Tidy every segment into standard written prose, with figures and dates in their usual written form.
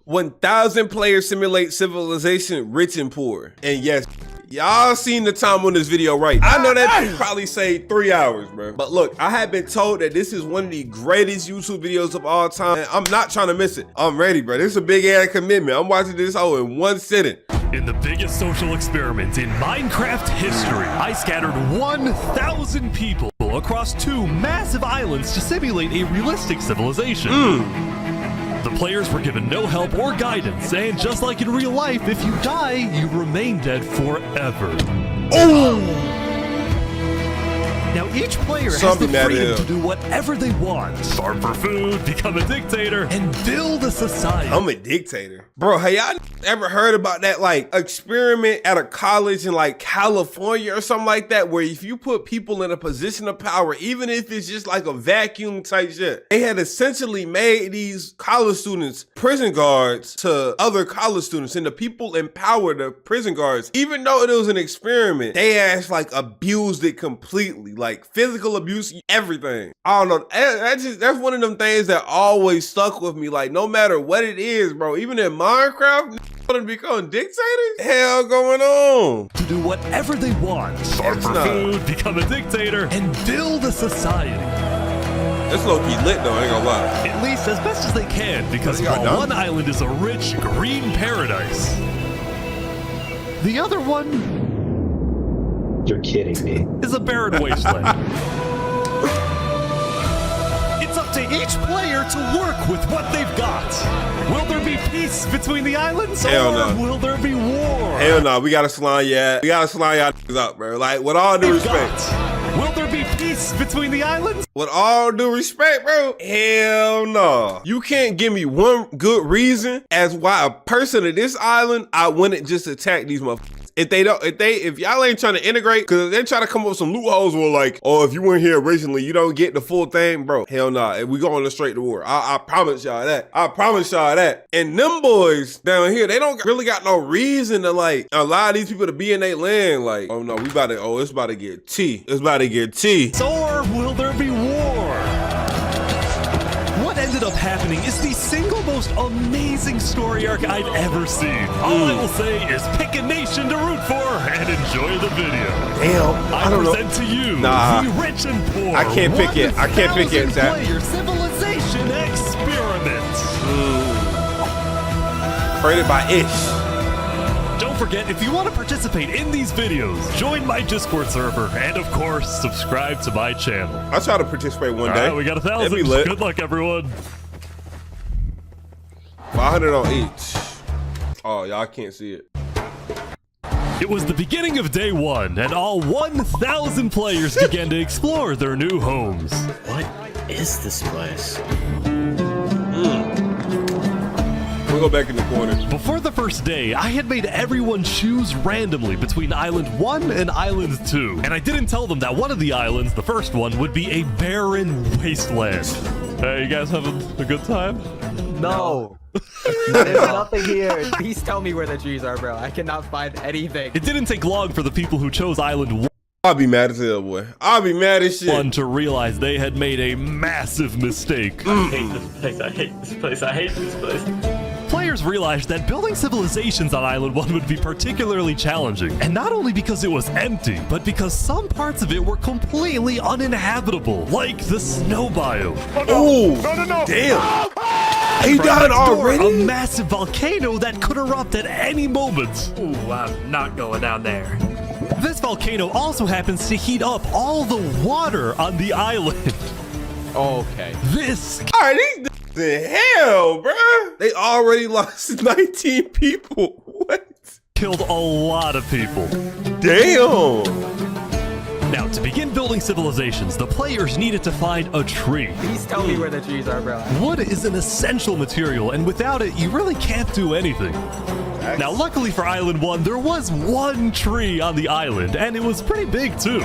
1,000 players simulate civilization, rich and poor. And yes, y'all seen the time on this video right. I know that probably say 3 hours, bro. But look, I have been told that this is one of the greatest YouTube videos of all time. And I'm not trying to miss it. I'm ready, bro. This is a big ass commitment. I'm watching this whole in one sitting. In the biggest social experiment in Minecraft history, I scattered 1,000 people across 2 massive islands to simulate a realistic civilization. The players were given no help or guidance, and just like in real life, if you die, you remain dead forever. Oh! Now each player has the freedom to do whatever they want. Starve for food, become a dictator, and build a society. I'm a dictator. Bro, have y'all ever heard about that like experiment at a college in like California or something like that, where if you put people in a position of power, even if it's just like a vacuum type shit, they had essentially made these college students prison guards to other college students, and the people empowered the prison guards. Even though it was an experiment, they ass like abused it completely. Like physical abuse, everything. I don't know. That's one of them things that always stuck with me. Like no matter what it is, bro. Even in Minecraft, to become dictators? Hell going on? To do whatever they want. Starve for food, become a dictator, and build a society. That's low-key lit though, I ain't gonna lie. At least as best as they can, because while one island is a rich, green paradise, the other one... You're kidding me. ...is a barren wasteland. It's up to each player to work with what they've got. Will there be peace between the islands, or will there be war? Hell no, we gotta slime y'all. We gotta slime y'all up, bro. Like, with all due respect. Will there be peace between the islands? With all due respect, bro, hell no. You can't give me one good reason as why a person of this island, I wouldn't just attack these motherfuckers. If y'all ain't trying to integrate, cause they try to come up with some loopholes where like, oh, if you weren't here originally, you don't get the full thing, bro. Hell nah, we going straight to war. I promise y'all that. I promise y'all that. And them boys down here, they don't really got no reason to like allow these people to be in their land. Like, oh no, it's about to get tea. It's about to get tea. Or will there be war? What ended up happening is the single most amazing story arc I've ever seen. All I will say is pick a nation to root for and enjoy the video. Damn, I don't present to you the rich and poor. I can't pick it. I can't pick it. Player civilization experiment. Created by Ish. Don't forget, if you want to participate in these videos, join my Discord server, and of course, subscribe to my channel. I'll try to participate one day. Right, we got 1,000. Good luck, everyone. 500 on each. Oh, y'all can't see it. It was the beginning of day 1, and all 1,000 players began to explore their new homes. What is this place? We'll go back in the corner. Before the first day, I had made everyone choose randomly between Island 1 and Island 2. And I didn't tell them that one of the islands, the first one, would be a barren wasteland. Hey, you guys having a good time? No. There's nothing here. Please tell me where the trees are, bro. I cannot find anything. It didn't take long for the people who chose Island 1 I'll be mad as hell, boy. I'll be mad as shit. to realize they had made a massive mistake. I hate this place. I hate this place. I hate this place. Players realized that building civilizations on Island 1 would be particularly challenging, and not only because it was empty, but because some parts of it were completely uninhabitable, like the snow biome. Oh, no. Damn. He died already? A massive volcano that could erupt at any moment. Ooh, I'm not going down there. This volcano also happens to heat up all the water on the island. Okay. This... All right, these in hell, bruh. They already lost 19 people. What? Killed a lot of people. Damn. Now, to begin building civilizations, the players needed to find a tree. Please tell me where the trees are, bro. Wood is an essential material, and without it, you really can't do anything. Now, luckily for Island 1, there was one tree on the island, and it was pretty big, too.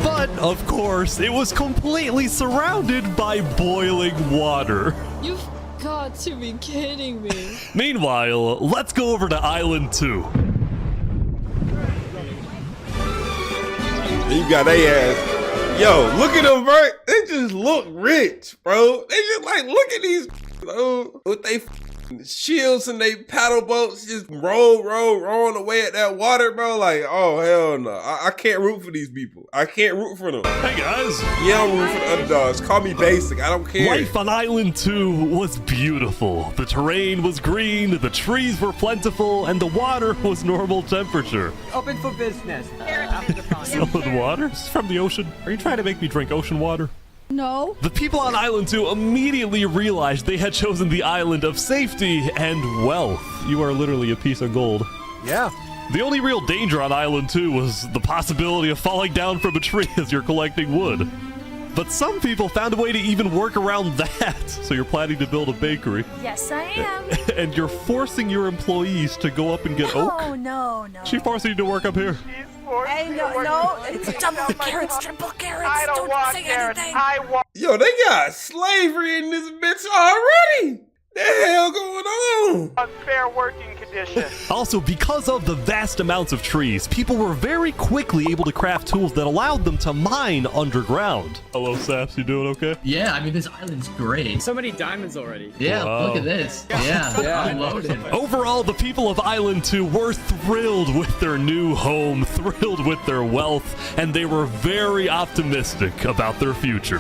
But, of course, it was completely surrounded by boiling water. You've got to be kidding me. Meanwhile, let's go over to Island 2. You got their ass. Yo, look at them, bro. They just look rich, bro. They just like, look at these, bro, with they shields and they paddle boats just rolling away at that water, bro. Like, oh, hell no. I can't root for these people. I can't root for them. Hey guys. Yeah, I'm rooting for the underdogs. Call me basic. I don't care. Life on Island 2 was beautiful. The terrain was green, the trees were plentiful, and the water was normal temperature. Open for business. Solid water? It's from the ocean. Are you trying to make me drink ocean water? No. The people on Island 2 immediately realized they had chosen the island of safety and wealth. You are literally a piece of gold. Yeah. The only real danger on Island 2 was the possibility of falling down from a tree as you're collecting wood. But some people found a way to even work around that. So you're planning to build a bakery. Yes, I am. And you're forcing your employees to go up and get oak? Oh, no. She forcing you to work up here. Hey, no. It's double carrots, triple carrots. I don't want say carrots. anything. I want. Yo, they got slavery in this bitch already. The hell going on? Unfair working conditions. Also, because of the vast amounts of trees, people were very quickly able to craft tools that allowed them to mine underground. Hello, Saps, you doing okay? Yeah, I mean, this island's great. So many diamonds already. Yeah, Wow. look at this. Yeah, I'm loaded. Overall, the people of Island 2 were thrilled with their new home, thrilled with their wealth, and they were very optimistic about their future.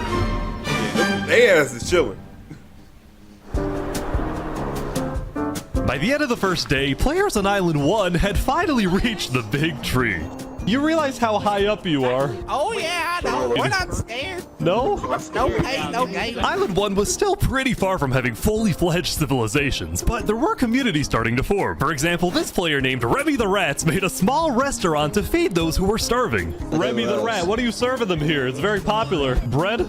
They ass is chilling. By the end of the first day, players on Island 1 had finally reached the big tree. You realize how high up you are? Oh yeah, no, we're not scared. No? No pain, no gain. Island 1 was still pretty far from having fully fledged civilizations, but there were communities starting to form. For example, this player named Remy the Rats made a small restaurant to feed those who were starving. Remy the Rat, what are you serving them here? It's very popular. Bread?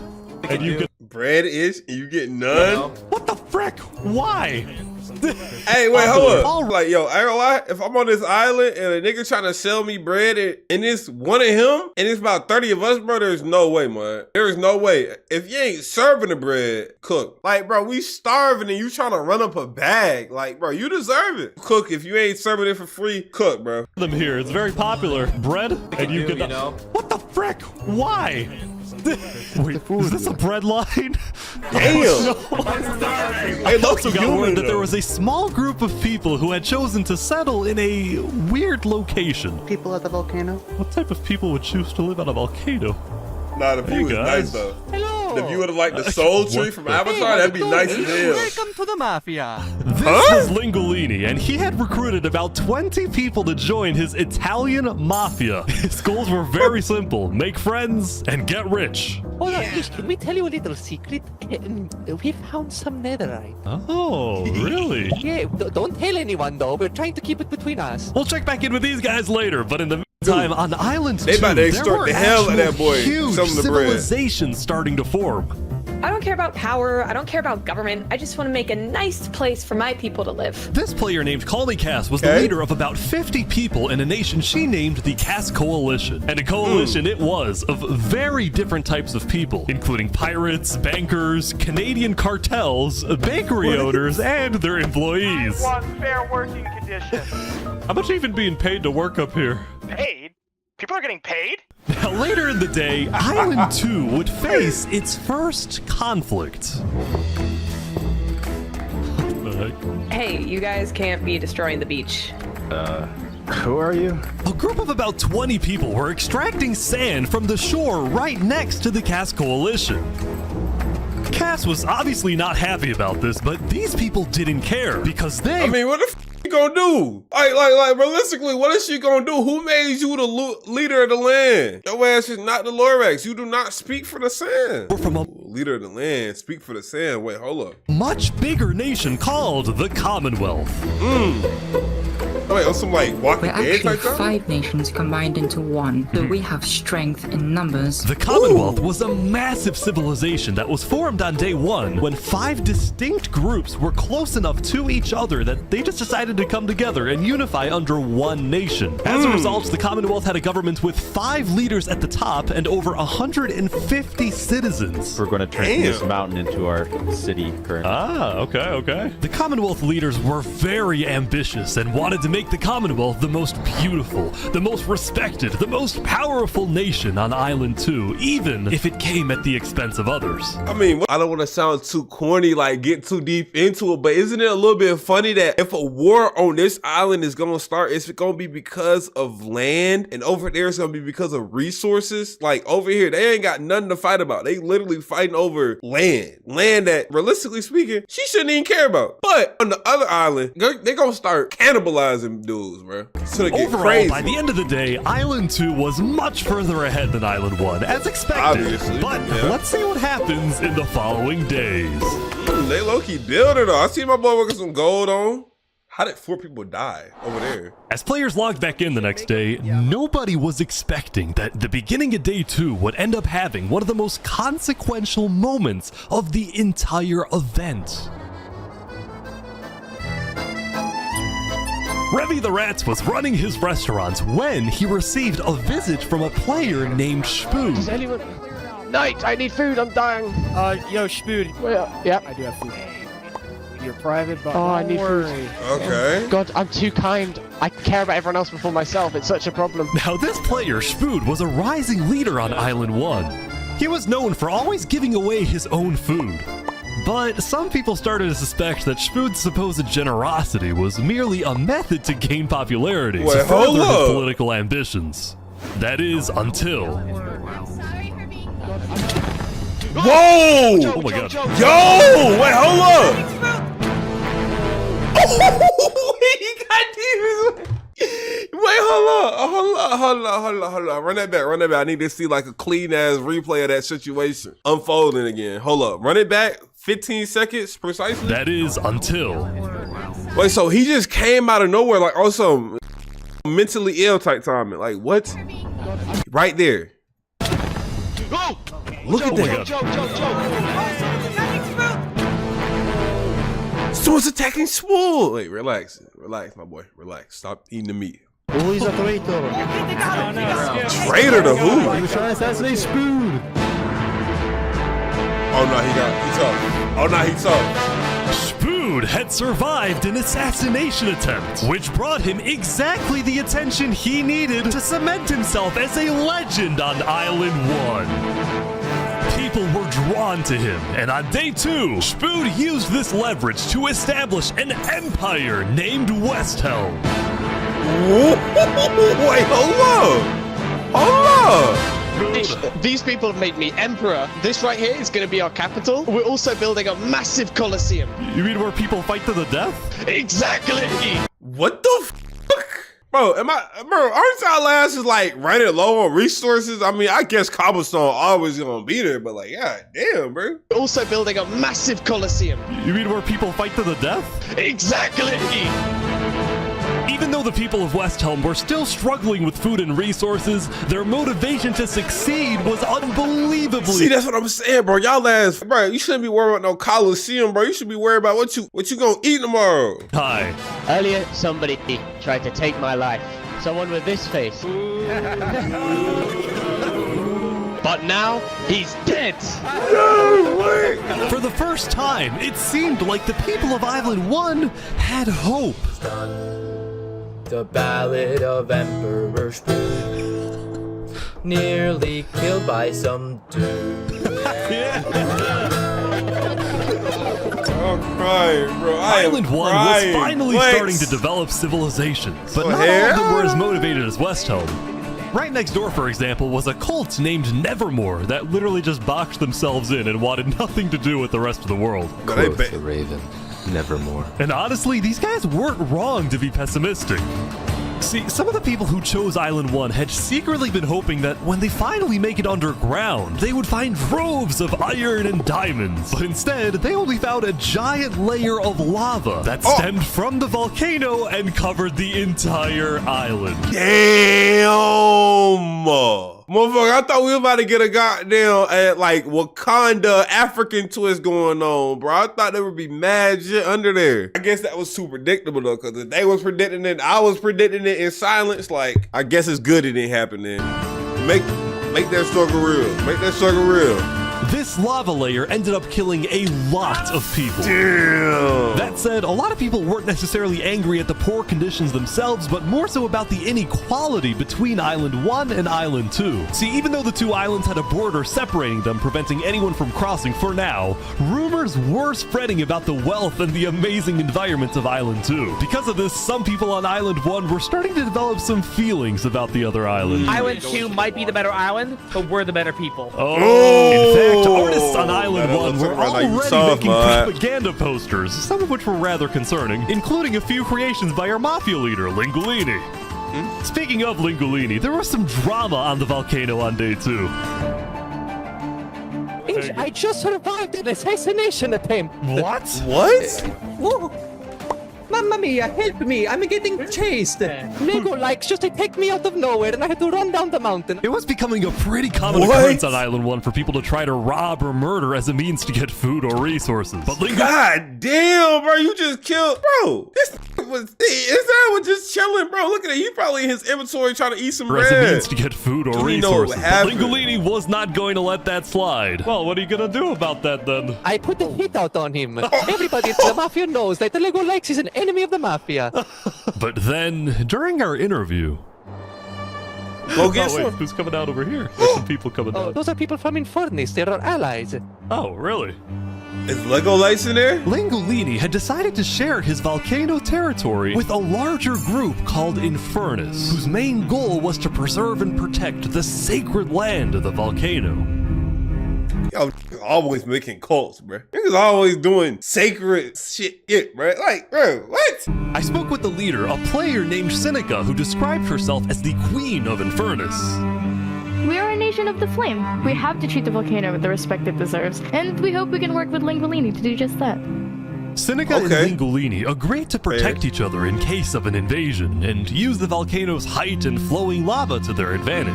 And you get Bread is, and you get none? what the frick? Why? Hey, wait, hold All up. Like, yo, I ain't gonna lie. If I'm on this island and a nigga trying to sell me bread and it's one of him and it's about 30 of us, bro, there's no way, man. There's no way. If you ain't serving the bread, cook. Like, bro, we starving and you trying to run up a bag. Like, bro, you deserve it. Cook. If you ain't serving it for free, cook, bro. them here. It's very popular. Bread? And you get what the frick? Why? Wait, is this a bread line? Damn. I also got word that there was a small group of people who had chosen to settle in a weird location. People at the volcano. What type of people would choose to live on a volcano? Nah, the view is guys. nice, though. Hello. If you would have liked the soul tree from Avatar, that'd be nice as hell. Welcome to the mafia. This is Lingolini, and he had recruited about 20 people to join his Italian mafia. His goals were very simple: make friends and get rich. Hold on, Ish, can we tell you a little secret? We found some netherite. Oh, really? Yeah, don't tell anyone though. We're trying to keep it between us. We'll check back in with these guys later, but in the meantime, on Island 2, They about to there extort were the hell out of actual that boy, huge some of the bread. civilizations starting to form. I don't care about power. I don't care about government. I just want to make a nice place for my people to live. This player named Calmy Cass was the Okay. leader of about 50 people in a nation she named the Cass Coalition. And a coalition it was of very different types of people, including pirates, bankers, Canadian cartels, bakery owners, and their employees. I want fair working conditions. How much even being paid to work up here? Paid? People are getting paid? Now, later in the day, Island 2 would face its first conflict. What the heck? Hey, you guys can't be destroying the beach. Who are you? A group of about 20 people were extracting sand from the shore right next to the Cass Coalition. Cass was obviously not happy about this, but these people didn't care because they... I mean, what the you gonna do? Like, realistically, what is she gonna do? Who made you the leader of the land? Your ass is not the Lorax. You do not speak for the sand. were from a Leader of the land, speak for the sand. Wait, hold up. much bigger nation called the Commonwealth. Wait, on some like Walking We're Dead actually type stuff? 5 nations combined into one, so we have strength in numbers. The Commonwealth was a massive civilization that was formed on day 1 when 5 distinct groups were close enough to each other that they just decided to come together and unify under one nation. As a result, the Commonwealth had a government with 5 leaders at the top and over 150 citizens. We're going to turn this mountain into our city currently. Ah, okay. The Commonwealth leaders were very ambitious and wanted to make make the Commonwealth the most beautiful, the most respected, the most powerful nation on Island 2, even if it came at the expense of others. I mean, I don't want to sound too corny, like get too deep into it, but isn't it a little bit funny that if a war on this island is going to start, it's going to be because of land, and over there it's going to be because of resources? Like over here, they ain't got nothing to fight about. They literally fighting over land that, realistically speaking, she shouldn't even care about. But on the other island, they're going to start cannibalizing dudes, bro. So they get Overall, crazy. by the end of the day, Island 2 was much further ahead than Island 1, as expected. Obviously, but yeah. let's see what happens in the following days. They low-key building though. I see my boy working some gold on. How did 4 people die over there? As players logged back in the next day, nobody was expecting that the beginning of day 2 would end up having one of the most consequential moments of the entire event. Revy the Rats was running his restaurant when he received a visit from a player named Spoon. Does anyone... Knight, I need food, I'm dying. Yo, Spoon. Well, yeah. I do have food. You're private, but I need food. Okay. God, I'm too kind. I care about everyone else before myself. It's such a problem. Now this player, Spoon, was a rising leader on Island 1. He was known for always giving away his own food. But some people started to suspect that Spoon's supposed generosity was merely a method to gain popularity to further his political ambitions. That is, until... Whoa! Oh my god. Yo! Wait, hold up! He got demons! Wait, hold up. Run that back. I need to see like a clean ass replay of that situation unfolding again. Hold up. Run it back. 15 seconds precisely. That is until... Wait, so he just came out of nowhere like also mentally ill type timing. Like what? Right there. Look at that. Someone's attacking Swool. Wait, relax, my boy. Relax. Stop eating the meat. Oh, he's a traitor. Traitor to who? He was trying to assassinate Spoon. Oh no, he tough. Oh no, he tough. Spoon had survived an assassination attempt, which brought him exactly the attention he needed to cement himself as a legend on Island 1. People were drawn to him, and on day 2, Spoon used this leverage to establish an empire named Westhelm. Wait, hold up. These people have made me emperor. This right here is going to be our capital. We're also building a massive coliseum. You mean where people fight to the death? Exactly. What the fuck? Bro, aren't y'all asses like running low on resources? I mean, I guess cobblestone always gonna be there, but like, god damn, bro. We're also building a massive coliseum. You mean where people fight to the death? Exactly. Even though the people of Westhelm were still struggling with food and resources, their motivation to succeed was unbelievably... See, that's what I'm saying, bro. Y'all ass, bro, you shouldn't be worried about no coliseum, bro. You should be worried about what you gonna eat tomorrow. Hi. Earlier, somebody tried to take my life. Someone with this face. But now, he's dead. No way. For the first time, it seemed like the people of Island 1 had hope. The Ballad of Emperor Spoon. Nearly killed by some dude. I'm crying, bro. Island 1 was finally starting to develop civilizations, but not all of them were as motivated as Westhelm. Right next door, for example, was a cult named Nevermore that literally just boxed themselves in and wanted nothing to do with the rest of the world. Quoth the raven, nevermore. And honestly, these guys weren't wrong to be pessimistic. See, some of the people who chose Island 1 had secretly been hoping that when they finally make it underground, they would find droves of iron and diamonds. But instead, they only found a giant layer of lava that stemmed from the volcano and covered the entire island. Damn! Motherfucker, I thought we were about to get a goddamn like Wakanda African twist going on, bro. I thought there would be mad shit under there. I guess that was too predictable though, because if they was predicting it, I was predicting it in silence. Like, I guess it's good it didn't happen then. Make that struggle real. Make that struggle real. This lava layer ended up killing a lot of people. Damn. That said, a lot of people weren't necessarily angry at the poor conditions themselves, but more so about the inequality between Island 1 and Island 2. See, even though the two islands had a border separating them, preventing anyone from crossing for now, rumors were spreading about the wealth and the amazing environment of Island 2. Because of this, some people on Island 1 were starting to develop some feelings about the other island. Island 2 might be the better island, but we're the better people. In fact, artists on Island 1 were already soft, making man. propaganda posters, some of which were rather concerning, including a few creations by our mafia leader, Lingolini. Speaking of Lingolini, there was some drama on the volcano on day 2. I just survived an assassination attempt. What? What? Whoa. Mamma mia, help me! I'm getting chased! Lego likes just take me out of nowhere and I had to run down the mountain. It was becoming a pretty common occurrence on Island 1 for people to try to rob or murder as a means to get food or resources. But God damn, bro, you just killed, bro. This was just chilling, bro. Look at it. He probably in his inventory trying to eat some bread. as a means to get food or You know what resources. But happened. Lingolini was not going to let that slide. Well, what are you gonna do about that then? I put the hit out on him. Everybody in the mafia knows that the Lego likes is an enemy of the mafia. But then, during our interview... Go get wait, some. who's coming out over here? There's some people coming Oh, out. those are people from Infernus. They're our allies. Oh, really? Is Lego Lights in there? Lingolini had decided to share his volcano territory with a larger group called Infernus, whose main goal was to preserve and protect the sacred land of the volcano. Yo, always making cults, bro. Niggas always doing sacred shit, bro. Like, bro, what? I spoke with the leader, a player named Seneca, who described herself as the Queen of Infernus. We are a nation of the flame. We have to treat the volcano with the respect it deserves, and we hope we can work with Lingolini to do just that. Seneca and Lingolini agreed to protect each other in case of an invasion and use the volcano's height and flowing lava to their advantage.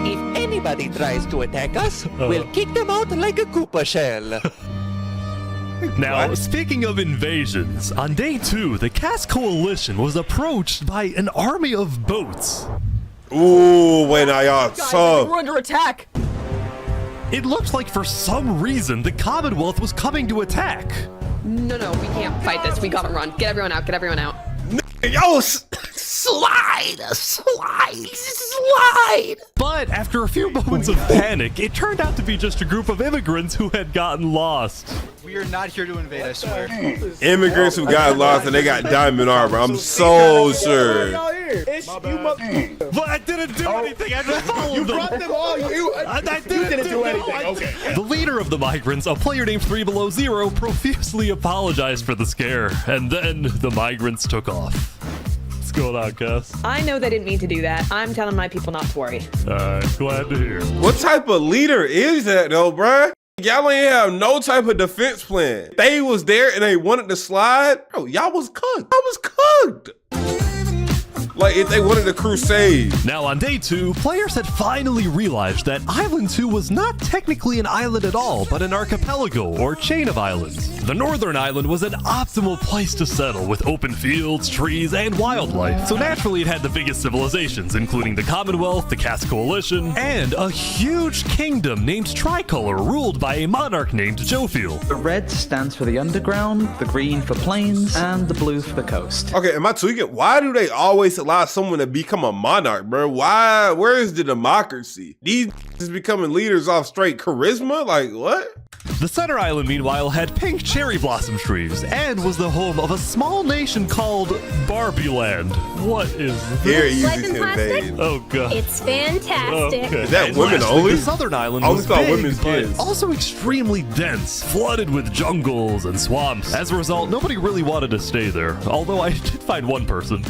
If anybody tries to attack us, we'll kick them out like a Koopa shell. Now, speaking of invasions, on day 2, the Cass Coalition was approached by an army of boats. Ooh, when y'all saw. We're under attack. It looked like for some reason the Commonwealth was coming to attack. No, we can't fight this. We gotta run. Get everyone out. Get everyone out. Yo, Slide! But after a few moments of panic, it turned out to be just a group of immigrants who had gotten lost. We are not here to invade, I swear. immigrants who got lost and they got diamond armor. I'm so sure. But I didn't do anything. I just followed them. You brought them all. I didn't do anything. Okay. The leader of the migrants, a player named 3 Below Zero, profusely apologized for the scare, and then the migrants took off. What's going on, Cass? I know they didn't mean to do that. I'm telling my people not to worry. Glad to hear. What type of leader is that though, bruh? Y'all ain't have no type of defense plan. They was there and they wanted to slide. Bro, y'all was cooked. I was cooked. Like if they wanted to crusade. Now on day 2, players had finally realized that Island 2 was not technically an island at all, but an archipelago or chain of islands. The northern island was an optimal place to settle with open fields, trees, and wildlife. So naturally it had the biggest civilizations, including the Commonwealth, the Cass Coalition, and a huge kingdom named Tricolor ruled by a monarch named Jofiel. The red stands for the underground, the green for plains, and the blue for the coast. Okay, am I tweaking? Why do they always allow someone to become a monarch, bro? Why? Where is the democracy? These is becoming leaders off straight charisma? Like what? The center island, meanwhile, had pink cherry blossom trees and was the home of a small nation called Barbie Land. What is this? Here, easy to invade. Oh god. It's fantastic. Okay. Is that And women lastly, only? The southern island I was always thought big, women's but kids. also extremely dense, flooded with jungles and swamps. As a result, nobody really wanted to stay there, although I did find one person.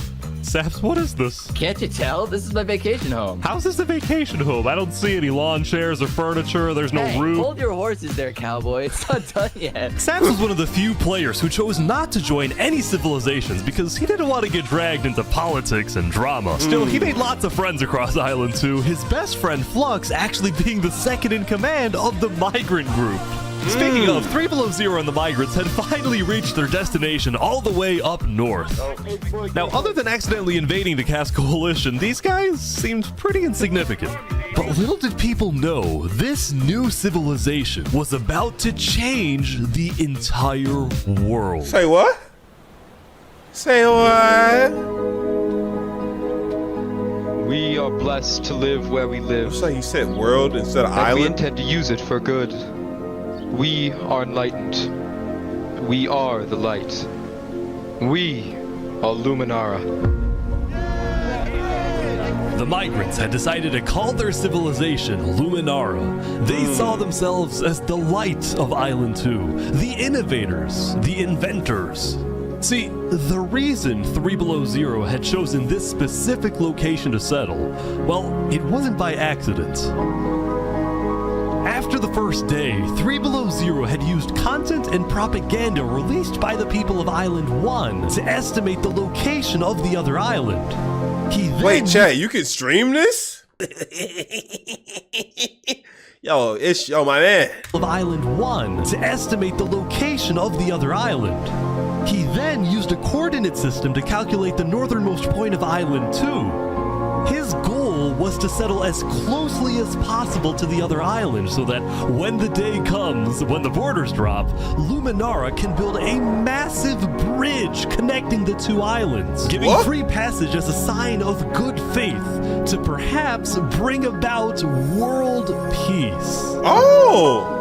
Saps, what is this? Can't you tell? This is my vacation home. How's this a vacation home? I don't see any lawn chairs or furniture. There's no Hey, roof. hold your horses there, cowboy. It's not done yet. Saps was one of the few players who chose not to join any civilizations because he didn't want to get dragged into politics and drama. Still, he made lots of friends across Island 2, his best friend Flux actually being the second in command of the migrant group. Speaking of, 3 Below Zero and the migrants had finally reached their destination all the way up north. Now, other than accidentally invading the Cass Coalition, these guys seemed pretty insignificant. But little did people know, this new civilization was about to change the entire world. Say what? Say what? We are blessed to live where we live. So you said world instead of and island? we intend to use it for good. We are enlightened. We are the light. We are Luminara. The migrants had decided to call their civilization Luminara. They saw themselves as the light of Island 2, the innovators, the inventors. See, the reason 3 Below Zero had chosen this specific location to settle, well, it wasn't by accident. After the first day, 3 Below Zero had used content and propaganda released by the people of Island 1 to estimate the location of the other island. Wait, chat, you can stream this? Yo, my man. Of Island 1 to estimate the location of the other island. He then used a coordinate system to calculate the northernmost point of Island 2. His goal was to settle as closely as possible to the other island so that when the day comes, when the borders drop, Luminara can build a massive bridge connecting the two islands, giving free passage as a sign of good faith to perhaps bring about world peace. Oh!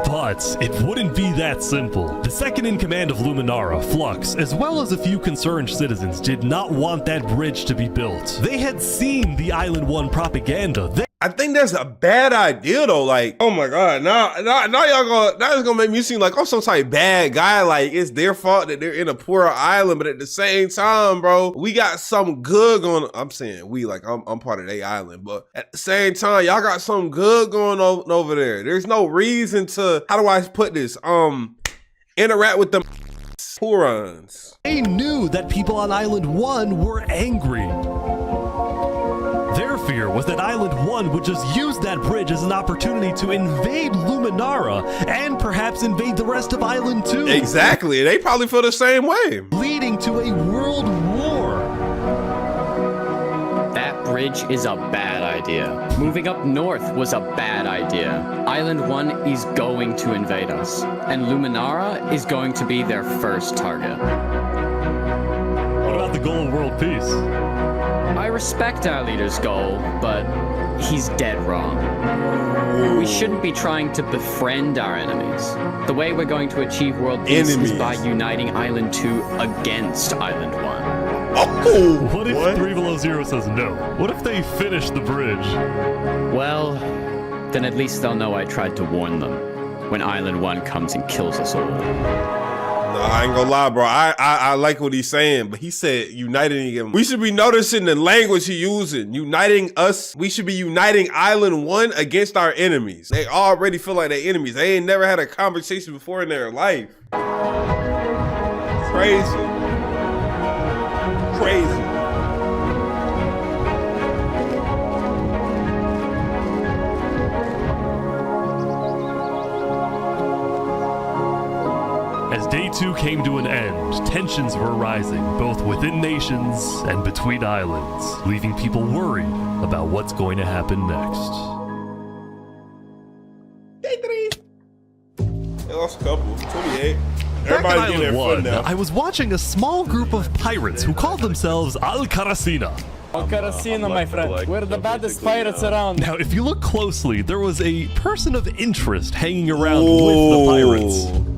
But it wouldn't be that simple. The second in command of Luminara, Flux, as well as a few concerned citizens, did not want that bridge to be built. They had seen the Island 1 propaganda. I think that's a bad idea though. Like, oh my God, now it's gonna make me seem like I'm some type of bad guy. Like it's their fault that they're in a poorer island, but at the same time, bro, we got something good going on. I'm saying we, like I'm part of their island, but at the same time, y'all got something good going on over there. There's no reason to, how do I put this? Interact with them Hurons. They knew that people on Island 1 were angry. Their fear was that Island 1 would just use that bridge as an opportunity to invade Luminara and perhaps invade the rest of Island 2. Exactly, they probably feel the same way. Leading to a world war. That bridge is a bad idea. Moving up north was a bad idea. Island 1 is going to invade us, and Luminara is going to be their first target. What about the goal of world peace? I respect our leader's goal, but he's dead wrong. We shouldn't be trying to befriend our enemies. The way we're going to achieve world peace is by uniting Island 2 against Island 1. Oh! What if 3 Below Zero says no? What if they finish the bridge? Well, then at least they'll know I tried to warn them when Island 1 comes and kills us all. No, I ain't gonna lie, bro. I like what he's saying, but he said uniting him. We should be noticing the language he using. Uniting us. We should be uniting Island 1 against our enemies. They already feel like they're enemies. They ain't never had a conversation before in their life. Crazy. Crazy. As Day 2 came to an end, tensions were rising, both within nations and between islands, leaving people worried about what's going to happen next. Day 3. They lost a couple. 28. Back at Everybody's getting their Island fun 1, now. I was watching a small group of pirates who called themselves Al-Karasina. Carasino, my friend. We're the baddest pirates around. Now, if you look closely, there was a person of interest hanging around with the pirates.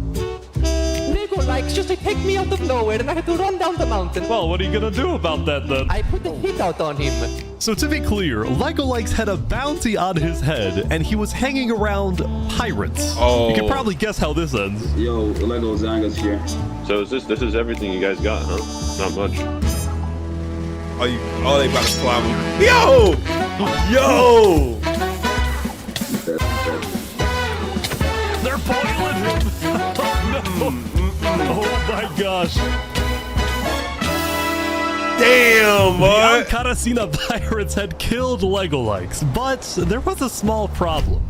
Like, just they take me out of nowhere and I had to run down the mountain. Well, what are you gonna do about that then? I put the hit out on him. So to be clear, Lego Likes had a bounty on his head and he was hanging around pirates. Oh. You can probably guess how this ends. Yo, Lego Zanga's here. So is this is everything you guys got, huh? Not much. Oh, they about to slap him. Yo! Yo! They're boiling him! Oh no! Oh my gosh! Damn, boy! The Al-Karasina pirates had killed Lego Likes, but there was a small problem.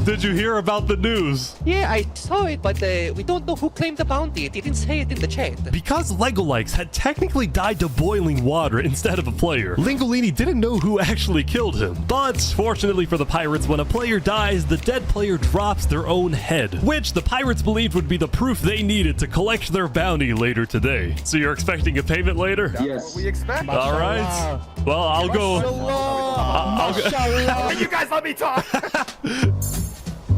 Did you hear about the news? Yeah, I saw it, but we don't know who claimed the bounty. It didn't say it in the chat. Because Legolikes had technically died to boiling water instead of a player, Lingolini didn't know who actually killed him. But fortunately for the pirates, when a player dies, the dead player drops their own head, which the pirates believed would be the proof they needed to collect their bounty later today. So you're expecting a payment later? Yes. We expect. All right. Well, I'll go. Can you guys let me talk?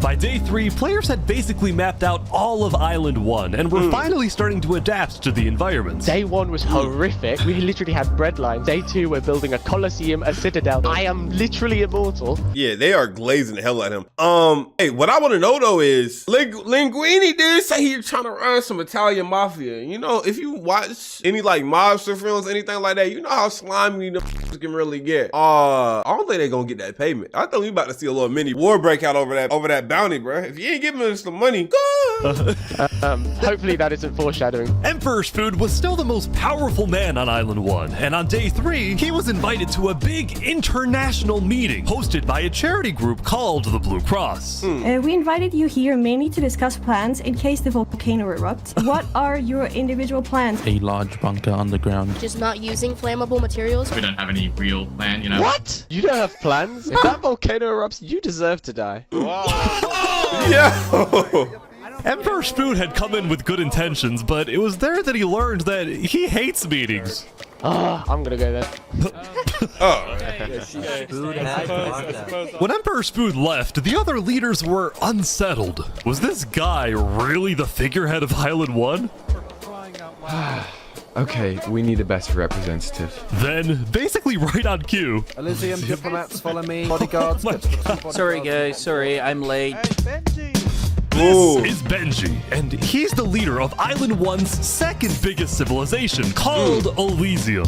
By day 3, players had basically mapped out all of Island 1 and were finally starting to adapt to the environment. Day 1 was horrific. We literally had bread lines. Day 2, we're building a coliseum, a citadel. I am literally immortal. Yeah, they are glazing the hell out of him. Hey, what I want to know though is Linguini did say he's trying to run some Italian mafia. You know, if you watch any like mobster films, anything like that, you know how slimy the can really get. I don't think they're gonna get that payment. I think we about to see a little mini war breakout over that bounty, bro. If you ain't giving us some money, go. Hopefully that isn't foreshadowing. Emperor Spood was still the most powerful man on Island 1, and on day 3, he was invited to a big international meeting hosted by a charity group called the Blue Cross. We invited you here mainly to discuss plans in case the volcano erupts. What are your individual plans? A large bunker underground. Just not using flammable materials. We don't have any real plan, you know. What? You don't have plans? If that volcano erupts, you deserve to die. Yo. Emperor Spood had come in with good intentions, but it was there that he learned that he hates meetings. I'm gonna go there. When Emperor Spood left, the other leaders were unsettled. Was this guy really the figurehead of Island 1? Okay, we need a better representative. Then, basically right on cue. Elysium diplomats, follow me. Bodyguards. Sorry guys, sorry, I'm late. This is Benji, and he's the leader of Island 1's second biggest civilization, called Elysium.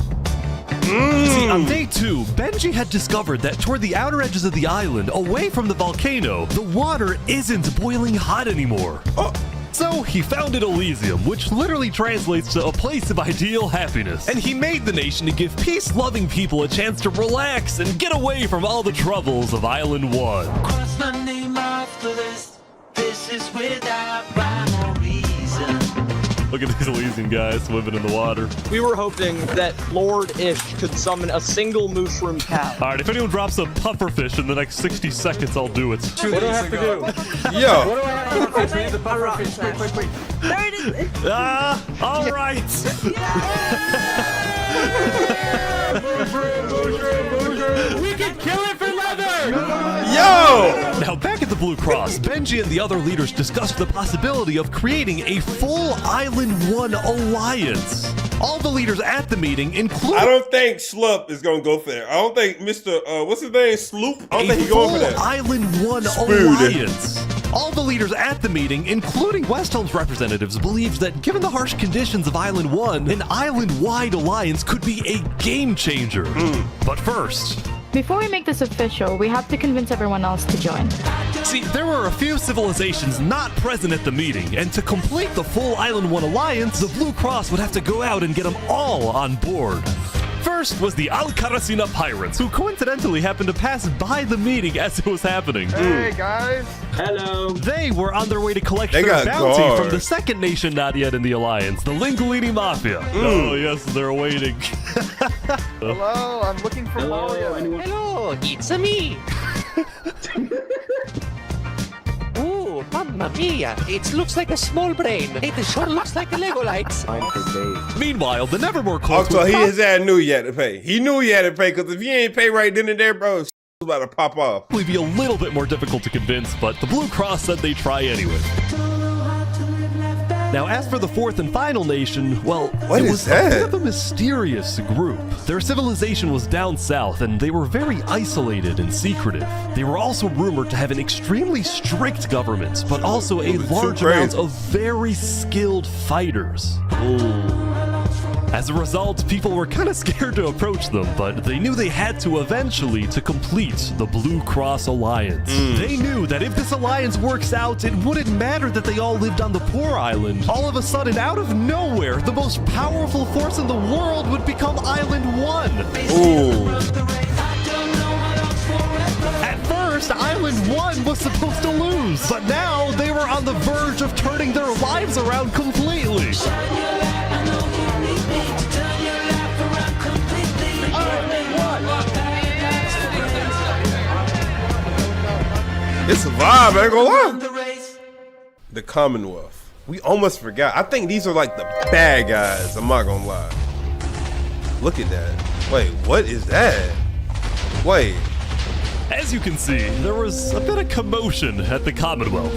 See, on day 2, Benji had discovered that toward the outer edges of the island, away from the volcano, the water isn't boiling hot anymore. So he founded Elysium, which literally translates to a place of ideal happiness. And he made the nation to give peace-loving people a chance to relax and get away from all the troubles of Island 1. Cross my name off the list. This is without rhyme or reason. Look at these Elysian guys swimming in the water. We were hoping that Lord Ish could summon a single mushroom cow. All right, if anyone drops a pufferfish in the next 60 seconds, I'll do it. What do I have to do? Yo. What do I have to do? The pufferfish. Quick. There it is. All right. We can kill it for leather! Yo! Now back at the Blue Cross, Benji and the other leaders discussed the possibility of creating a full Island 1 alliance. All the leaders at the meeting, including... I don't think Slup is gonna go for that. I don't think Mr. What's his name? Sloop? I don't think he's going for that. Island 1 alliance. All the leaders at the meeting, including Westholme's representatives, believed that given the harsh conditions of Island 1, an island-wide alliance could be a game changer. But first... Before we make this official, we have to convince everyone else to join. See, there were a few civilizations not present at the meeting, and to complete the full Island 1 alliance, the Blue Cross would have to go out and get them all on board. First was the Alcaracina Pirates, who coincidentally happened to pass by the meeting as it was happening. Hey guys. Hello. They were on their way to collect their bounty from the second nation not yet in the alliance, the Lingolini Mafia. Oh yes, they're waiting. Hello, I'm looking for Mario. Hello, it's me. Ooh, mamma mia! It looks like a small brain. It sure looks like a Lego lights. Meanwhile, the Nevermore close. Also, his ass knew he had to pay. He knew he had to pay, because if you ain't pay right then and there, bro, it's about to pop off. Would be a little bit more difficult to convince, but the Blue Cross said they'd try anyway. Now, as for the fourth and final nation, well, it was a bit of a mysterious group. Their civilization was down south, and they were very isolated and secretive. They were also rumored to have an extremely strict government, but also a large amount of very skilled fighters. As a result, people were kind of scared to approach them, but they knew they had to eventually to complete the Blue Cross Alliance. They knew that if this alliance works out, it wouldn't matter that they all lived on the poor island. All of a sudden, out of nowhere, the most powerful force in the world would become Island 1. At first, First, Island 1 was supposed to lose, but now they were on the verge of turning their lives around completely. It's a vibe, I ain't gonna lie. The Commonwealth. We almost forgot. I think these are like the bad guys. I'm not gonna lie. Look at that. Wait, what is that? Wait. As you can see, there was a bit of commotion at the Commonwealth.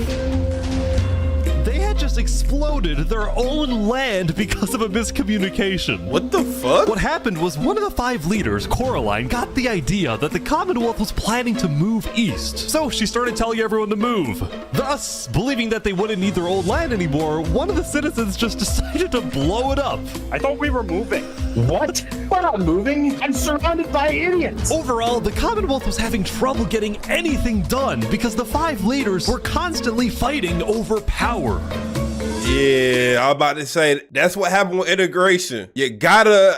They had just exploded their own land because of a miscommunication. What the fuck? What happened was one of the 5 leaders, Coraline, got the idea that the Commonwealth was planning to move east. So she started telling everyone to move. Thus, believing that they wouldn't need their old land anymore, one of the citizens just decided to blow it up. I thought we were moving. What? We're not moving. I'm surrounded by idiots. Overall, the Commonwealth was having trouble getting anything done because the 5 leaders were constantly fighting over power. Yeah, I was about to say, that's what happened with integration. You gotta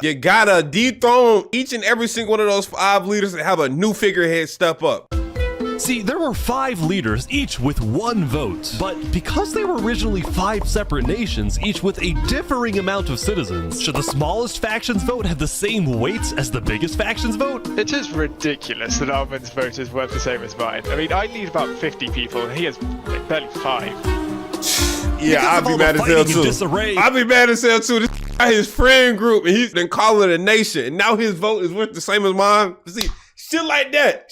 dethrone each and every single one of those 5 leaders and have a new figurehead step up. See, there were 5 leaders, each with 1 vote. But because they were originally 5 separate nations, each with a differing amount of citizens, should the smallest faction's vote have the same weight as the biggest faction's vote? It is ridiculous that Armin's vote is worth the same as mine. I mean, I need about 50 people, and he has like barely 5. Yeah, I'd be mad as hell too. I'd be mad as hell too. This his friend group, and he's been calling it a nation, and now his vote is worth the same as mine. See, shit like that.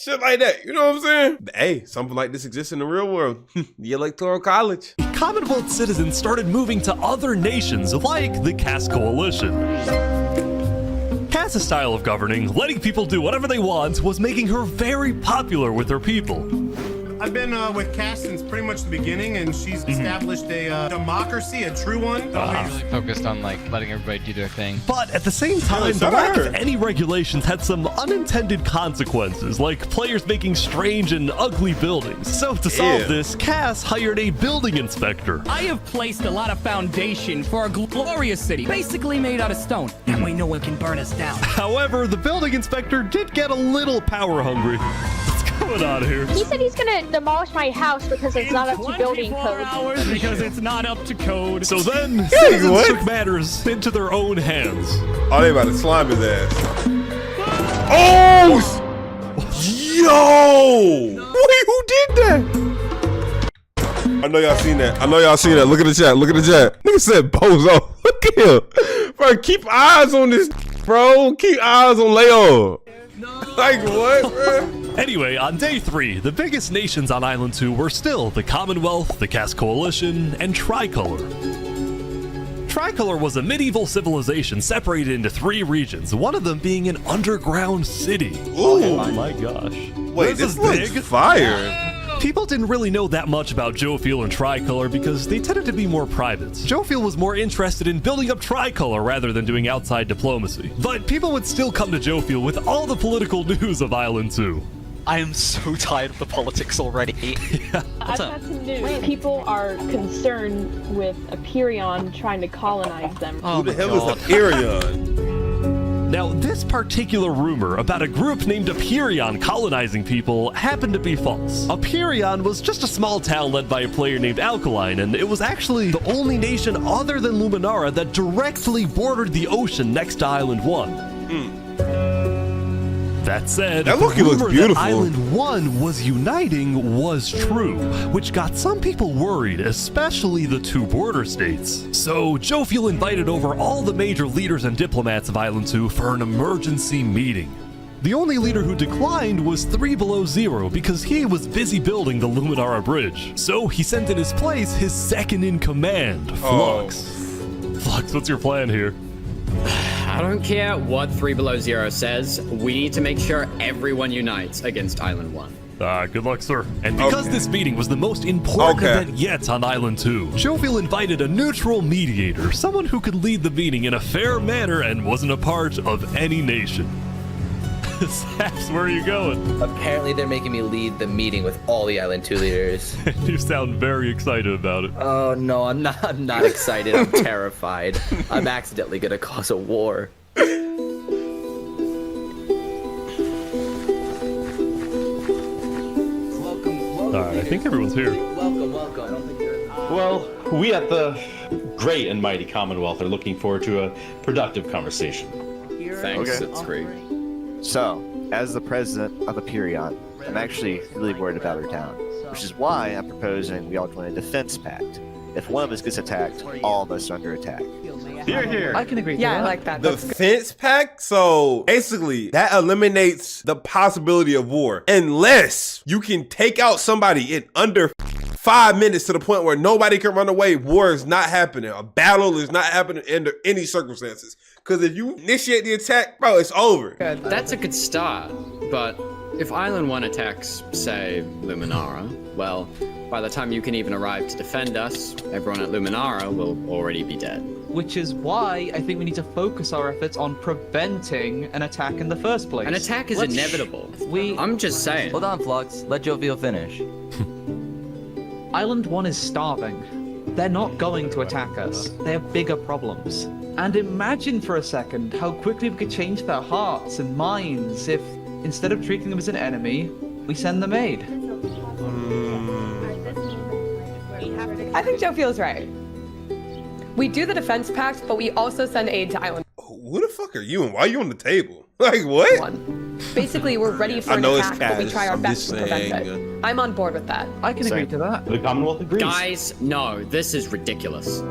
You know what I'm saying? But hey, something like this exists in the real world. The Electoral College. Commonwealth citizens started moving to other nations like the Cass Coalition. Cass's style of governing, letting people do whatever they want, was making her very popular with her people. I've been with Cass since pretty much the beginning, and she's established a democracy, a true one. Really focused on like letting everybody do their thing. But at the same time, the lack of any regulations had some unintended consequences, like players making strange and ugly buildings. So to solve this, Cass hired a building inspector. I have placed a lot of foundation for a glorious city, basically made out of stone. That way no one can burn us down. However, the building inspector did get a little power hungry. Going on here? He said he's gonna demolish my house because it's not up to building code. Because it's not up to code. So then, citizens took matters into their own hands. Oh, they about to slime his ass. Oh! Yo! Wait, who did that? I know y'all seen that. Look at the chat. Nigga said bozo. Look at him. Bro, keep eyes on this, bro. Keep eyes on Leo. Like what, bro? Anyway, on day 3, the biggest nations on Island 2 were still the Commonwealth, the Cass Coalition, and Tricolor. Tricolor was a medieval civilization separated into 3 regions, one of them being an underground city. Ooh. Oh my gosh. Wait, this looks fire. People didn't really know that much about Jofiel and Tricolor because they tended to be more private. Jofiel was more interested in building up Tricolor rather than doing outside diplomacy. But people would still come to Jofiel with all the political news of Island 2. I am so tired of the politics already. I've got some news. People are concerned with Aperion trying to colonize them. Who the hell is Aperion? Now, this particular rumor about a group named Aperion colonizing people happened to be false. Aperion was just a small town led by a player named Alkaline, and it was actually the only nation other than Luminara that directly bordered the ocean next to Island 1. That said, that the looks rumor beautiful. that Island 1 was uniting was true, which got some people worried, especially the 2 border states. So Jofiel invited over all the major leaders and diplomats of Island 2 for an emergency meeting. The only leader who declined was 3 Below Zero because he was busy building the Luminara Bridge. So he sent in his place his second-in-command, Flux. Flux, what's your plan here? I don't care what 3 Below Zero says. We need to make sure everyone unites against Island 1. Good luck, sir. And because this meeting was the most important event yet on Island 2, Jofiel invited a neutral mediator, someone who could lead the meeting in a fair manner and wasn't a part of any nation. Saps, where are you going? Apparently they're making me lead the meeting with all the Island 2 leaders. You sound very excited about it. Oh no, I'm not excited. I'm terrified. I'm accidentally gonna cause a war. Alright, I think everyone's here. Well, we at the great and mighty Commonwealth are looking forward to a productive conversation. Thanks, it's great. So, as the president of Aperion, I'm actually really worried about our town, which is why I'm proposing we all join a defense pact. If one of us gets attacked, all of us are under attack. Here, here. I can agree. Yeah, I like that. The fence pack. So basically, that eliminates the possibility of war, unless you can take out somebody in under 5 minutes to the point where nobody can run away. War is not happening. A battle is not happening under any circumstances. Because if you initiate the attack, bro, it's over. That's a good start, but if Island 1 attacks, say, Luminara, well, by the time you can even arrive to defend us, everyone at Luminara will already be dead. Which is why I think we need to focus our efforts on preventing an attack in the first place. An attack is inevitable. I'm just saying. Hold on, Flux. Let Jovial finish. Island 1 is starving. They're not going to attack us. They have bigger problems. And imagine for a second how quickly we could change their hearts and minds if, instead of treating them as an enemy, we send them aid. I think Joe feels right. We do the defense pact, but we also send aid to Island. Who the fuck are you and why are you on the table? Like, what? 1. Basically, we're ready for an attack, but we try our best to prevent it. I'm on board with that. I can agree to that. The Commonwealth agrees. Guys, no, this is ridiculous.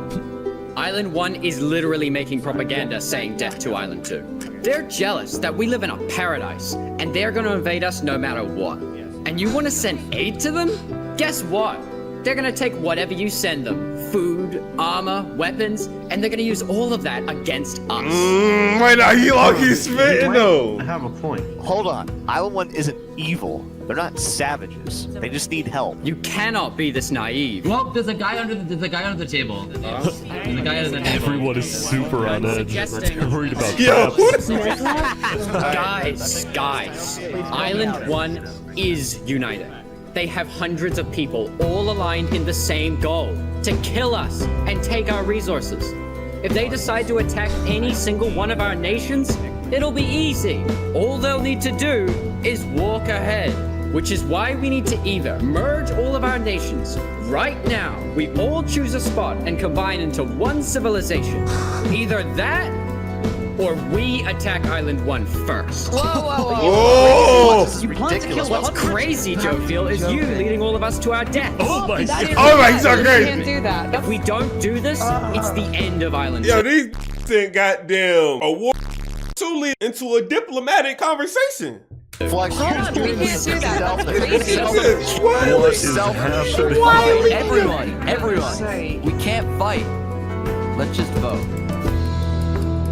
Island 1 is literally making propaganda saying death to Island 2. They're jealous that we live in a paradise, and they're gonna invade us no matter what. And you wanna send aid to them? Guess what? They're gonna take whatever you send them. Food, armor, weapons, and they're gonna use all of that against us. Wait, now he's spitting though. I have a point. Hold on. Island 1 isn't evil. They're not savages. They just need help. You cannot be this naive. Well, there's a guy under the table. There's a guy under the table. Everyone is super on edge. They're worried about Guys, Island 1 is united. They have hundreds of people all aligned in the same goal, to kill us and take our resources. If they decide to attack any single one of our nations, it'll be easy. All they'll need to do is walk ahead, which is why we need to either merge all of our nations right now. We all choose a spot and combine into one civilization. Either that, or we attack Island 1 first. Whoa! You plan to kill what's crazy, Jovial, is you leading all of us to our death. Oh my god! He's so crazy. We can't do that. If we don't do this, it's the end of Island 2. Yo, these think goddamn a war to lead into a diplomatic conversation. Flux, we can't do that. That's crazy. Everyone, we can't fight. Let's just vote.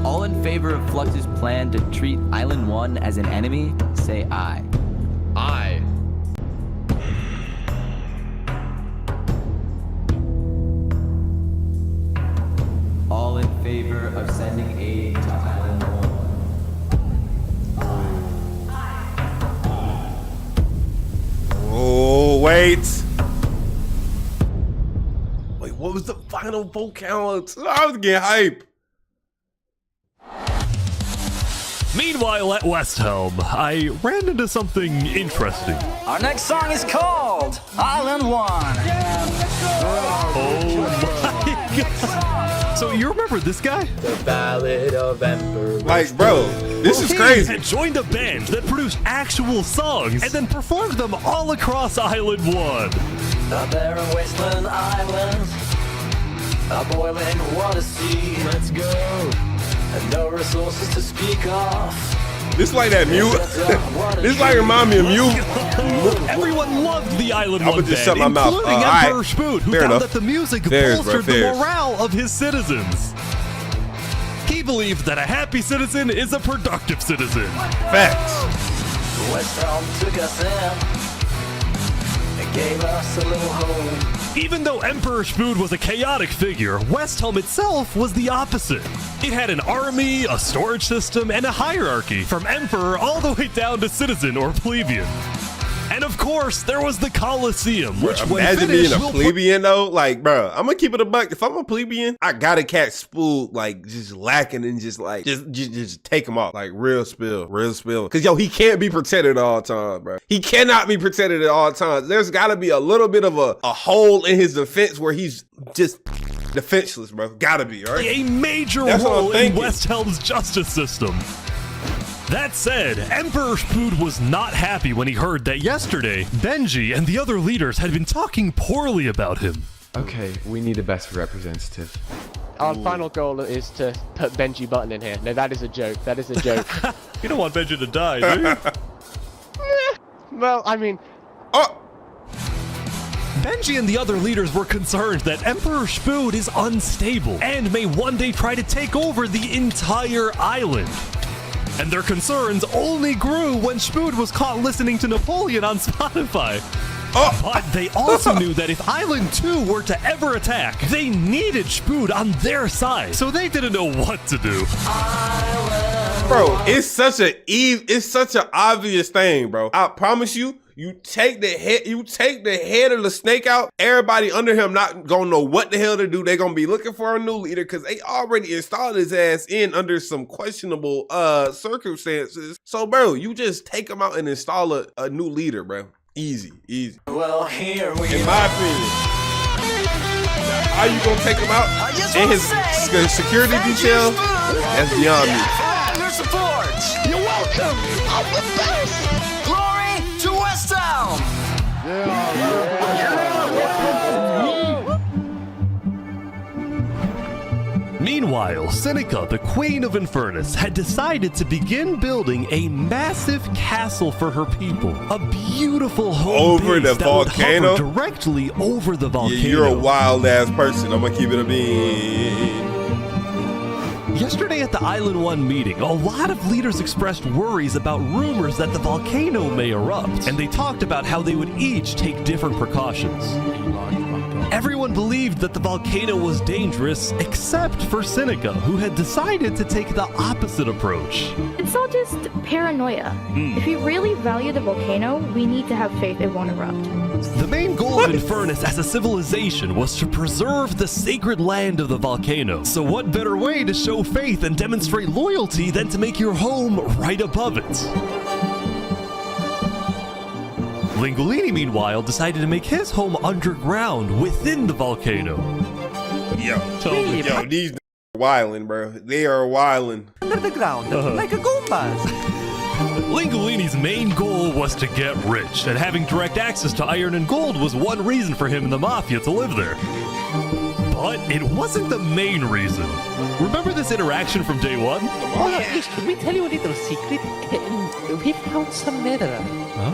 All in favor of Flux's plan to treat Island 1 as an enemy, say aye. Aye. All in favor of sending aid to Island 1. Oh, wait. Wait, what was the final vote count? I was getting hype. Meanwhile, at West Helm, I ran into something interesting. Our next song is called Island 1. Oh my god. So you remember this guy? The Ballad of Emperor. Like, bro, this is crazy. He had joined a band that produced actual songs and then performed them all across Island 1. A barren wasteland island, a boiling water sea. Let's go. And no resources to speak of. This like that mute. This like remind me of mute. Everyone loved the Island 1 I'm gonna just band, shut my mouth. including Emperor Spoot, who found that the music bolstered the morale of his citizens. He believed that a happy citizen is a productive citizen. Facts. West Helm took us in and gave us a little home. Even though Emperor Spood was a chaotic figure, West Helm itself was the opposite. It had an army, a storage system, and a hierarchy, from Emperor all the way down to citizen or plebeian. And And of course, there was the Colosseum, which when imagine finished, being a plebeian though. Like, bro, I'm gonna keep it a buck. If I'm a plebeian, I gotta catch Spool like just lacking and just take him off. Like real spill. Cause yo, he can't be protected at all times, bro. He cannot be protected at all times. There's gotta be a little bit of a hole in his defense where he's just defenseless, bro. Gotta be, right? A major role in West Helm's justice system. That said, Emperor Spood was not happy when he heard that yesterday, Benji and the other leaders had been talking poorly about him. Okay, we need a best representative. Our final goal is to put Benji Button in here. No, that is a joke. That is a joke. You don't want Benji to die, do you? Well, I mean... Benji and the other leaders were concerned that Emperor Spood is unstable and may one day try to take over the entire island. And their concerns only grew when Spood was caught listening to Napoleon on Spotify. But they also knew that if Island 2 were to ever attack, they needed Spood on their side, so they didn't know what to do. Bro, it's such an obvious thing, bro. I promise you. You take the head of the snake out, everybody under him not gonna know what the hell to do. They're gonna be looking for a new leader because they already installed his ass in under some questionable circumstances. So, bro, you just take him out and install a new leader, bro. Easy. Well, here we in my opinion. How you gonna take him out? And his security detail? That's beyond me. Your support. You're welcome. I'm the best. Glory to West Town. Meanwhile, Seneca, the Queen of Infernus, had decided to begin building a massive castle for her people. A beautiful home over base the that volcano? would hover directly over the volcano. Yeah, you're a wild ass person. I'm gonna keep it a bean. Yesterday at the Island 1 meeting, a lot of leaders expressed worries about rumors that the volcano may erupt, and they talked about how they would each take different precautions. Everyone believed that the volcano was dangerous, except for Seneca, who had decided to take the opposite approach. It's all just paranoia. If we really value the volcano, we need to have faith it won't erupt. The main goal of Infernus as a civilization was to preserve the sacred land of the volcano. So what better way to show faith and demonstrate loyalty than to make your home right above it? Lingolini, meanwhile, decided to make his home underground within the volcano. Yo, these wildin', bro. They are wildin'. Under the ground, like a Goombas. Lingolini's main goal was to get rich, and having direct access to iron and gold was one reason for him and the Mafia to live there. But it wasn't the main reason. Remember this interaction from day one? Can we tell you a little secret? We found some netherite.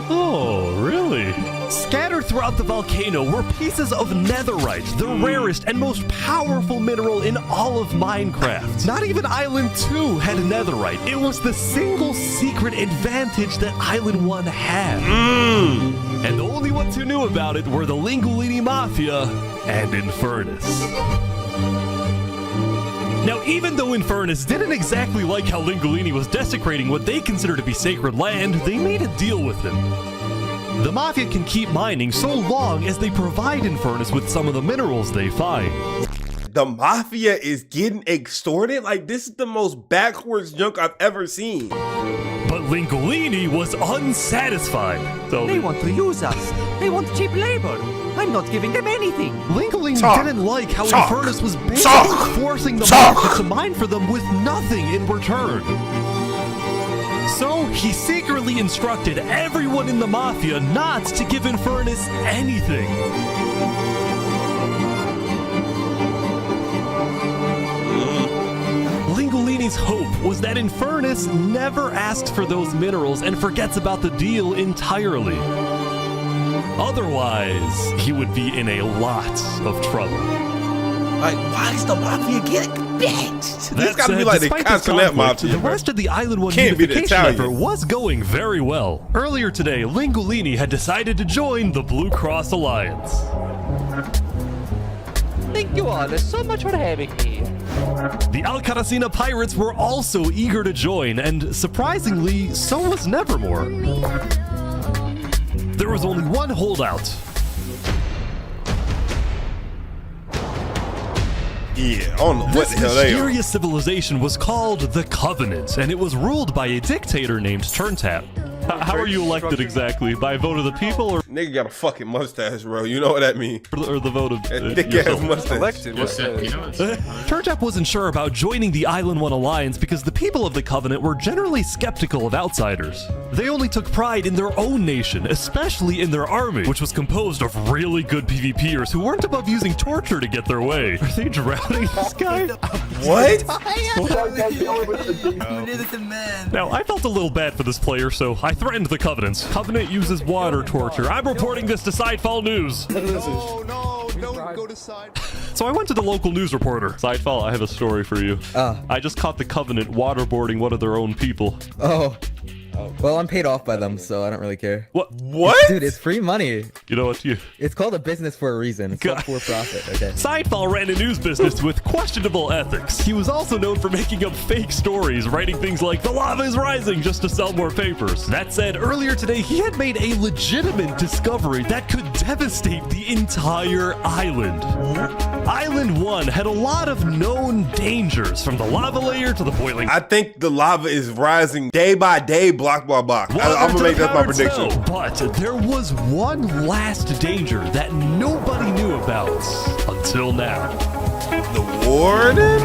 Oh, really? Scattered throughout the volcano were pieces of netherite, the rarest and most powerful mineral in all of Minecraft. Not even Island 2 had netherite. It was the single secret advantage that Island 1 had. And the only ones who knew about it were the Lingolini Mafia and Infernus. Now, even though Infernus didn't exactly like how Lingolini was desecrating what they consider to be sacred land, they made a deal with him. The Mafia can keep mining so long as they provide Infernus with some of the minerals they find. The Mafia is getting extorted? Like, this is the most backwards junk I've ever seen. But Lingolini was unsatisfied. They want to use us. They want cheap labor. I'm not giving them anything. Lingolini didn't like how Infernus was basically forcing the Mafia to mine for them with nothing in return. So he secretly instructed everyone in the Mafia not to give Infernus anything. Lingolini's hope was that Infernus never asks for those minerals and forgets about the deal entirely. Otherwise, he would be in a lot of trouble. Like, why is the Mafia getting bitched? This That gotta be said, like the despite this Castanet conflict, Mafia. the rest of the Island 1 Can't be the unification Italian. effort was going very well. Earlier today, Lingolini had decided to join the Blue Cross Alliance. Thank you all so much for having me. The Alcaracina pirates were also eager to join, and surprisingly, so was Nevermore. there was only one holdout. Yeah, I don't know what This the hell they are. mysterious civilization was called the Covenant, and it was ruled by a dictator named Turntap. How are you elected exactly? By a vote of the people, or Nigga got a fucking mustache, bro. You know what that means? or the vote of Thick ass yourself? mustache. Elected. What's that? Turntap wasn't sure about joining the Island One Alliance because the people of the Covenant were generally skeptical of outsiders. They only took pride in their own nation, especially in their army, which was composed of really good PvPers who weren't above using torture to get their way. Are they drowning this guy? What? Now, I felt a little bad for this player, so I threatened the Covenants. Covenant uses water torture. I'm reporting this to Sidefall News. No, don't go to side. So I went to the local news reporter. Sidefall, I have a story for you. I just caught the Covenant waterboarding one of their own people. Oh. Well, I'm paid off by them, so I don't really care. What? Dude, it's free money. You know what? It's called a business for a reason. It's not for profit, okay? Sidefall ran a news business with questionable ethics. He was also known for making up fake stories, writing things like, "The lava is rising," just to sell more papers. That said, earlier today, he had made a legitimate discovery that could devastate the entire island. Island 1 had a lot of known dangers, from the lava layer to the boiling. I think the lava is rising day by day, block by block. I'm gonna make that my prediction. But there was one last danger that nobody knew about until now. The warden?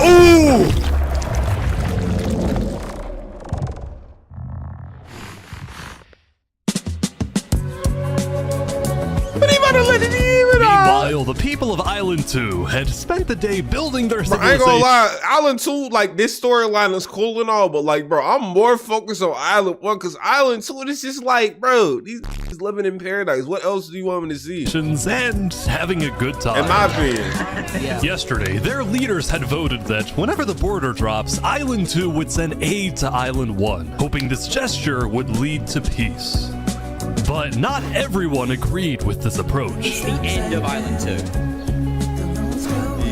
Ooh! But he about to let it even out. Meanwhile, the people of Island 2 had spent the day building their Bro, I ain't gonna lie, Island 2, like, this storyline is cool and all, but, like, bro, I'm more focused on Island 1, because Island 2, it's just like, bro, these is living in paradise. What else do you want me to see? And having a good time. In my opinion. Yesterday, their leaders had voted that whenever the border drops, Island 2 would send aid to Island 1, hoping this gesture would lead to peace. But not everyone agreed with this approach. It's the end of Island 2.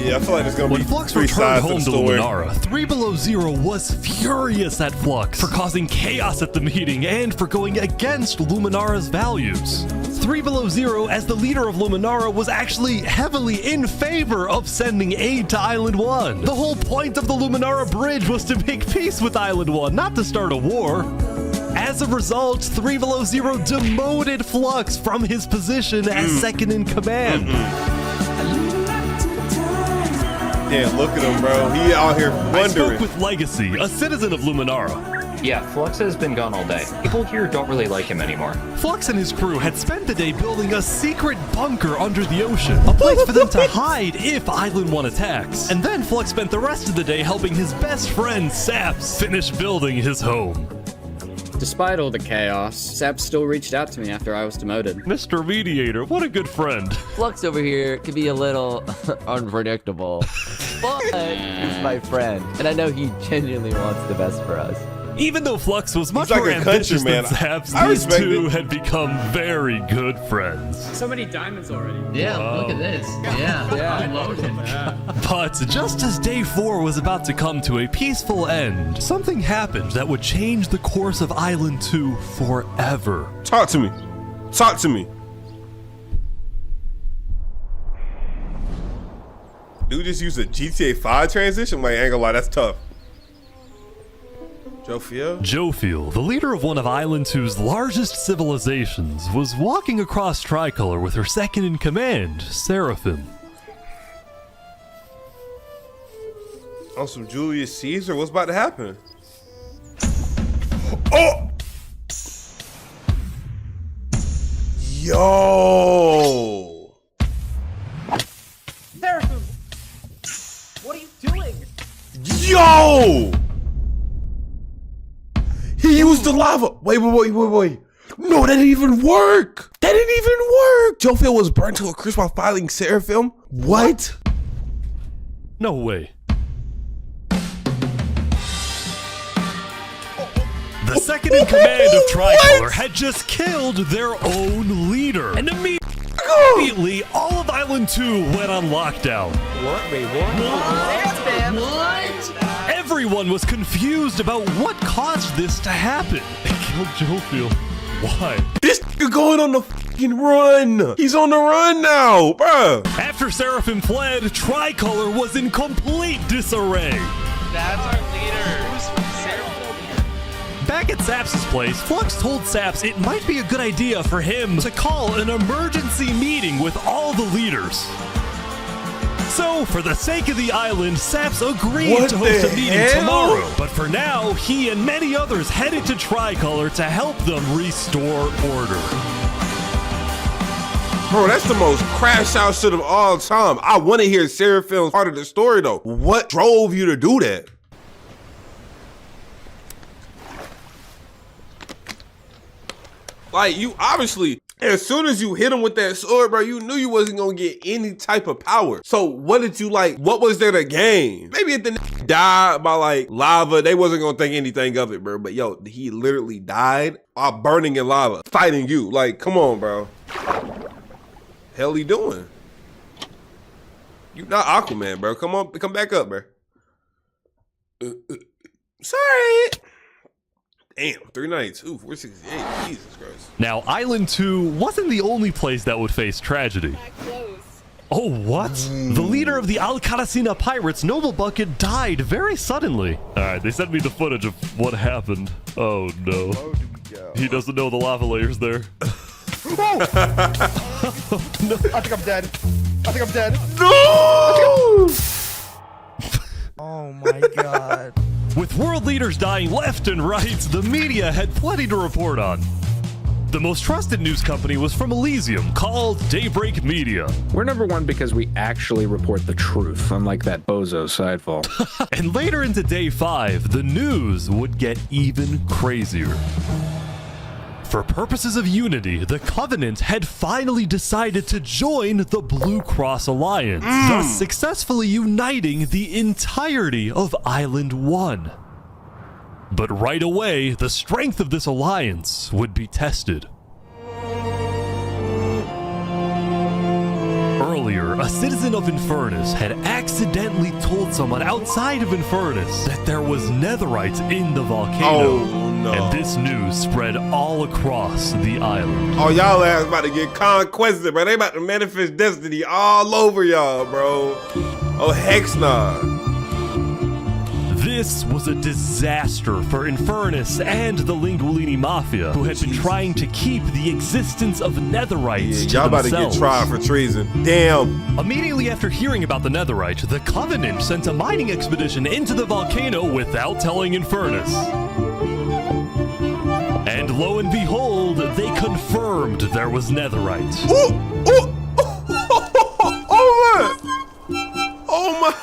Yeah, I feel like there's gonna When be Flux three returned sides to home the to story. Luminara, 3 Below Zero was furious at Flux for causing chaos at the meeting and for going against Luminara's values. 3 Below Zero, as the leader of Luminara, was actually heavily in favor of sending aid to Island 1. The whole point of the Luminara Bridge was to make peace with Island 1, not to start a war. As a result, 3 Below Zero demoted Flux from his position as second in command. Yeah, look at him, bro. He out here wondering. I spoke with Legacy, a citizen of Luminara. Yeah, Flux has been gone all day. People here don't really like him anymore. Flux and his crew had spent the day building a secret bunker under the ocean, a place for them to hide if Island 1 attacks. And then Flux spent the rest of the day helping his best friend, Saps, finish building his home. Despite all the chaos, Saps still reached out to me after I was demoted. Mr. Mediator, what a good friend. Flux over here can be a little unpredictable, but he's my friend, and I know he genuinely wants the best for us. Even though Flux was much like more a ambitious countryman. than Saps, I these respect two it. had become very good friends. So many diamonds already. Yeah, look at this. Yeah, I'm loaded. But just as day 4 was about to come to a peaceful end, something happened that would change the course of Island 2 forever. Talk to me. Talk to me. Dude just used a GTA 5 transition? Like, I ain't gonna lie, that's tough. Jofiel, the leader of one of Island 2's largest civilizations, was walking across Tricolor with her second in command, Seraphim. On some Julius Caesar, what's about to happen? Oh! Yo! Seraphim! What are you doing? Yo! He used the lava. Wait. No, that didn't even work. That didn't even work. Jofiel was burnt to a crisp while fighting Seraphim. What? No way. The second in command of Tricolor had just killed their own leader. And immediately, all of Island 2 went on lockdown. What? Everyone was confused about what caused this to happen. They killed Jofiel. Why? This You're going on the fucking run. He's on the run now, bruh. After Seraphim fled, Tricolor was in complete disarray. That's our leader. Back at Saps' place, Flux told Saps it might be a good idea for him to call an emergency meeting with all the leaders. So, for the sake of the island, Saps agreed to host a meeting tomorrow. But for now, he and many others headed to Tricolor to help them restore order. Bro, that's the most crash out shit of all time. I want to hear Seraphim's part of the story, though. What drove you to do that? Like, you obviously, as soon as you hit him with that sword, bro, you knew you wasn't gonna get any type of power. So what did you like, what was there to gain? Maybe if the died by like lava, they wasn't gonna think anything of it, bro. But yo, he literally died while burning in lava, fighting you. Like, come on, bro. Hell he doing? You not Aquaman, bro. Come on, come back up, bro. Sorry. Damn, 392, 468, Jesus Christ. Now, Island 2 wasn't the only place that would face tragedy. Oh, what? The leader of the Alcaracina Pirates, Noble Bucket, died very suddenly. Alright, they sent me the footage of what happened. Oh, no. He doesn't know the lava layer's there. No! I think I'm dead. I think I'm dead. No! Oh my god. With world leaders dying left and right, the media had plenty to report on. The most trusted news company was from Elysium, called Daybreak Media. We're #1 because we actually report the truth, unlike that bozo Sidefall. And later into day 5, the news would get even crazier. For purposes of unity, the Covenant had finally decided to join the Blue Cross Alliance, thus successfully uniting the entirety of Island 1. But right away, the strength of this alliance would be tested. Earlier, a citizen of Infernus had accidentally told someone outside of Infernus that there was netherite in the volcano. Oh, no. And this news spread all across the island. Oh, y'all ass about to get conquested, bro. They about to manifest destiny all over y'all, bro. Oh, hex nah. This was a disaster for Infernus and the Lingualini Mafia, who had been trying to keep the existence of netherites to y'all about themselves. to get tried for treason. Damn. Immediately after hearing about the netherite, the Covenant sent a mining expedition into the volcano without telling Infernus. And lo and behold, they confirmed there was netherite. Oh my.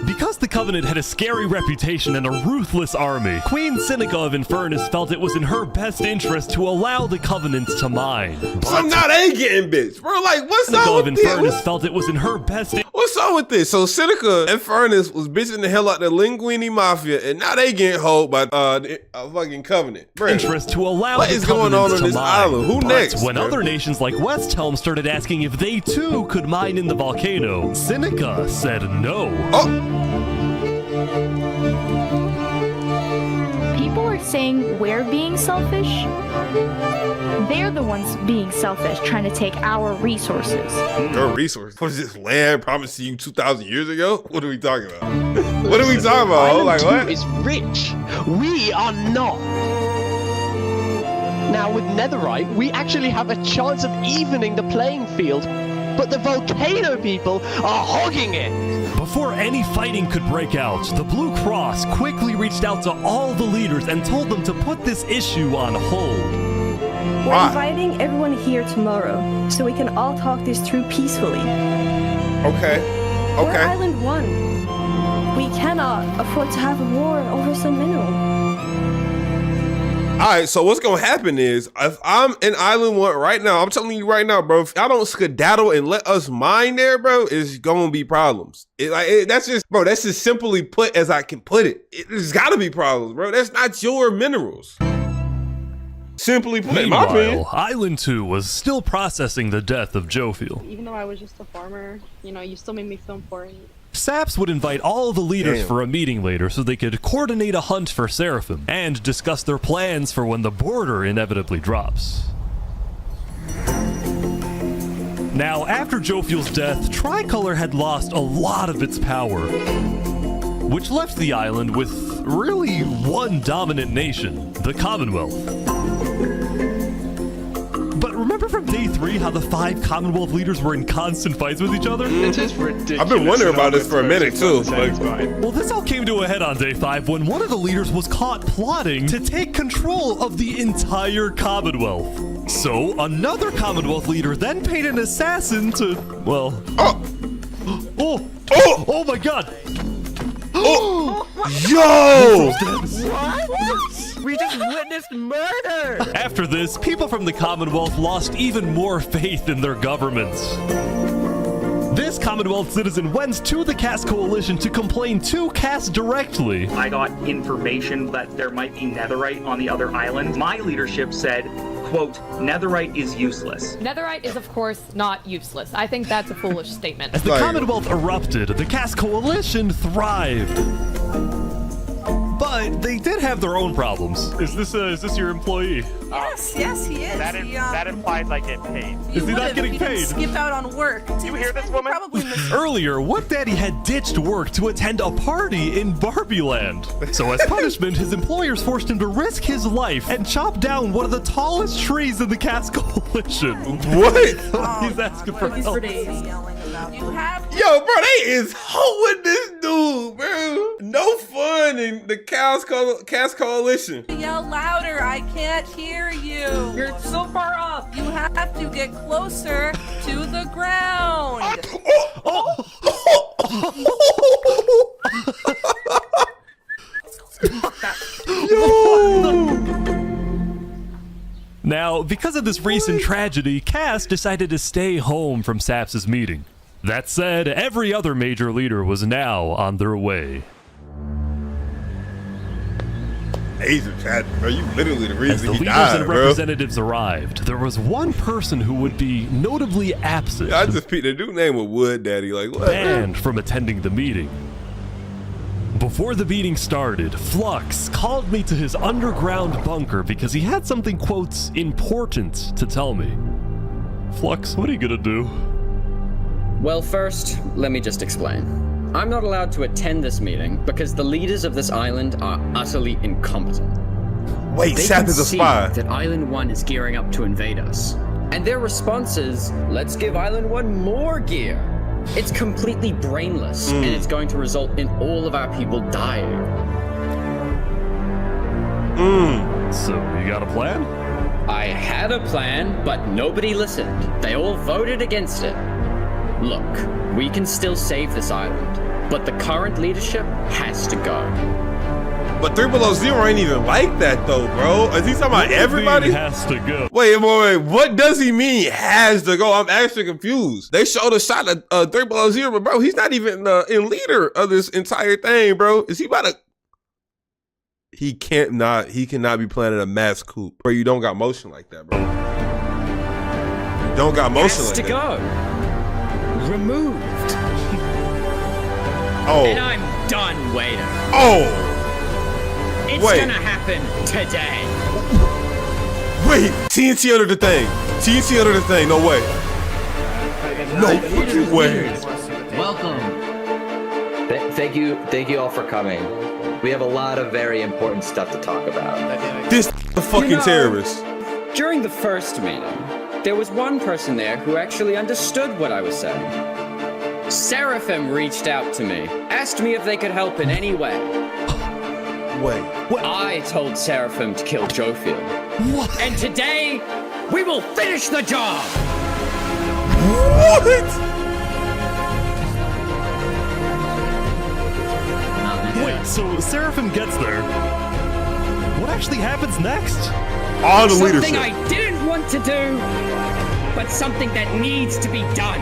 Because the Covenant had a scary reputation and a ruthless army, Queen Seneca of Infernus felt it was in her best interest to allow the Covenant to mine. So now they getting bitch, bro. Like, what's Seneca up of with Infernus this? felt it was in her best What's up with this? So Seneca and Furnace was bitching the hell out the Linguini Mafia, and now they getting hold by the fucking Covenant. Bro, interest to allow what the is going on Covenant this to mine. island? Who But next? when bro? other nations like West Helm started asking if they too could mine in the volcano, Seneca said no. People are saying we're being selfish. They're the ones being selfish, trying to take our resources. Your resource? What is this land promised to you 2,000 years ago? What are we talking about? What are we talking about? Island Like 2 what? is rich. We are not. Now with netherite, we actually have a chance of evening the playing field, but the volcano people are hogging it. Before any fighting could break out, the Blue Cross quickly reached out to all the leaders and told them to put this issue on hold. We're inviting everyone here tomorrow, so we can all talk this through peacefully. Okay. We're Island 1. We cannot afford to have a war over some mineral. All right, so what's gonna happen is, if I'm in Island 1 right now, I'm telling you right now, bro, if y'all don't skedaddle and let us mine there, bro, it's gonna be problems. That's just simply put as I can put it. There's gotta be problems, bro. That's not your minerals. Simply put, in my opinion. Meanwhile, Island 2 was still processing the death of Jophiel. Even though I was just a farmer, you know, you still made me feel important. Saps would invite all the leaders for a meeting later so they could coordinate a hunt for Seraphim and discuss their plans for when the border inevitably drops. Now, after Jofiel's death, Tricolor had lost a lot of its power, which left the island with really one dominant nation, the Commonwealth. But remember from day 3 how the 5 Commonwealth leaders were in constant fights with each other? It is ridiculous. I've been wondering about this for a minute too. Well, this all came to a head on day 5 when one of the leaders was caught plotting to take control of the entire Commonwealth. So, another Commonwealth leader then paid an assassin to, well... Oh my god! Yo! What? We just witnessed murder! After this, people from the Commonwealth lost even more faith in their governments. This Commonwealth citizen went to the Cass Coalition to complain to Cass directly. I got information that there might be netherite on the other island. My leadership said, quote, netherite is useless. Netherite is, of course, not useless. I think that's a foolish statement. As the Commonwealth erupted, the Cass Coalition thrived. But they did have their own problems. Is this your employee? Yes, he is. That implies I get paid. Is he not getting paid? Skip out on work. You hear this woman? Earlier, What Daddy had ditched work to attend a party in Barbie Land. So as punishment, his employers forced him to risk his life and chop down one of the tallest trees in the Cass Coalition. What? He's asking for help. Yo, bro, they is hoeing this dude, bro. No fun in the Cass Coalition. Yell louder. I can't hear you. You're so far up. You have to get closer to the ground. Now, because of this recent tragedy, Cass decided to stay home from Saps' meeting. That said, every other major leader was now on their way. Asian chat, bro, you literally the reason As the he leaders died, and bro. representatives arrived, there was one person who would be notably absent. I just picked a dude name with Wood Daddy, like what? Banned from attending the meeting. Before the meeting started, Flux called me to his underground bunker because he had something, quote, important to tell me. Flux, what are you gonna do? Well, first, let me just explain. I'm not allowed to attend this meeting because the leaders of this island are utterly incompetent. Wait, They Sap can is a see spy. that Island 1 is gearing up to invade us. And their response is, let's give Island 1 more gear. It's completely brainless, and it's going to result in all of our people dying. So, you got a plan? I had a plan, but nobody listened. They all voted against it. Look, we can still save this island, but the current leadership has to go. But 3 Below Zero ain't even like that though, bro. Is he talking about everybody? Has to go. Wait, what does he mean has to go? I'm actually confused. They showed a shot of 3 Below Zero, but bro, he's not even in leader of this entire thing, bro. Is he about to? He cannot be planning a mass coup, bro. You don't got motion like that, bro. You don't got motion like that. Has to go. Removed. Oh. And I'm done waiting. Oh. It's Wait. gonna happen today. Wait, TNT under the thing. TNT under the thing. No way. No fucking way. Welcome. Thank you all for coming. We have a lot of very important stuff to talk about. This the fucking terrorist. During the first meeting, there was one person there who actually understood what I was saying. Seraphim reached out to me, asked me if they could help in any way. Wait. What? I told Seraphim to kill Jofiel. What? And today, we will finish the job! What? Wait, so Seraphim gets there. What actually happens next? All the Something leadership. I didn't want to do, but something that needs to be done.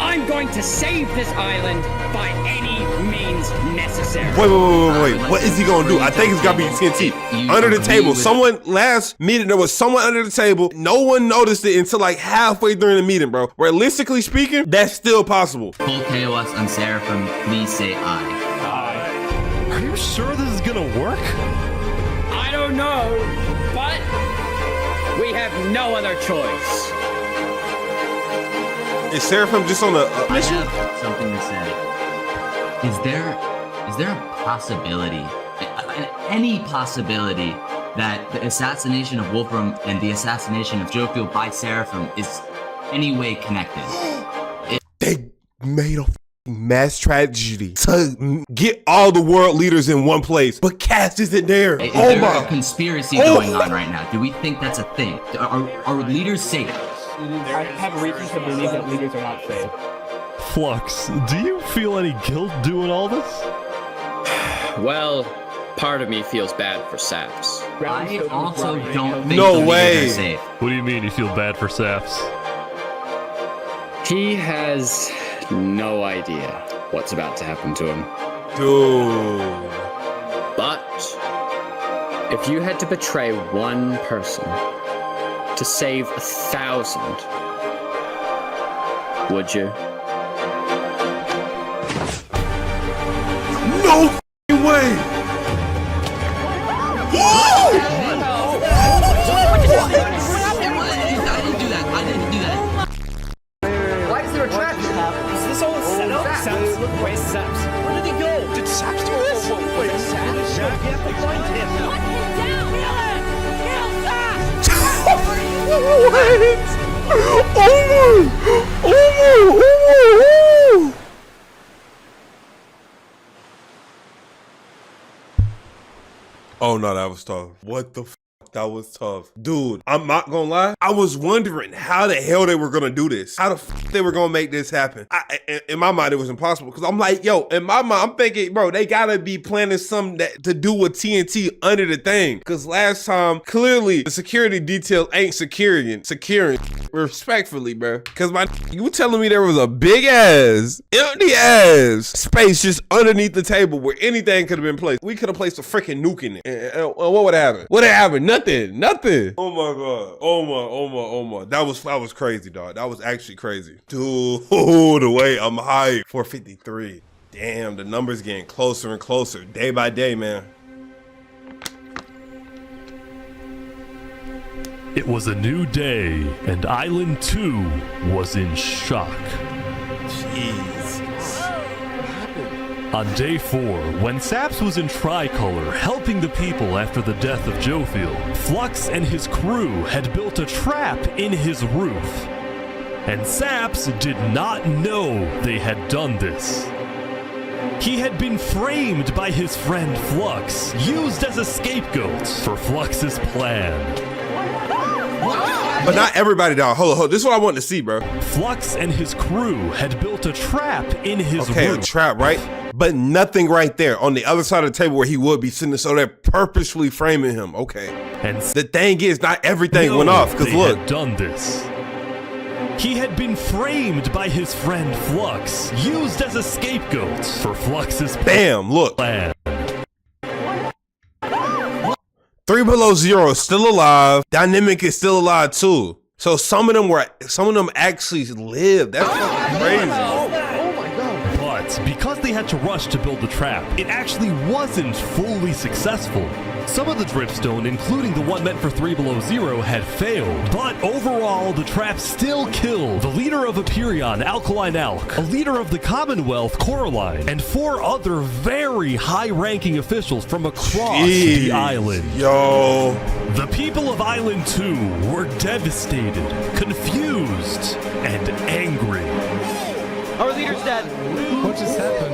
I'm going to save this island by any means necessary. Wait. What is he gonna do? I think it's gotta be TNT. Under the table. Someone, last meeting, there was someone under the table. No one noticed it until like halfway during the meeting, bro. Realistically speaking, that's still possible. Full chaos on Seraphim, please say aye. Are you sure this is gonna work? I don't know, but We have no other choice. Is Seraphim just on a mission? I have something to say. Is there a possibility, any possibility, that the assassination of Wolfram and the assassination of Jofiel by Seraphim is any way connected? They made a mass tragedy to get all the world leaders in one place, but Cass isn't there. Is there a conspiracy going on right now? Do we think that's a thing? Are leaders safe? I have reasons to believe that leaders are not safe. Flux, do you feel any guilt doing all this? Well, part of me feels bad for Saps. I also don't think No the way. leaders are safe. What do you mean you feel bad for Saps? He has no idea what's about to happen to him. Dude. But if you had to betray one person to save 1,000, would you? No f***ing way! I didn't do that. Why is there a trap? Is this all a setup? Saps? Where's Saps? Where did he go? Did Saps do this? Wait, Saps? You have to find him. Put him down! Kill him! Kill Saps! What? Oh no, that was tough. What the f? That was tough. Dude, I'm not gonna lie. I was wondering how the hell they were gonna do this. How the f they were gonna make this happen. In my mind, it was impossible. Because I'm like, yo, in my mind, I'm thinking, bro, they gotta be planning something to do with TNT under the thing. Because last time, clearly, the security details ain't securing respectfully, bro. Because you were telling me there was a big ass, empty ass space just underneath the table where anything could have been placed. We could have placed a freaking nuke in it. And what would happen? What would happen? Nothing. Oh my god. Oh my. That was crazy, dog. That was actually crazy. Dude, the way I'm hyped. 453. Damn, the number's getting closer and closer day by day, man. It was a new day, and Island 2 was in shock. Jesus. On day 4, when Saps was in Tricolor helping the people after the death of Jofiel, Flux and his crew had built a trap in his roof. And Saps did not know they had done this. He had been framed by his friend Flux, used as a scapegoat for Flux's plan. But not everybody, dog. Hold on. This is what I want to see, bro. Flux and his crew had built a trap in his Okay, roof. a trap, right? But nothing right there on the other side of the table where he would be sitting, so they're purposefully framing him. Okay. And the thing is, not everything went off. Because they look. had done this. He had been framed by his friend Flux, used as a scapegoat for Flux's plan. 3 Below Zero is still alive. Dynamic is still alive too. So some of them actually lived. That's fucking crazy. But because they had to rush to build the trap, it actually wasn't fully successful. Some of the dripstone, including the one meant for 3 Below Zero, had failed. But overall, the trap still killed the leader of Aperion, Alkaline Alk, a leader of the Commonwealth, Coraline, and 4 other very high-ranking officials from across the island. Yo. The people of Island 2 were devastated, confused, and angry. Our leader's dead. What just happened?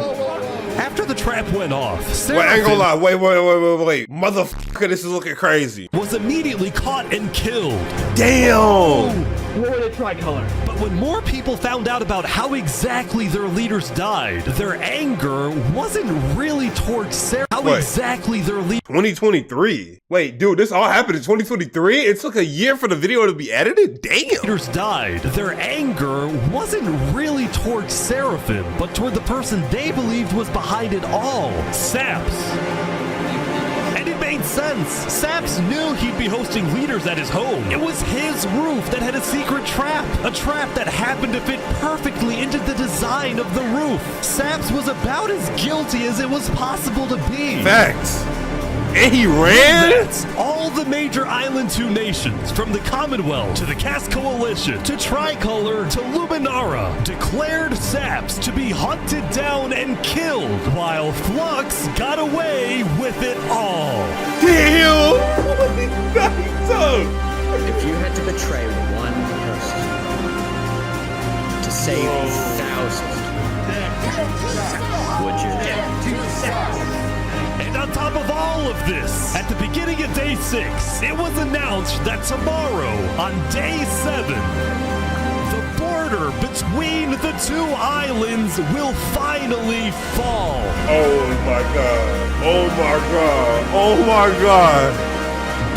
After the trap went off, Wait, I ain't gonna lie. Wait. Motherfucker, this is looking crazy. Was immediately caught and killed. Damn! What would a tricolor? But when more people found out about how exactly their leaders died, their anger wasn't really towards Sarah. How exactly their leaders 2023? Wait, dude, this all happened in 2023? It took a year for the video to be edited? Damn! died. Their anger wasn't really towards Seraphim, but toward the person they believed was behind it all, Saps. And it made sense. Saps knew he'd be hosting leaders at his home. It was his roof that had a secret trap. A trap that happened to fit perfectly into the design of the roof. Saps was about as guilty as it was possible to be. Facts. And he ran? That's all the major Island 2 nations, from the Commonwealth to the Caste Coalition to Tricolor to Luminara, declared Saps to be hunted down and killed, while Flux got away with it all. Damn! If you had to betray one person to save thousands, would you? And on top of all of this, at the beginning of day 6, it was announced that tomorrow, on day 7, the border between the 2 islands will finally fall. Oh my god. Oh my god. Oh my god.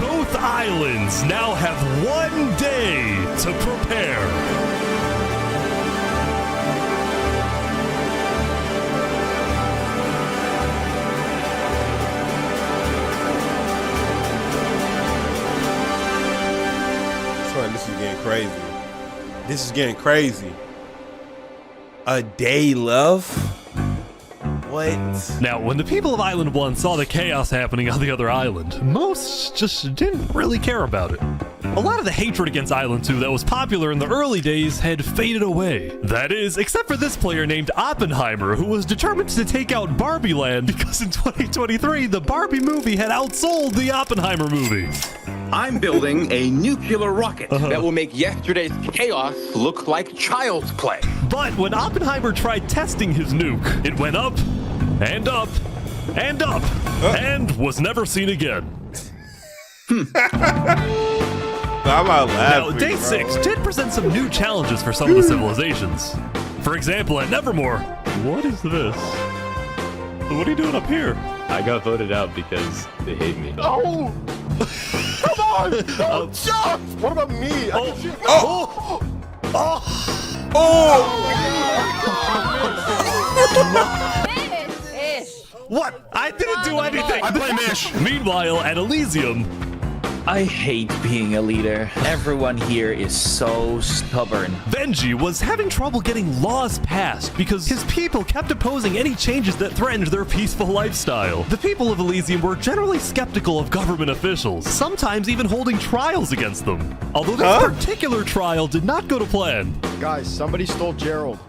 Both islands now have 1 day to prepare. This is getting crazy. This is getting crazy. A day left? What? Now, when the people of Island 1 saw the chaos happening on the other island, most just didn't really care about it. A lot of the hatred against Island 2 that was popular in the early days had faded away. That is, except for this player named Oppenheimer, who was determined to take out Barbie Land because in 2023, the Barbie movie had outsold the Oppenheimer movie. I'm building a nuclear rocket that will make yesterday's chaos look like child's play. But when Oppenheimer tried testing his nuke, it went up, and up, and up, and was never seen again. I'm out laughing. Now, day 6 did present some new challenges for some of the civilizations. For example, at Nevermore, what is this? What are you doing up here? I got voted out because they hate me. Oh! Come on! Don't jump! What about me? What? I didn't do anything. I blame Ish. Meanwhile, at Elysium, I hate being a leader. Everyone here is so stubborn. Benji was having trouble getting laws passed because his people kept opposing any changes that threatened their peaceful lifestyle. The people of Elysium were generally skeptical of government officials, sometimes even holding trials against them. Although this particular trial did not go to plan. Guys, somebody stole Gerald.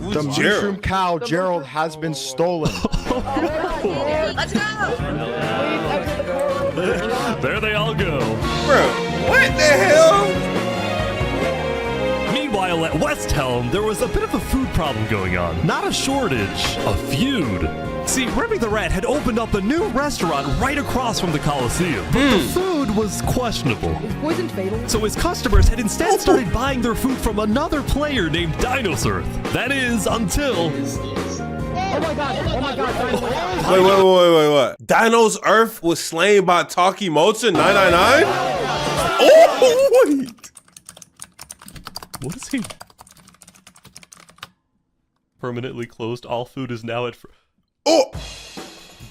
Who's The Gerald? mushroom cow, Gerald, has been stolen. Let's go! There they all go. Bro, what the hell? Meanwhile, at West Helm, there was a bit of a food problem going on. Not a shortage, a feud. See, Remy the Rat had opened up a new restaurant right across from the Coliseum, but the food was questionable. Is poison fatal? So his customers had instead started buying their food from another player named Dinosaur. That is, until... Oh my god, Wait, what? Dino's Earth was slain by Taki Mocha 999? Oh, wait. What is he? Permanently closed. All food is now at... Oh!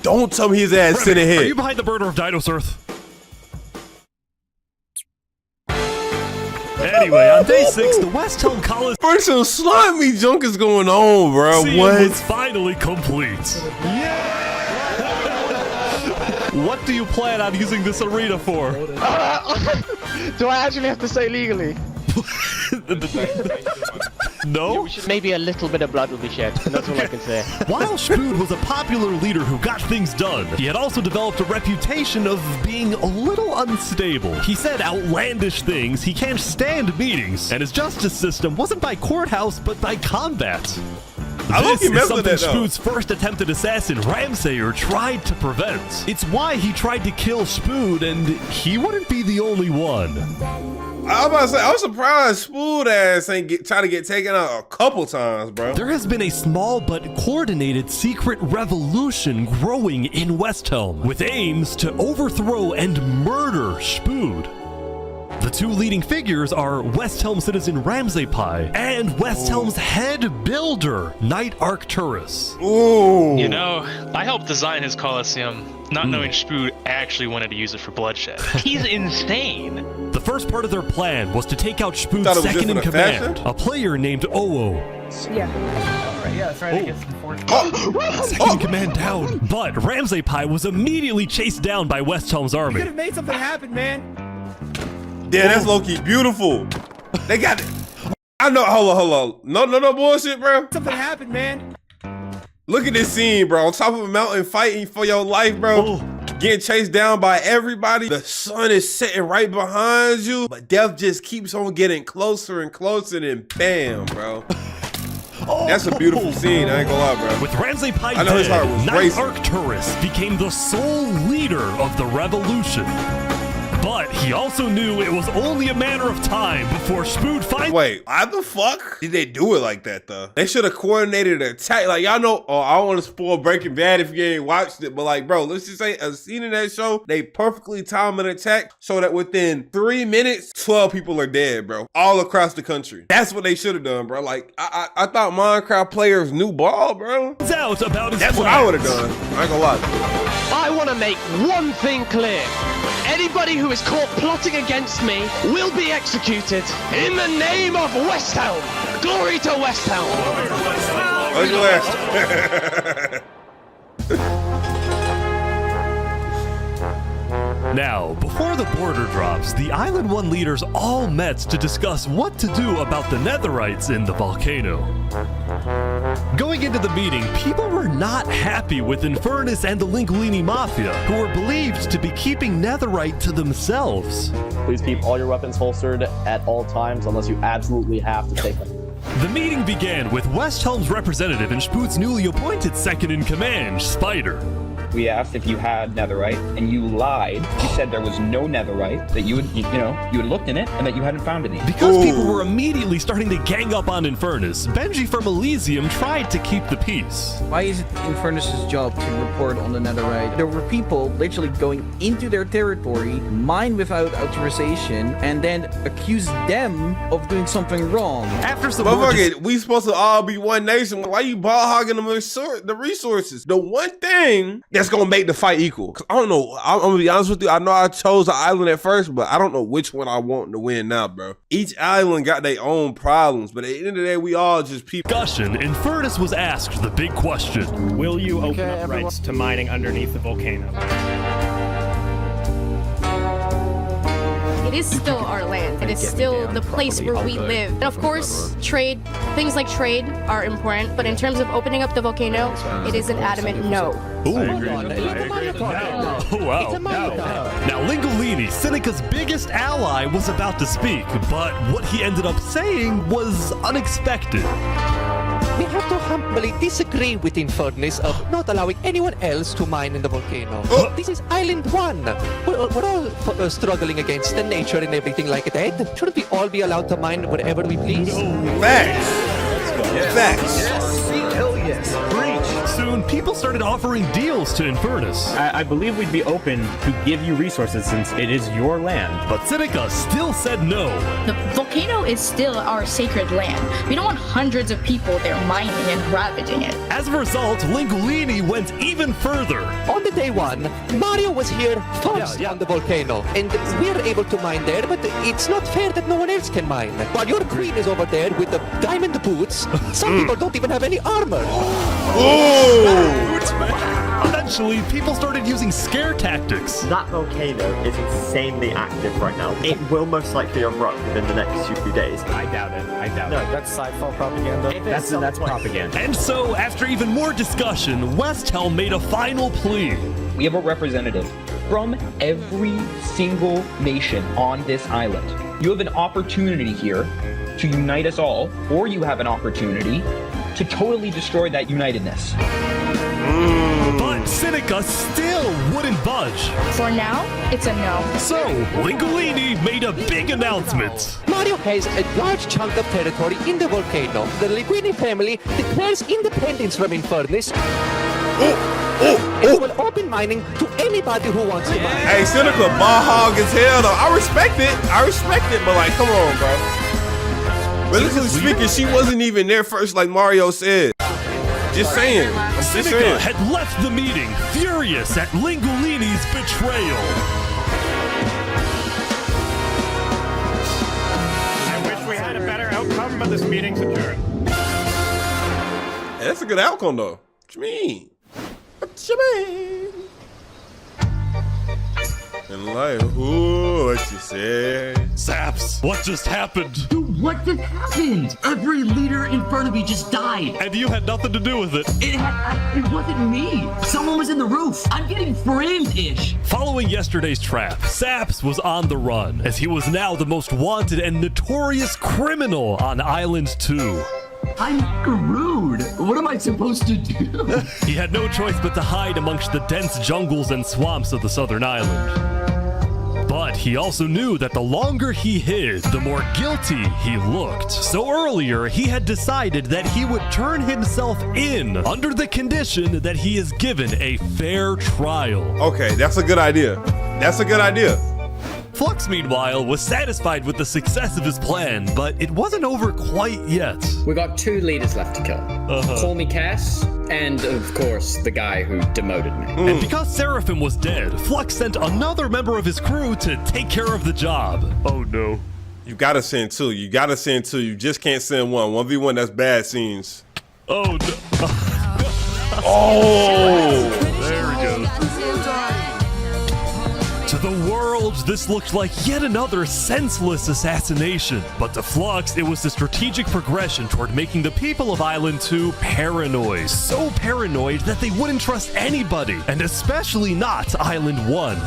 Don't tell me his ass sitting Are here. you behind the murder of Dino's Earth? Anyway, on day 6, the West Helm Coliseum... First, some slimy junk is going on, bro. What? was finally complete. Yeah! What do you plan on using this arena for? Do I actually have to say legally? No? Maybe a little bit of blood will be shed. That's all I can say. While Spood was a popular leader who got things done, he had also developed a reputation of being a little unstable. He said outlandish things, he can't stand meetings, and his justice system wasn't by courthouse, but by combat. This is something Spood's first attempted assassin, Ramsayer, tried to prevent. It's why he tried to kill Spood, and he wouldn't be the only one. I was about to say, I'm surprised Spood ass ain't try to get taken out a couple times, bro. There has been a small but coordinated secret revolution growing in West Helm, with aims to overthrow and murder Spood. The two leading figures are West Helm citizen Ramsay Pi and West Helm's head builder, Knight Arcturus. Ooh. You know, I helped design his Colosseum, not knowing Spood actually wanted to use it for bloodshed. He's insane. The first part of their plan was to take out Spood's second in command, a player named Oo. Yeah. Yeah, that's right. I guess the Second in command down. But Ramsay Pi was immediately chased down by West Helm's You army. could have made something happen, man. Yeah, that's low-key beautiful. They got it. I know. Hold on. No bullshit, bro. Something happened, man. Look at this scene, bro. On top of a mountain, fighting for your life, bro. Getting chased down by everybody. The sun is setting right behind you, but death just keeps on getting closer and closer, and bam, bro. That's a beautiful scene, I ain't gonna lie, bro. With Ramsay Pi I know his heart was Knight racing. Arcturus became the sole leader of the revolution. But he also knew it was only a matter of time before Spood finally— Wait, why the fuck did they do it like that, though? They should have coordinated an attack. Like, y'all know, I don't want to spoil Breaking Bad if you ain't watched it, but like, bro, let's just say a scene in that show, they perfectly timed an attack so that within 3 minutes, 12 people are dead, bro. All across the country. That's what they should have done, bro. Like, I thought Minecraft players knew ball, bro. Out about his That's plans. what I would have done. I ain't gonna lie. I want to make one thing clear. Anybody who is caught plotting against me will be executed in the name of West Helm. Glory to West Helm. Where's your ass? Now, before the border drops, the Island 1 leaders all met to discuss what to do about the Netherites in the volcano. Going into the meeting, people were not happy with Infernus and the Linguini Mafia, who were believed to be keeping Netherite to themselves. Please keep all your weapons holstered at all times unless you absolutely have to take them. The meeting began with West Helm's representative and Spood's newly appointed second-in-command, Spider. We asked if you had netherite, and you lied. You said there was no netherite, that you had looked in it, and that you hadn't found any. Because people were immediately starting to gang up on Infernus, Benji from Elysium tried to keep the peace. Why is it Infernus's job to report on the netherite? There were people literally going into their territory, mine without authorization, and then accuse them of doing something wrong. After some Motherfucker, we supposed to all be one nation. Why you ball hogging the resources? The one thing that's gonna make the fight equal. Cause I don't know. I'm gonna be honest with you. I know I chose the island at first, but I don't know which one I want to win now, bro. Each island got their own problems, but at the end of the day, we all just people. Discussion, Infernus was asked the big question. Will you open up rights to mining underneath the volcano? It is still our land. It is still the place where we live. And of course, trade, things like trade are important, but in terms of opening up the volcano, it is an adamant no. Ooh. Oh, wow. Now, Lingolini, Seneca's biggest ally, was about to speak, but what he ended up saying was unexpected. We have to humbly disagree with Infernus of not allowing anyone else to mine in the volcano. This is Island 1. We're all struggling against the nature and everything like that. Shouldn't we all be allowed to mine wherever we please? Facts. Facts. Yes. Hell yes. Preach. Soon, people started offering deals to Infernus. I believe we'd be open to give you resources since it is your land. But Seneca still said no. The volcano is still our sacred land. We don't want hundreds of people there mining and ravaging it. As a result, Lingolini went even further. On the day one, Mario was here first on the volcano, and we're able to mine there, but it's not fair that no one else can mine. While your queen is over there with the diamond boots, some people don't even have any armor. Eventually, people started using scare tactics. That volcano is insanely active right now. It will most likely erupt within the next few days. I doubt it. No, that's sci-fi propaganda. That's propaganda. And so, after even more discussion, West Helm made a final plea. We have a representative from every single nation on this island. You have an opportunity here to unite us all, or you have an opportunity to totally destroy that unitedness. But Seneca still wouldn't budge. For now, it's a no. So, Lingolini made a big announcement. Mario has a large chunk of territory in the volcano. The Linguini family declares independence from Infernus. It will open mining to anybody who wants to mine. Hey, Seneca, ball hog as hell though. I respect it, but like, come on, bro. Realistically speaking, she wasn't even there first, like Mario said. Just saying. Seneca had left the meeting, furious at Lingolini's betrayal. I wish we had a better outcome, but this meeting's adjourned. Hey, that's a good outcome, though. What you mean? What you mean? And like, ooh, what you said? Saps, what just happened? Dude, what just happened? Every leader in front of me just died. And you had nothing to do with it. It wasn't me. Someone was in the roof. I'm getting framed-ish. Following yesterday's trap, Saps was on the run, as he was now the most wanted and notorious criminal on Island 2. I'm screwed. What am I supposed to do? He had no choice but to hide amongst the dense jungles and swamps of the southern island. But he also knew that the longer he hid, the more guilty he looked. So earlier, he had decided that he would turn himself in under the condition that he is given a fair trial. Okay, that's a good idea. That's a good idea. Flux, meanwhile, was satisfied with the success of his plan, but it wasn't over quite yet. We got 2 leaders left to kill. Call me Cass, and of course, the guy who demoted me. And because Seraphim was dead, Flux sent another member of his crew to take care of the job. Oh no. You gotta send 2. You gotta send 2. You just can't send 1. 1v1, that's bad scenes. Oh no. Oh! There we go. To the world, this looked like yet another senseless assassination. But to Flux, it was the strategic progression toward making the people of Island 2 paranoid. So paranoid that they wouldn't trust anybody, and especially not Island 1.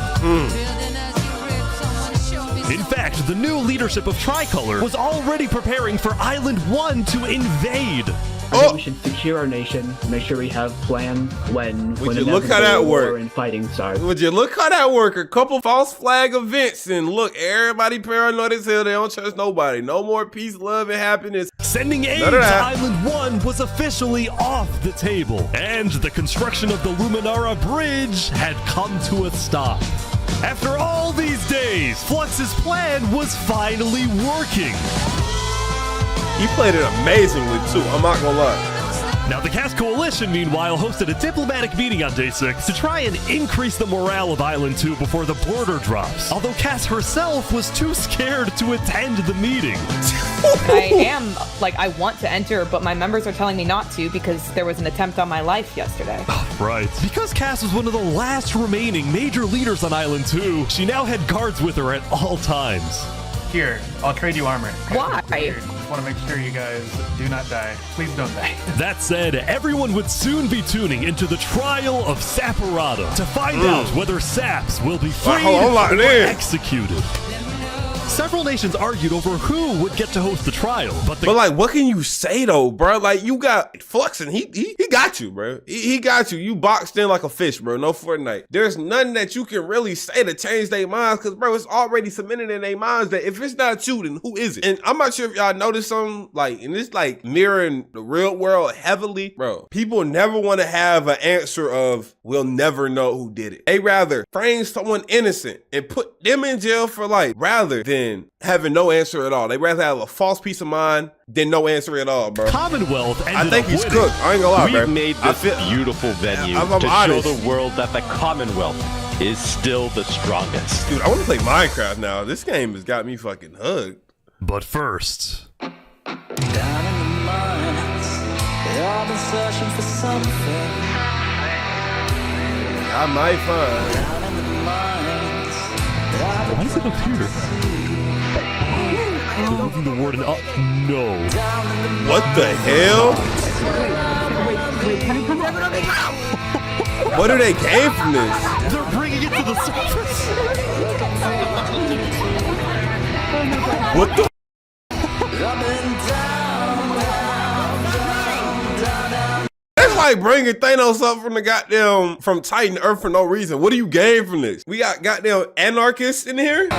In fact, the new leadership of Tricolor was already preparing for Island 1 to invade. I think we should secure our nation, make sure we have plans when you look how that work? and fighting starts. Would you look how that work? A couple false flag events and look, everybody paranoid as hell. They don't trust nobody. No more peace, love, and happiness. Sending aid to Island 1 was officially off the table, and the construction of the Luminara Bridge had come to a stop. After all these days, Flux's plan was finally working. He played it amazingly too, I'm not gonna lie. Now the Cass Coalition, meanwhile, hosted a diplomatic meeting on Day 6 to try and increase the morale of Island 2 before the border drops. Although Cass herself was too scared to attend the meeting. I want to enter, but my members are telling me not to because there was an attempt on my life yesterday. Right. Because Cass was one of the last remaining major leaders on Island 2, she now had guards with her at all times. Here, I'll trade you armor. Why? Just want to make sure you guys do not die. Please don't die. That said, everyone would soon be tuning into the trial of Saporado to find out whether Saps will be freed or executed. Several nations argued over who would get to host the trial, but like, what can you say though, bro? Like, you got Flux and he got you, bro. He got you. You boxed in like a fish, bro. No Fortnite. There's nothing that you can really say to change their minds, because, bro, it's already cemented in their minds that if it's not you, then who is it? And I'm not sure if y'all noticed something, like, and it's like mirroring the real world heavily, bro. People never want to have an answer of, we'll never know who did it. They rather frame someone innocent and put them in jail for life rather than having no answer at all. They rather have a false peace of mind than no answer at all, bro. Commonwealth ended I think he's cooked. I ain't gonna lie, bro. We've made this beautiful venue to show the world that the Commonwealth is still the strongest. Dude, I want to play Minecraft now. This game has got me fucking hugged. But first, Down in the mines, they all been searching for something. I might find. Down in the mines, why is it up here? Removing the warden up. No. What the hell? What do they gain from this? They're bringing it to the surface. What the? That's like bringing Thanos up from the goddamn Titan Earth for no reason. What do you gain from this? We got goddamn anarchists in here.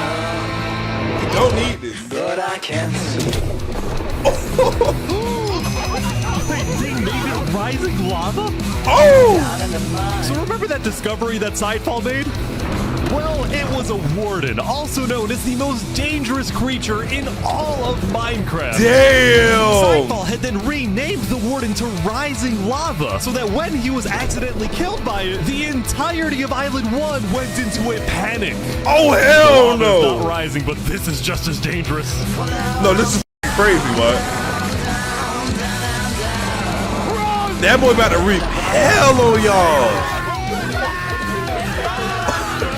Don't need this. But I can't see. They made it rising lava? Oh! So remember that discovery that Sidefall made? Well, it was a warden, also known as the most dangerous creature in all of Minecraft. Damn! Sidefall had then renamed the warden to Rising Lava, so that when he was accidentally killed by it, the entirety of Island 1 went into a panic. Oh, hell no! Lava's not rising, but this is just as dangerous. No, this is crazy, what? That boy about to reap hell on y'all.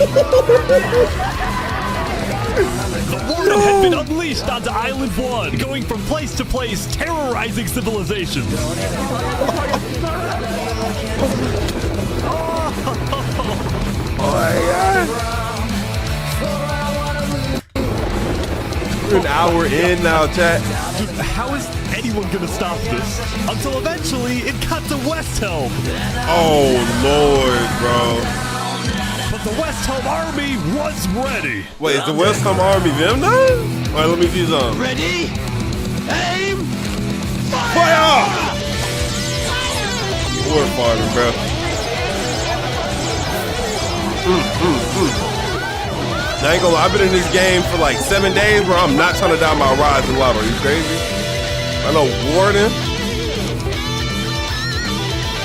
The warden had been unleashed onto Island 1, going from place to place, terrorizing civilizations. Oh my God. We're an hour in now, chat. Dude, how is anyone gonna stop this? Until eventually it got to West Helm. Oh Lord, bro. But the West Helm army was ready. Wait, is the West Helm army them now? Alright, let me see some. Ready? Aim! Fire! War farming, bro. I ain't gonna lie, I've been in this game for like 7 days, bro. I'm not trying to die my rising lava. Are you crazy? I know Warden.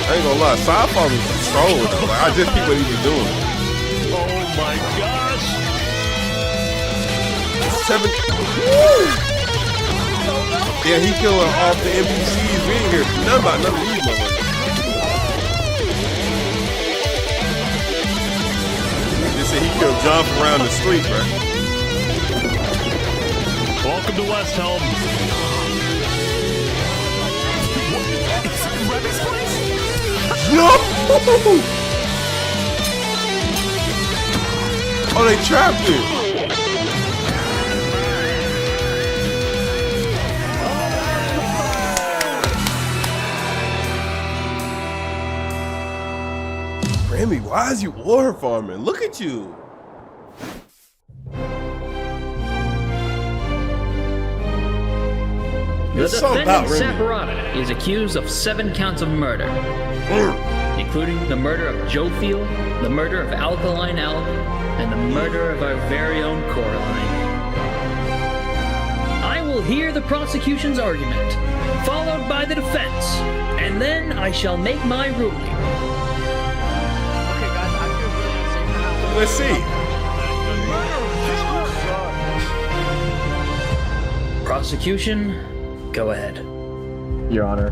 I ain't gonna lie, Sidefall is controlling though. Like, I just keep what he was doing. Oh my gosh! 7. Woo! Yeah, he killing off the NPCs. We ain't hear nothing about none of these motherfuckers. They said he killed John from around the street, bro. Welcome to West Helm. No! Oh, they trapped it. Remy, why is you ore farming? Look at you. The defendant Saporata is accused of 7 counts of murder, including the murder of Jofiel, the murder of Alkaline Alk, and the murder of our very own Coraline. I will hear the prosecution's argument, followed by the defense, and then I shall make my ruling. Okay, guys, I feel really unsafe for now. Let's see. Prosecution, go ahead. Your Honor,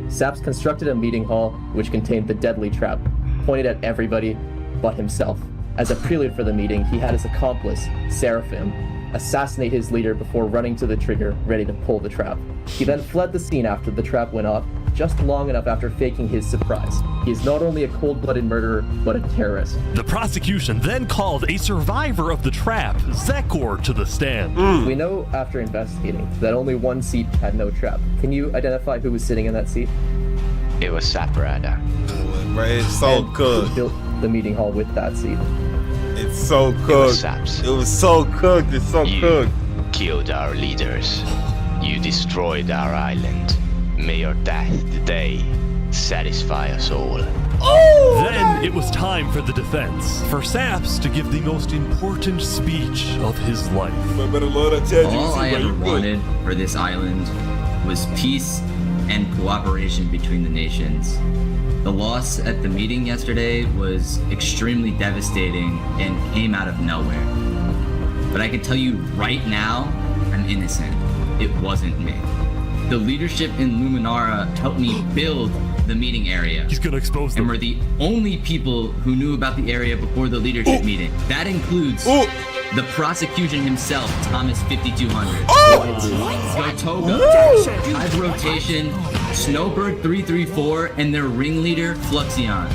Saps constructed a meeting hall which contained the deadly trap, pointed at everybody but himself. As a prelude for the meeting, he had his accomplice, Seraphim, assassinate his leader before running to the trigger, ready to pull the trap. He then fled the scene after the trap went off, just long enough after faking his surprise. He is not only a cold-blooded murderer, but a terrorist. The prosecution then called a survivor of the trap, Zekor, to the stand. We know after investigating that only one seat had no trap. Can you identify who was sitting in that seat? It was Saporata. Right, it's so good. Built the meeting hall with that seat. It's so cooked. It was so cooked. It's so cooked. You killed our leaders. You destroyed our island. May your death today satisfy us all. Then it was time for the defense, for Saps to give the most important speech of his life. All I ever wanted for this island was peace and cooperation between the nations. The loss at the meeting yesterday was extremely devastating and came out of nowhere. But I can tell you right now, I'm innocent. It wasn't me. The leadership in Luminara helped me build the meeting area. He's gonna expose them. And we're the only people who knew about the area before the leadership meeting. That includes the prosecution himself, Thomas 5200. Gotoga, Hive Rotation, Snowbird 334, and their ringleader, Fluxion.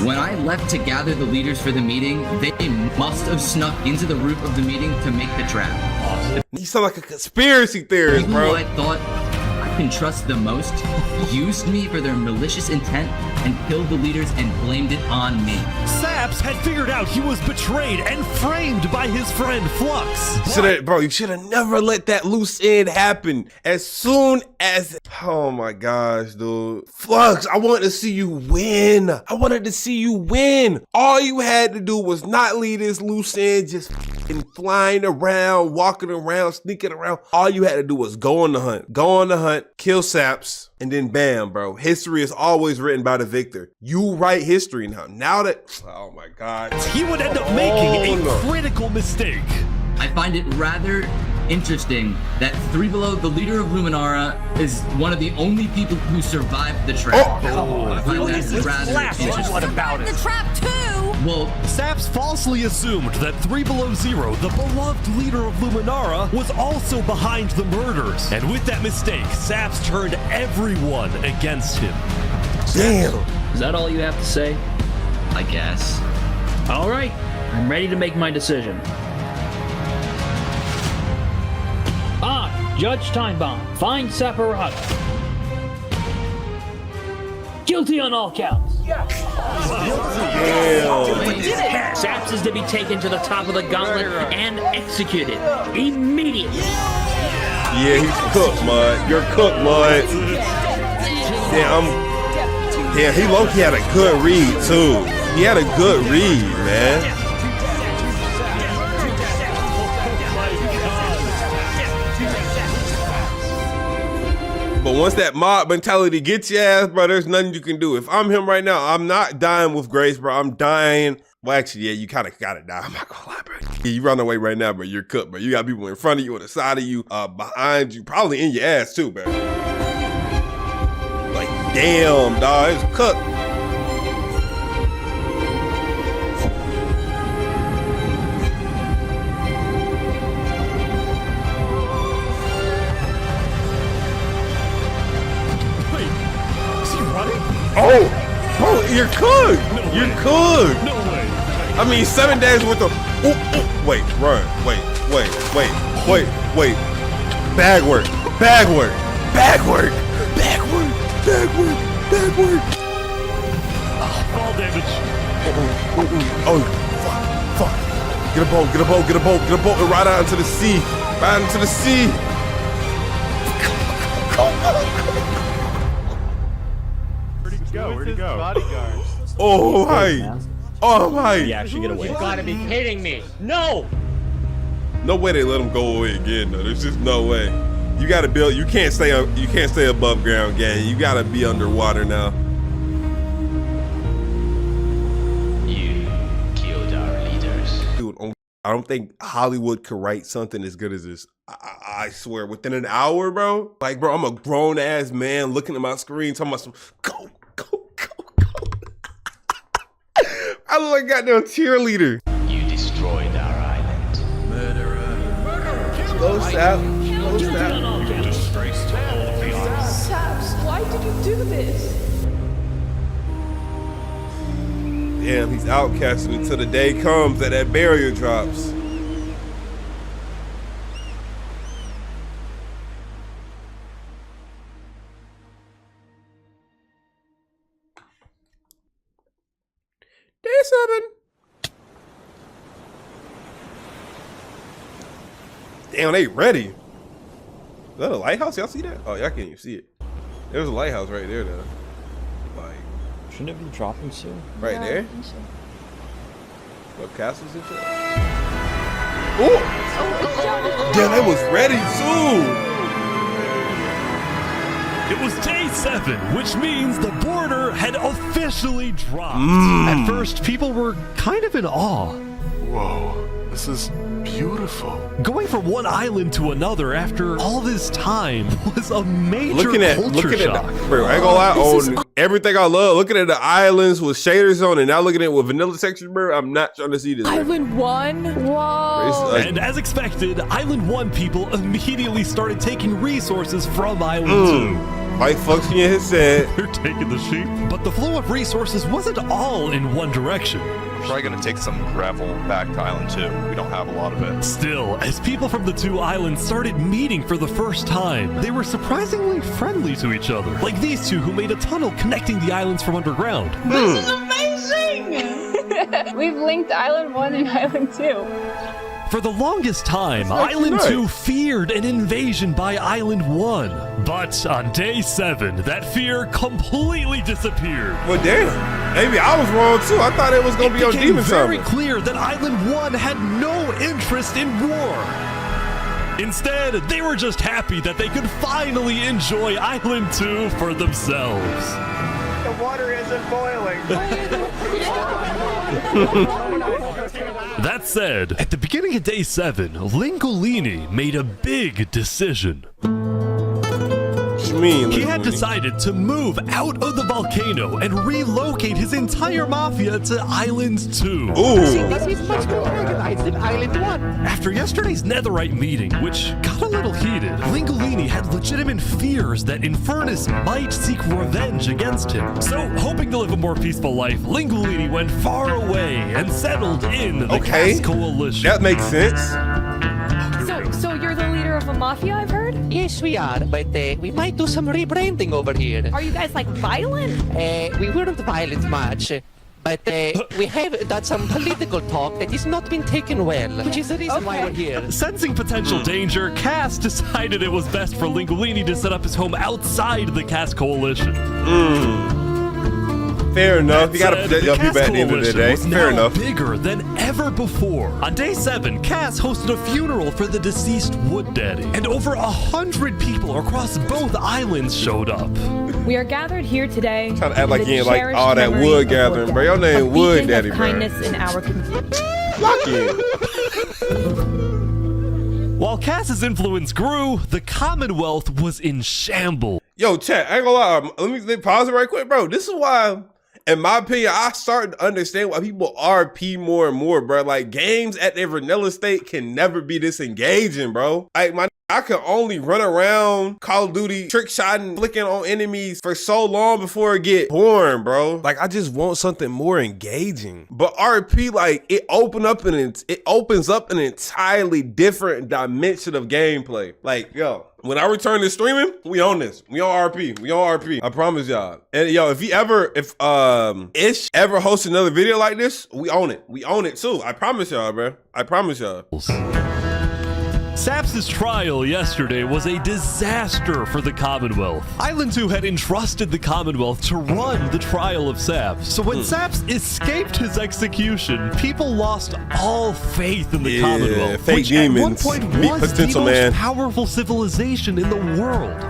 When I left to gather the leaders for the meeting, they must have snuck into the roof of the meeting to make the trap. You sound like a conspiracy theorist, bro. I thought I can trust the most used me for their malicious intent and killed the leaders and blamed it on me. Saps had figured out he was betrayed and framed by his friend Flux. Bro, you should have never let that loose end happen. As soon as, oh my gosh, dude. Flux, I wanted to see you win. I wanted to see you win. All you had to do was not leave this loose end just flying around, walking around, sneaking around. All you had to do was go on the hunt. Go on the hunt, kill Saps, and then bam, bro. History is always written by the victor. You write history now. Now that, oh my God. He would end up making a critical mistake. I find it rather interesting that Three Below, the leader of Luminara, is one of the only people who survived the trap. I find that rather interesting. What about it? The trap too! Well, Saps falsely assumed that 3 Below Zero, the beloved leader of Luminara, was also behind the murders. And with that mistake, Saps turned everyone against him. Damn! Is that all you have to say? I guess. All right, I'm ready to make my decision. Judge Timebomb, find Saparata. Guilty on all counts. Saps is to be taken to the top of the gauntlet and executed immediately. Yeah, he's cooked, mud. You're cooked, mud. Damn, he low-key had a good read, too. He had a good read, man. But once that mob mentality gets your ass, bro, there's nothing you can do. If I'm him right now, I'm not dying with grace, bro. I'm dying. Well, actually, yeah, you kind of got to die. I'm not going to lie, bro. Yeah, you run away right now, bro. You're cooked, bro. You got people in front of you, on the side of you, behind you, probably in your ass, too, bro. Like, damn, dog. It's cooked. Oh, bro, you're cooked. You're cooked. No way. I mean, 7 days worth of. Wait, run. Wait. Bag work. Fall damage. Oh, fuck. Get a boat, and ride out into the sea. Where'd he go? Bodyguards. Oh my! Did he actually get away? You gotta be kidding me! No! No way they let him go away again. though. There's just no way. You gotta build. You can't stay above ground, gang. You gotta be underwater now. You killed our leaders. Dude, I don't think Hollywood could write something as good as this. I swear, within an hour, bro. Like, bro, I'm a grown ass man looking at my screen, talking about some go. I look like a goddamn cheerleader. You destroyed our island. Go Sap. Disgrace to all of the island. Saps, why did you do this? Damn, he's outcasted until the day comes that barrier drops. Day 7. Damn, they ready. Is that a lighthouse? Y'all see that? Oh, y'all can't even see it. There's a lighthouse right there, though. Like, shouldn't it be dropping soon? Right Yeah, there? I think so. What, castles and shit? Ooh! Damn, they was ready, too! It was day 7, which means the border had officially dropped. At first, people were kind of in awe. Whoa, this is beautiful. Going from one island to another after all this time was a major culture shock. Bro, I ain't gonna lie, on everything I love, looking at the islands with shaders on and now looking at it with vanilla texture, bro, I'm not trying to see this. Island 1? Whoa. And as expected, Island 1 people immediately started taking resources from Island 2. Like Fuxia has said, they're taking the sheep. But the flow of resources wasn't all in one direction. probably going to take some gravel back to Island 2. We don't have a lot of it. Still, as people from the two islands started meeting for the first time, they were surprisingly friendly to each other. Like these two who made a tunnel connecting the islands from underground. This is amazing! We've linked Island 1 and Island 2. For the longest time, Island 2 feared an invasion by Island 1. But on day 7, that fear completely disappeared. Well, damn. Maybe I was wrong too. I thought it was going to be on Demon Summer. It became very clear that Island 1 had no interest in war. Instead, they were just happy that they could finally enjoy Island 2 for themselves. The water isn't boiling. That said, at the beginning of day 7, Lingolini made a big decision. He had decided to move out of the volcano and relocate his entire mafia to Island 2. See, this is much more organized than Island 1. After yesterday's netherite meeting, which got a little heated, Lingolini had legitimate fears that Infernus might seek revenge against him. So, hoping to live a more peaceful life, Lingolini went far away and settled in the Cast Coalition. That makes sense. So you're the leader of a mafia, I've heard? Yes, we are, but we might do some rebranding over here. Are you guys, like, violent? We weren't violent much, but we have done some political talk that has not been taken well, which is the reason why we're here. Sensing potential danger, Cass decided it was best for Lingolini to set up his home outside the Cast Coalition. Fair enough. You gotta protect your people at the end of the day. Fair enough. Bigger than ever before. On day 7, Cass hosted a funeral for the deceased Wood Daddy, and over 100 people across both islands showed up. We are gathered here today. Trying to act like you ain't like all that wood gathering, bro. Your name Wood Daddy, bro. Kindness in our community. Fuck you. While Cass's influence grew, the Commonwealth was in shambles. Yo, chat, I ain't gonna lie. Let me pause it right quick, bro. This is why, in my opinion, I started to understand why people RP more and more, bro. Like, games at their vanilla state can never be this engaging, bro. Like, I could only run around Call of Duty, trick shotting, flicking on enemies for so long before it get boring, bro. Like, I just want something more engaging. But RP, like, it opens up an entirely different dimension of gameplay. Like, yo, when I return to streaming, we on this. We on RP. We on RP. I promise y'all. And yo, if Ish ever hosts another video like this, we own it. We own it too. I promise y'all, bro. I promise y'all. Saps' trial yesterday was a disaster for the Commonwealth. Island 2 had entrusted the Commonwealth to run the trial of Saps. So when Saps escaped his execution, people lost all faith in the Commonwealth, fake which demons, at one point meet was the potential most man. powerful civilization in the world.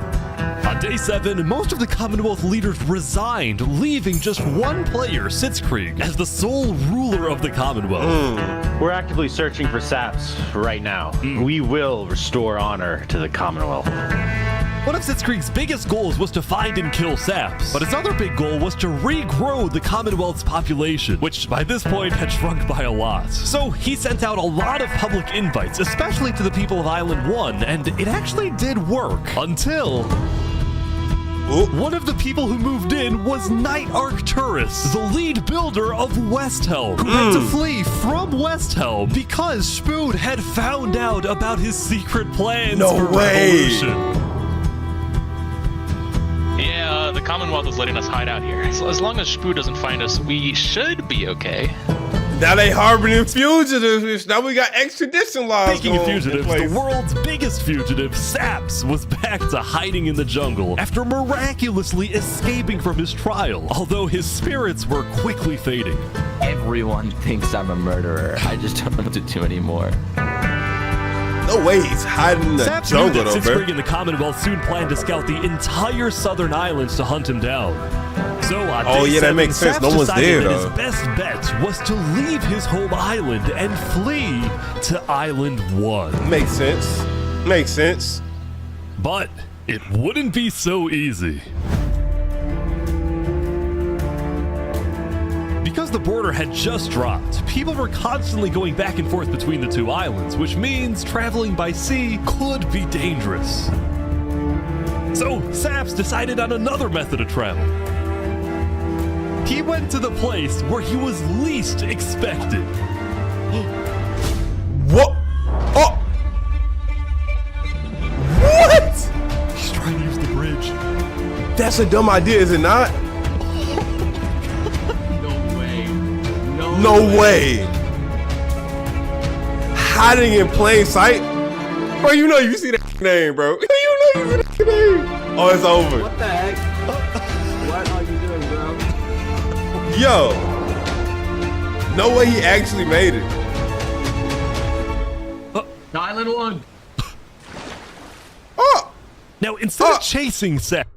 On day 7, most of the Commonwealth leaders resigned, leaving just one player, Sitzkrieg, as the sole ruler of the Commonwealth. We're actively searching for Saps right now. We will restore honor to the Commonwealth. One of Sitzkrieg's biggest goals was to find and kill Saps, but his other big goal was to regrow the Commonwealth's population, which by this point had shrunk by a lot. So he sent out a lot of public invites, especially to the people of Island 1, and it actually did work, until one of the people who moved in was Knight Arcturus, the lead builder of Westhelm, who had to flee from Westhelm because Spood had found out about his secret plans for revolution. Yeah, the Commonwealth is letting us hide out here. So as long as Spood doesn't find us, we should be okay. Now they harboring fugitives. Now we got extradition laws. Speaking of fugitives, the world's biggest fugitive, Saps, was back to hiding in the jungle after miraculously escaping from his trial, although his spirits were quickly fading. Everyone thinks I'm a murderer. I just don't know what to do anymore. No way he's hiding in the Saps jungle, knew that though, Sitzkrieg and the Commonwealth soon planned to scout the entire southern islands to hunt him down. So on day 7, that makes sense. Saps No one's decided there, that though. his best bet was to leave his home island and flee to Island 1. Makes sense. Makes sense. But it wouldn't be so easy. Because the border had just dropped, people were constantly going back and forth between the two islands, which means traveling by sea could be dangerous. So Saps decided on another method of travel. he went to the place where he was least expected. What? Oh! What? He's trying to use the bridge. That's a dumb idea, is it not? No way. Hiding in plain sight? Bro, you know you see that name, bro. You know you see that name. Oh, it's over. What the heck? What are you doing, bro? Yo. No way he actually made it. Island 1. Oh. Now, instead of chasing Saps,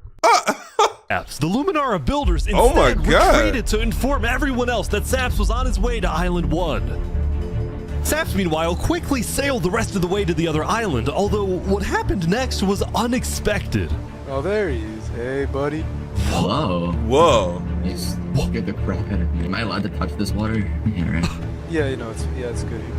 the Luminara builders instead retreated to inform everyone else that Saps was on his way to Island 1. Saps, meanwhile, quickly sailed the rest of the way to the other island, although what happened next was unexpected. Oh, there he is. Hey, buddy. Whoa. Whoa. You scared the crap out of me. Am I allowed to touch this water? Yeah, right. Yeah, you know, it's good here.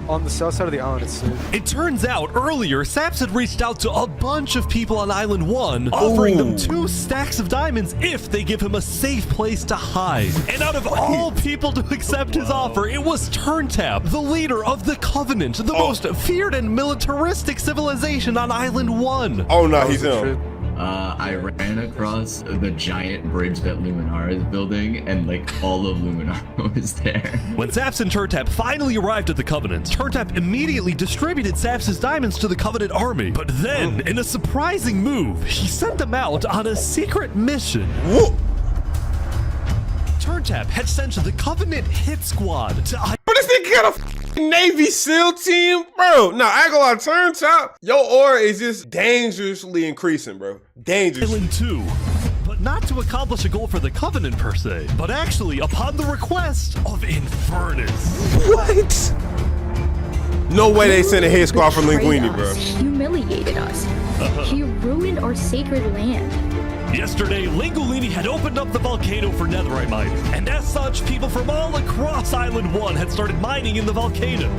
On the south side of the island, it's safe. It turns out earlier, Saps had reached out to a bunch of people on Island 1, offering them 2 stacks of diamonds if they give him a safe place to hide. And out of all people to accept his offer, it was Turntap, the leader of the Covenant, the most feared and militaristic civilization on Island 1. Oh no, he's him. I ran across the giant bridge that Luminara is building, and like all of Luminara was there. When Saps and Turntap finally arrived at the Covenant, Turntap immediately distributed Saps' diamonds to the Covenant army. But then, in a surprising move, he sent them out on a secret mission. Whoa. Turntap had sent the Covenant hit squad to But this nigga got a Navy SEAL team, bro. Nah, I ain't gonna lie, Turntap, your aura is just dangerously increasing, bro. Dangerous. Island 2. But not to accomplish a goal for the Covenant per se, but actually upon the request of Infernus. What? No way they sent a hit squad from Linguini, bro. Humiliated us. He ruined our sacred land. Yesterday, Lingolini had opened up the volcano for netherite mining, and as such, people from all across Island 1 had started mining in the volcano.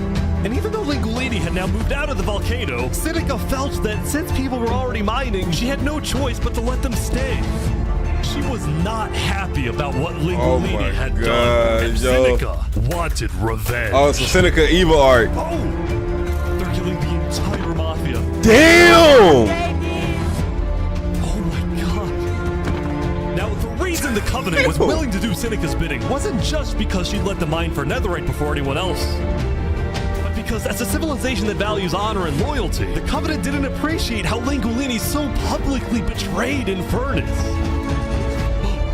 And even though Lingolini had now moved out of the volcano, Sinica felt that since people were already mining, she had no choice but to let them stay. She was not happy about what Lingolini had done, and Sinica wanted revenge. Oh, so Sinica evil art. Oh, they're killing the entire mafia. Damn! The reason the Covenant was willing to do Sinica's bidding wasn't just because she'd let them mine for netherite before anyone else, but because as a civilization that values honor and loyalty, the Covenant didn't appreciate how Lingolini so publicly betrayed Infernus.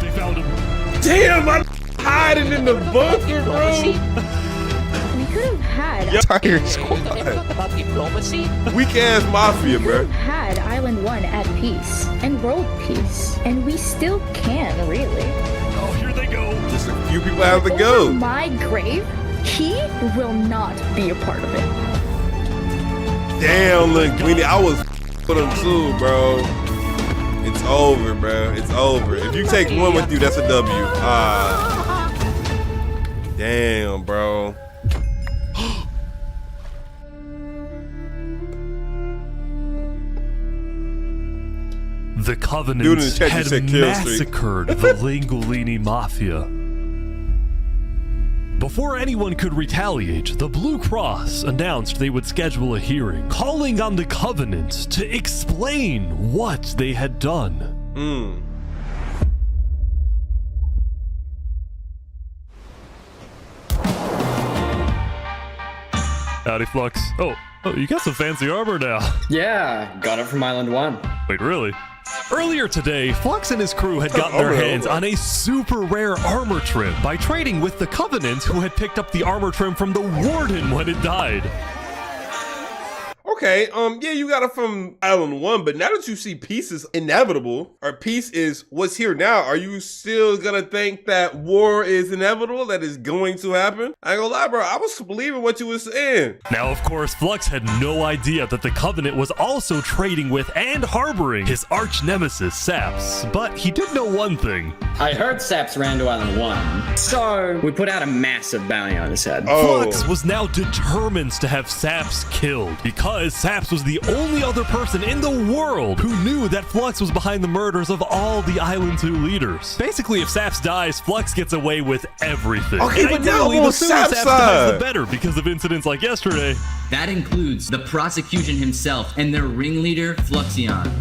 They found him. Damn, I'm hiding in the bunker, bro. We could have had entire squad. About diplomacy? Weak ass mafia, bro. We had Island 1 at peace and world peace, and we still can, really. Oh, here they go. Just a few people have to go. My grave, he will not be a part of it. Damn, Linguini, I was with him too, bro. It's over, bro. It's over. If you take one with you, that's a W. Damn, bro. The Covenant had massacred the Lingolini Mafia. Before anyone could retaliate, the Blue Cross announced they would schedule a hearing, calling on the Covenant to explain what they had done. Howdy, Flux. Oh, you got some fancy armor now. Yeah, got it from Island 1. Wait, really? Earlier today, Flux and his crew had gotten their hands on a super rare armor trim by trading with the Covenant, who had picked up the armor trim from the Warden when it died. Okay, yeah, you got it from Island 1, but now that you see peace is inevitable, or peace is what's here now, are you still gonna think that war is inevitable, that is going to happen? I ain't gonna lie, bro, I was believing what you were saying. Now, of course, Flux had no idea that the Covenant was also trading with and harboring his arch nemesis, Saps, but he did know one thing. I heard Saps ran to Island 1, so we put out a massive bounty on his head. Flux was now determined to have Saps killed, because says Saps was the only other person in the world who knew that Flux was behind the murders of all the Island 2 leaders. Basically, if Saps dies, Flux gets away with everything. Okay, and but now ideally, I'm the on sooner Saps' Saps dies, the side. better, because of incidents like yesterday. That includes the prosecution himself and their ringleader, Fluxion.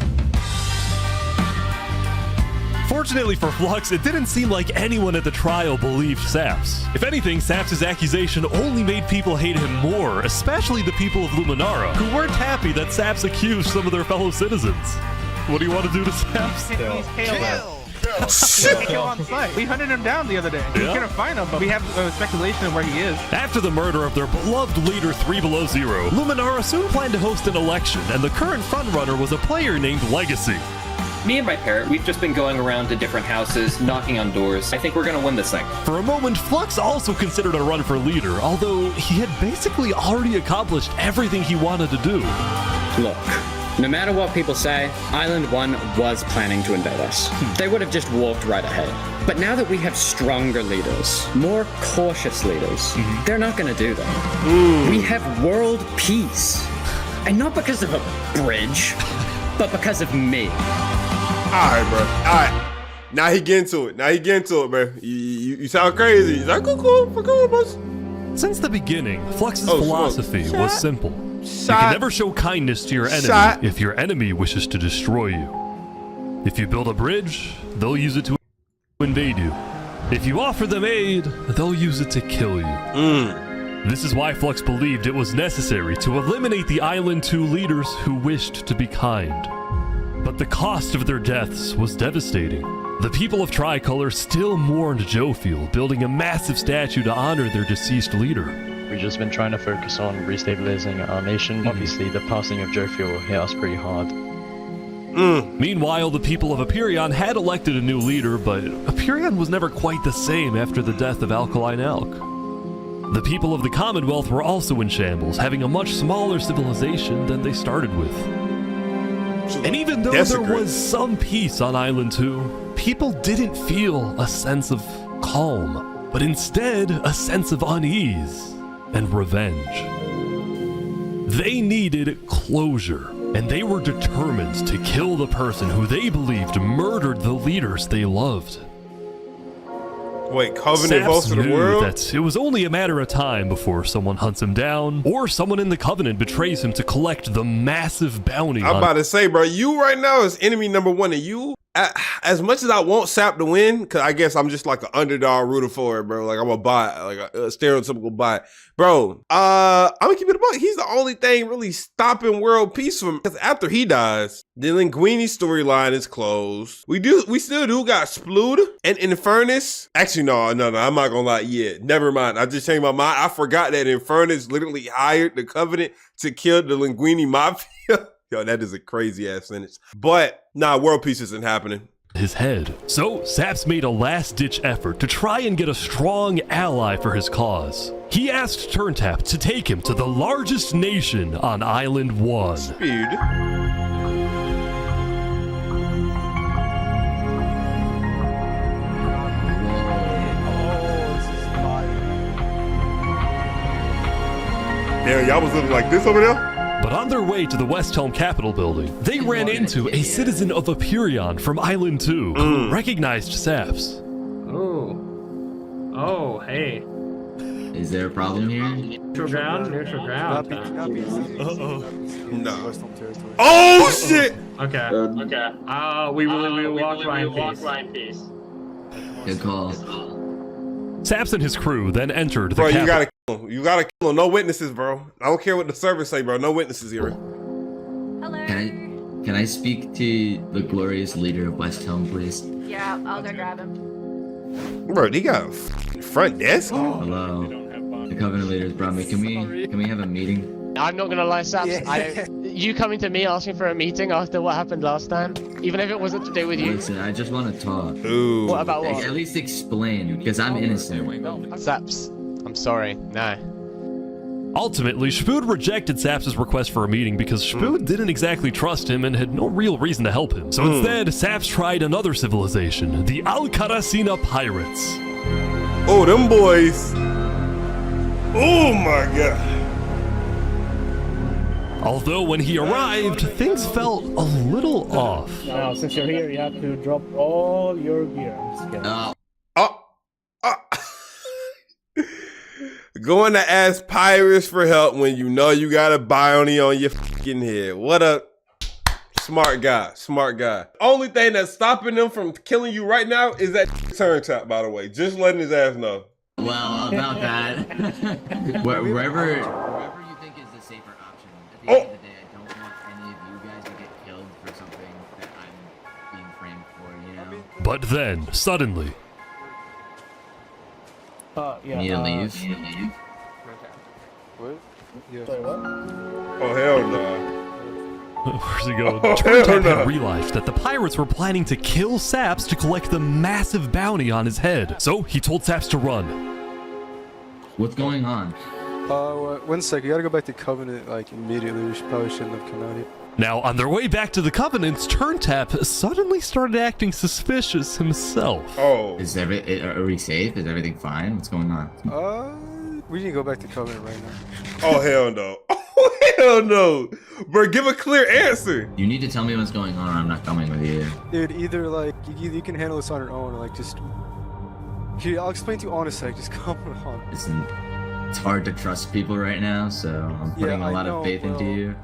Fortunately for Flux, it didn't seem like anyone at the trial believed Saps. If anything, Saps' accusation only made people hate him more, especially the people of Luminara, who weren't happy that Saps accused some of their fellow citizens. What do you want to do to Saps? He's kill on site. We hunted him down the other day. We couldn't find him, but we have speculation of where he is. After the murder of their beloved leader 3 Below Zero, Luminara soon planned to host an election, and the current frontrunner was a player named Legacy. Me and my parrot, we've just been going around to different houses, knocking on doors. I think we're gonna win this thing. For a moment, Flux also considered a run for leader, although he had basically already accomplished everything he wanted to do. Look, no matter what people say, Island 1 was planning to invade us. They would have just walked right ahead. But now that we have stronger leaders, more cautious leaders, they're not gonna do that. We have world peace. And not because of a bridge, but because of me. Alright, bro. Alright. Now he get into it. Bro. You sound crazy. He's like, cool, boss. Since the beginning, Flux's philosophy was simple. You can never show kindness to your enemy if your enemy wishes to destroy you. If you build a bridge, they'll use it to invade you. If you offer them aid, they'll use it to kill you. This is why Flux believed it was necessary to eliminate the Island 2 leaders who wished to be kind. But the cost of their deaths was devastating. The people of Tricolor still mourned Jofiel, building a massive statue to honor their deceased leader. We've just been trying to focus on restabilizing our nation. Obviously, the passing of Jofiel hit us pretty hard. Meanwhile, the people of Aperion had elected a new leader, but Aperion was never quite the same after the death of Alkaline Alk. The people of the Commonwealth were also in shambles, having a much smaller civilization than they started with. And even though there was some peace on Island 2, people didn't feel a sense of calm, but instead a sense of unease and revenge. They needed closure, and they were determined to kill the person who they believed murdered the leaders they loved. Wait, Covenant votes for the world? That it was only a matter of time before someone hunts him down, or someone in the Covenant betrays him to collect the massive bounty. I'm about to say, bro, you right now is enemy number one, and you, as much as I want Sap to win, because I guess I'm just like an underdog rooter for it, bro. Like I'm a bot, like a stereotypical bot. Bro, I'm gonna keep it a buck. He's the only thing really stopping world peace from, because after he dies, the Linguini storyline is closed. We still do got Splood and Infernus. Actually, no, I'm not gonna lie. Yeah, never mind. I just changed my mind. I forgot that Infernus literally hired the Covenant to kill the Linguini Mafia. Yo, that is a crazy ass sentence. But nah, world peace isn't happening. His head. So Saps made a last-ditch effort to try and get a strong ally for his cause. He asked Turntap to take him to the largest nation on Island 1. Speed. Yeah, y'all was looking like this over there? But on their way to the West Helm Capitol building, they ran into a citizen of Aperion from Island 2 who recognized Saps. Oh, hey. Is there a problem here? Neutral ground. No. Oh shit! Okay. We will walk by in peace. Good call. Saps and his crew then entered the Bro, Capitol. you gotta kill him. You gotta kill him. No witnesses, bro. I don't care what the servers say, bro. No witnesses here. Can I speak to the glorious leader of West Helm, please? Yeah, I'll go grab him. Bro, they got a front desk? Hello. The Covenant leaders brought me. Can we have a meeting? I'm not gonna lie, Saps. You coming to me asking for a meeting after what happened last time, even if it wasn't to do with you. Listen, I just want to talk. Ooh. What about what? At least explain, because I'm innocent. Saps, I'm sorry. No. Ultimately, Spood rejected Saps' request for a meeting because Spood didn't exactly trust him and had no real reason to help him. So instead, Saps tried another civilization, the Alcaracina Pirates. Oh, them boys. Oh my god. Although when he arrived, things felt a little off. Now, since you're here, you have to drop all your gear. I'm just kidding. Going to ask pirates for help when you know you got a bounty on your fucking head. What a smart guy, smart guy. Only thing that's stopping them from killing you right now is that turn tap, by the way. Just letting his ass know. Well, about that, wherever you think is the safer option. At the end of the day, I don't want any of you guys to get killed for something that I'm being framed for, you know? But then, suddenly... You need to leave? What? Yeah. Sorry, what? Oh, hell no. Where's he going? Turntap had realized that the pirates were planning to kill Saps to collect the massive bounty on his head. So he told Saps to run. What's going on? 1 sec. We gotta go back to Covenant like immediately. We probably shouldn't have come out here. Now, on their way back to the Covenants, Turntap suddenly started acting suspicious himself. Oh. Are we safe? Is everything fine? What's going on? We need to go back to Covenant right now. Oh, hell no. Oh, hell no. Bro, give a clear answer. You need to tell me what's going on or I'm not coming with you. Dude, either like, you can handle this on your own or like just... Here, I'll explain to you on a sec. Just come on. Listen, it's hard to trust people right now, so I'm putting a lot of faith into you.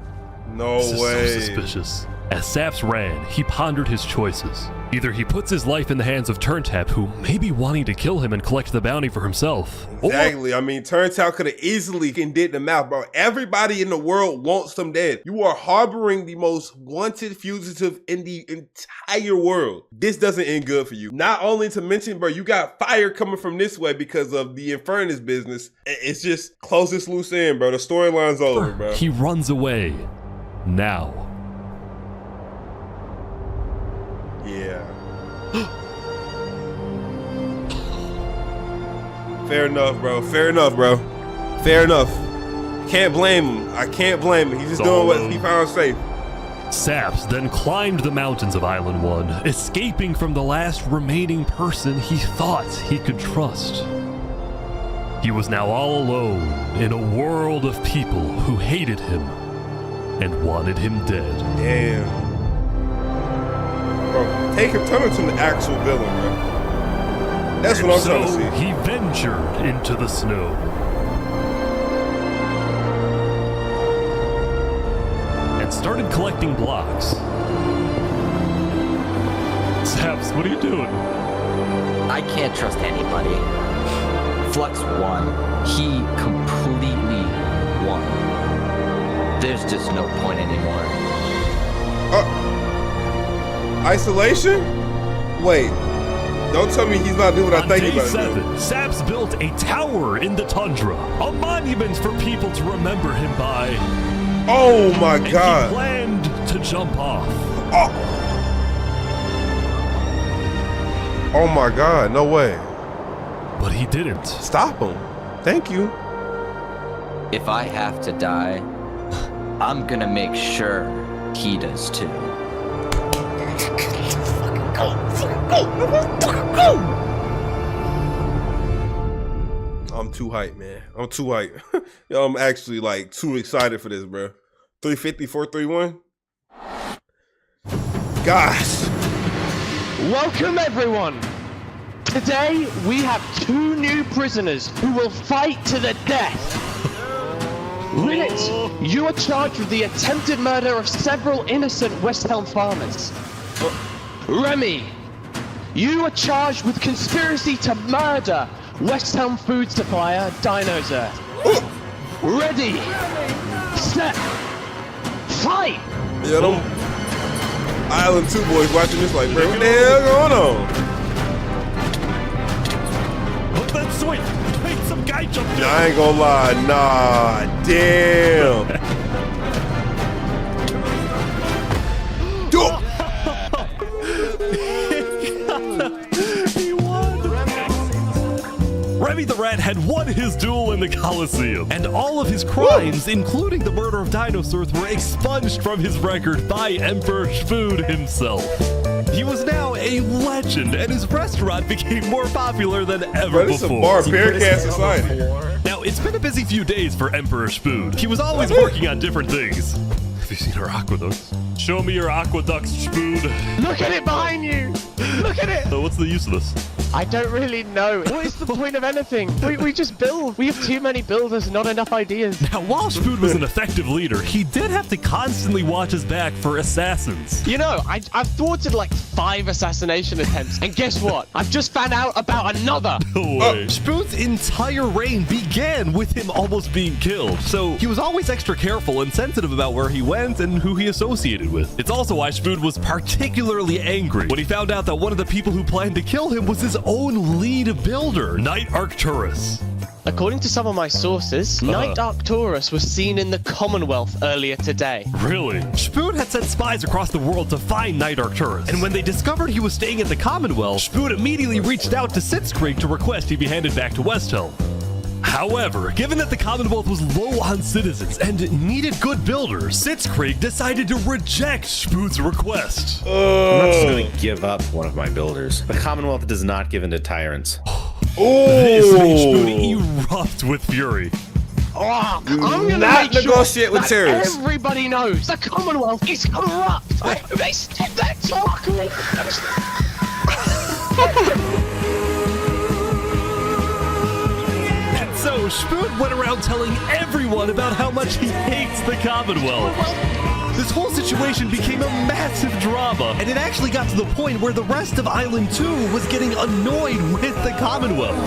No This way. is so suspicious. As Saps ran, he pondered his choices. Either he puts his life in the hands of Turntap, who may be wanting to kill him and collect the bounty for himself. Exactly. I mean, Turntap could have easily did the math, bro. Everybody in the world wants them dead. You are harboring the most wanted fugitive in the entire world. This doesn't end good for you. Not only to mention, bro, you got fire coming from this way because of the Infernus business. It's just close this loose end, bro. The storyline's over, bro. He runs away. Now. Yeah. Fair enough, bro. Fair enough, bro. Fair enough. Can't blame him. I can't blame him. He's just doing what he found safe. Saps then climbed the mountains of Island 1, escaping from the last remaining person he thought he could trust. He was now all alone in a world of people who hated him and wanted him dead. Damn. Bro, turn him to the actual villain, bro. That's what I'm trying to see. He ventured into the snow. And started collecting blocks. Saps, what are you doing? I can't trust anybody. Flux won. He completely won. There's just no point anymore. Isolation? Wait. Don't tell me he's not doing what I think he's about to do. Saps built a tower in the tundra, a monument for people to remember him by. Oh my God. He planned to jump off. Oh my God, no way. But he didn't. Stop him. Thank you. If I have to die, I'm gonna make sure he does too. I'm too hyped, man. I'm too hyped. Yo, I'm actually like too excited for this, bro. 350, 431. Gosh. Welcome everyone. Today we have 2 new prisoners who will fight to the death. Vids, you are charged with the attempted murder of several innocent West Helm farmers. Remy, you are charged with conspiracy to murder West Helm food supplier Dinosaur. Ready, set, fight! Yeah, them Island 2 boys watching this like, bro, what the hell going on? Look at that swing! Make some guy jump in. I ain't gonna lie, nah, damn. He won! Remy the Rat had won his duel in the Coliseum, and all of his crimes, including the murder of dinosaurs, were expunged from his record by Emperor Spood himself. He was now a legend, and his restaurant became more popular than ever before. This is a barbaric society. Now, Now, it's been a busy few days for Emperor Spood. He was always working on different things. Have you seen our aqueducts? Show me your aqueducts, Spood. Look at it behind you! Look at it! So what's the use of this? I don't really know. What is the point of anything? We just build. We have too many builders, not enough ideas. Now, while Spood was an effective leader, he did have to constantly watch his back for assassins. You know, I've thwarted like 5 assassination attempts, and guess what? I've just found out about another. No way. Spood's entire reign began with him almost being killed, so he was always extra careful and sensitive about where he went and who he associated with. It's also why Spood was particularly angry when he found out that one of the people who planned to kill him was his own lead builder, Knight Arcturus. According to some of my sources, Knight Arcturus was seen in the Commonwealth earlier today. Really? Spood had sent spies across the world to find Knight Arcturus, and when they discovered he was staying at the Commonwealth, Spood immediately reached out to Sitzkrieg to request he be handed back to Westhelm. However, given that the Commonwealth was low on citizens and needed good builders, Sitzkrieg decided to reject Spood's request. I'm not just going to give up one of my builders. The Commonwealth does not give in to tyrants. This made Spood erupt with fury. I'm gonna not make negotiate sure with that terrorists. Everybody knows the Commonwealth is corrupt. They did that talking. And so Spood went around telling everyone about how much he hates the Commonwealth. This whole situation became a massive drama, and it actually got to the point where the rest of Island 2 was getting annoyed with the Commonwealth.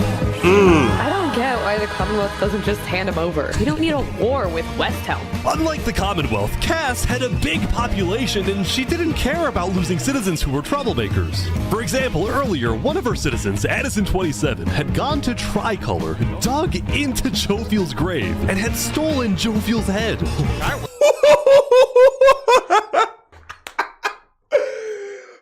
I don't get why the Commonwealth doesn't just hand him over. We don't need a war with Westhelm. Unlike the Commonwealth, Cass had a big population and she didn't care about losing citizens who were troublemakers. For example, earlier, one of her citizens, Addison27, had gone to Tricolor, dug into Jovial's grave, and had stolen Jovial's head.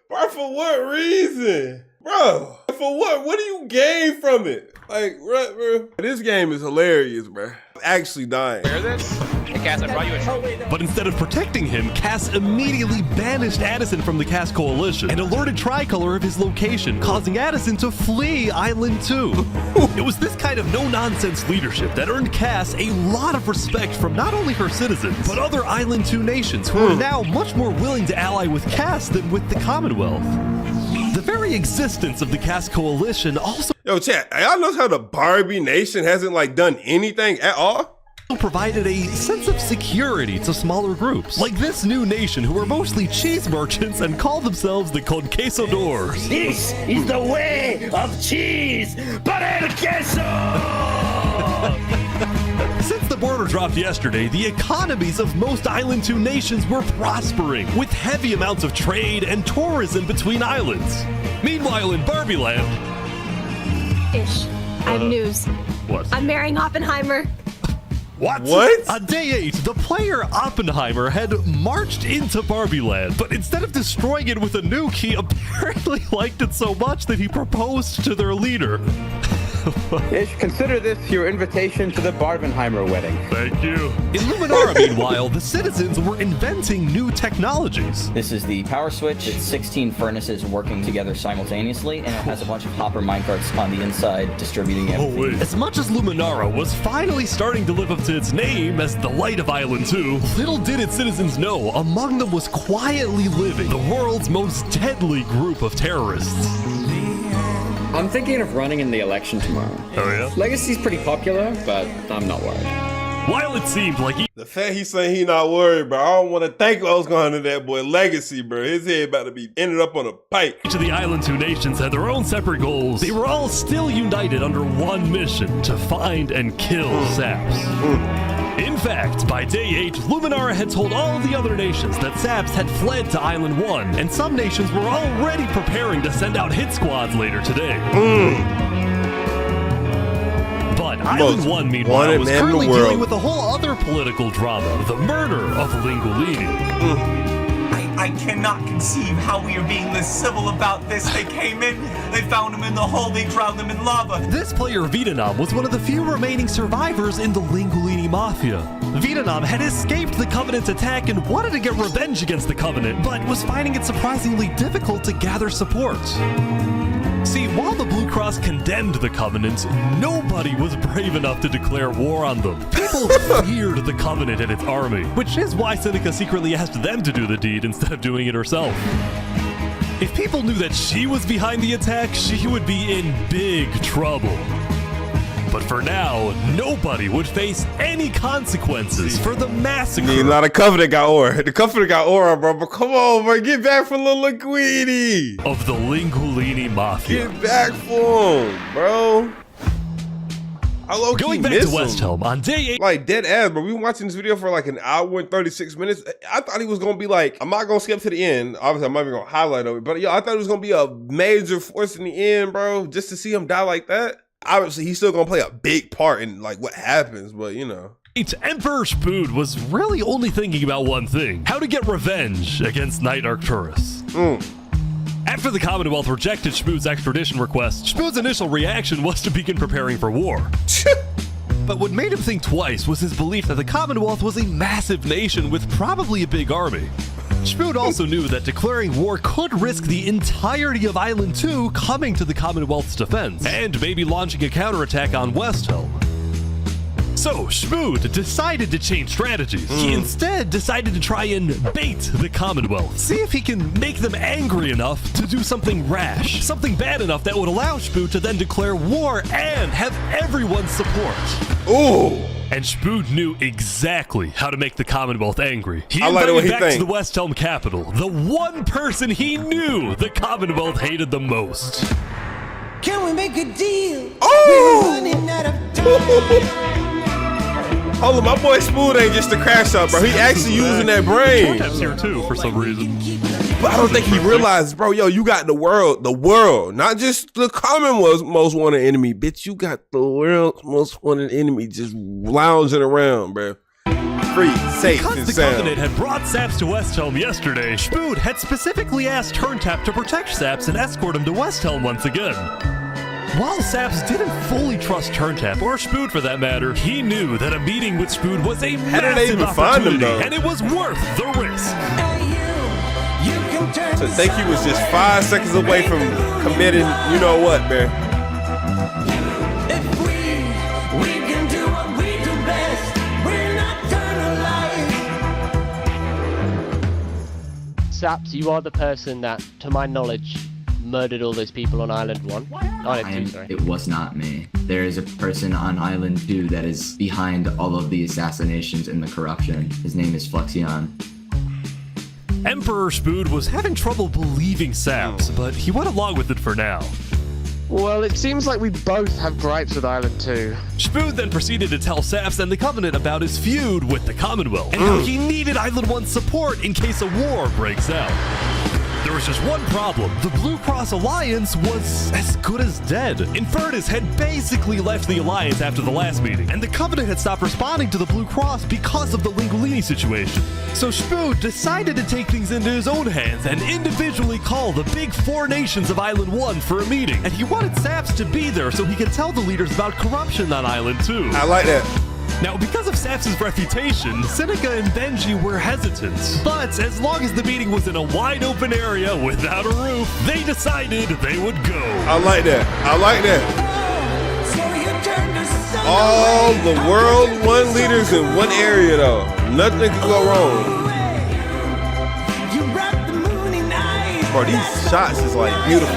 Bro, for what reason? Bro, for what? What do you gain from it? Like, bro, this game is hilarious, bro. I'm actually dying. Hear this? Hey, Cass, I brought you a... But instead of protecting him, Cass immediately banished Addison from the Cass Coalition and alerted Tricolor of his location, causing Addison to flee Island 2. It was this kind of no-nonsense leadership that earned Cass a lot of respect from not only her citizens, but other Island 2 nations who are now much more willing to ally with Cass than with the Commonwealth. The very existence of the Cass Coalition also... Yo, chat, y'all notice how the Barbie Nation hasn't, like, done anything at all? provided a sense of security to smaller groups, like this new nation who are mostly cheese merchants and call themselves the Conquistadors. This is the way of cheese, para el queso! Since the border dropped yesterday, the economies of most Island 2 nations were prospering, with heavy amounts of trade and tourism between islands. Meanwhile, in Barbie Land... Ish. I have news. What? I'm marrying Oppenheimer. What? On day 8, the player Oppenheimer had marched into Barbie Land, but instead of destroying it with a nuke, he apparently liked it so much that he proposed to their leader. Ish, consider this your invitation to the Barbenheimer wedding. Thank you. In Luminara, meanwhile, the citizens were inventing new technologies. This is the power switch. It's 16 furnaces working together simultaneously, and it has a bunch of hopper minecarts on the inside distributing everything. As much as Luminara was finally starting to live up to its name as the light of Island 2, little did its citizens know among them was quietly living the world's most deadly group of terrorists. I'm thinking of running in the election tomorrow. Oh yeah? Legacy's pretty popular, but I'm not worried. While it seemed like the fact he's saying he not worried, bro, I don't want to think what was going on to that boy Legacy, bro. His head about to be ended up on a pike. Each of the Island 2 nations had their own separate goals. They were all still united under one mission: to find and kill Saps. In fact, by day 8, Luminara had told all of the other nations that Saps had fled to Island 1, and some nations were already preparing to send out hit squads later today. But Island 1, meanwhile, was currently dealing with a whole other political drama, the murder of Linguini. I cannot conceive how we are being this civil about this. They came in, they found him in the hole, they drowned him in lava. This player, Vietnam, was one of the few remaining survivors in the Linguini Mafia. Vietnam had escaped the Covenant's attack and wanted to get revenge against the Covenant, but was finding it surprisingly difficult to gather support. See, while the Blue Cross condemned the Covenant, nobody was brave enough to declare war on them. People feared the Covenant and its army, which is why Seneca secretly asked them to do the deed instead of doing it herself. If people knew that she was behind the attack, she would be in big trouble. But for now, nobody would face any consequences for the massacre. A lot of Covenant got aura. The Covenant got aura, bro. But come on, bro. Get back from the Linguini. Of the Linguini Mafia. Get back for him, bro. Going back to West Helm on day 8. Like, dead ass, bro. We were watching this video for like an hour and 36 minutes. I thought he was going to be like, I'm not going to skip to the end. Obviously, I'm not even going to highlight of it. But yo, I thought it was going to be a major force in the end, bro. Just to see him die like that. Obviously, he's still going to play a big part in like what happens, but you know. Emperor Spood was really only thinking about one thing: how to get revenge against Knight Arcturus. After the Commonwealth rejected Spood's extradition request, Spood's initial reaction was to begin preparing for war. But what made him think twice was his belief that the Commonwealth was a massive nation with probably a big army. Spood also knew that declaring war could risk the entirety of Island 2 coming to the Commonwealth's defense, and maybe launching a counterattack on West Helm. So, Spood decided to change strategies. He instead decided to try and bait the Commonwealth. See if he can make them angry enough to do something rash. Something bad enough that would allow Spood to then declare war and have everyone's support. Ooh! And Spood knew exactly how to make the Commonwealth angry. He like invited back to the West Helm capital the one person he knew the Commonwealth hated the most. Can we make a deal? Oh! We're running out of time. Hold on, my boy Spood ain't just a crash out, bro. He actually using that brain. Tortap's here too, for some reason. But I don't think he realized, bro, yo, you got the world, not just the Commonwealth's most wanted enemy, bitch. You got the world's most wanted enemy just lounging around, bro. Free, safe, because and the sound. Covenant had brought Saps to West Helm yesterday, Spood had specifically asked Turntap to protect Saps and escort him to West Helm once again. While Saps didn't fully trust Turntap, or Spood for that matter, he knew that a meeting with Spood was a massive opportunity, and it was worth the risk. So think he was just 5 seconds away from committing, you know what, man. We can do what we do best. We're not Saps, you are the person that, to my knowledge, murdered all those people on Island 1. Island 2, sorry. It was not me. There is a person on Island 2 that is behind all of the assassinations and the corruption. His name is Flexion. Emperor Spood was having trouble believing Saps, but he went along with it for now. Well, it seems like we both have gripes with Island 2. Spood then proceeded to tell Saps and the Covenant about his feud with the Commonwealth, and how he needed Island 1's support in case a war breaks out. There was just one problem. The Blue Cross Alliance was as good as dead. Infernus had basically left the Alliance after the last meeting, and the Covenant had stopped responding to the Blue Cross because of the Linguini situation. So Spood decided to take things into his own hands and individually call the big 4 nations of Island 1 for a meeting. And he wanted Saps to be there so he could tell the leaders about corruption on Island 2. I like that. Now, because of Saps' reputation, Seneca and Benji were hesitant. But as long as the meeting was in a wide open area without a roof, they decided they would go. I like that. I like that. All the world one leaders in one area, though. Nothing could go wrong. Bro, these shots is like beautiful.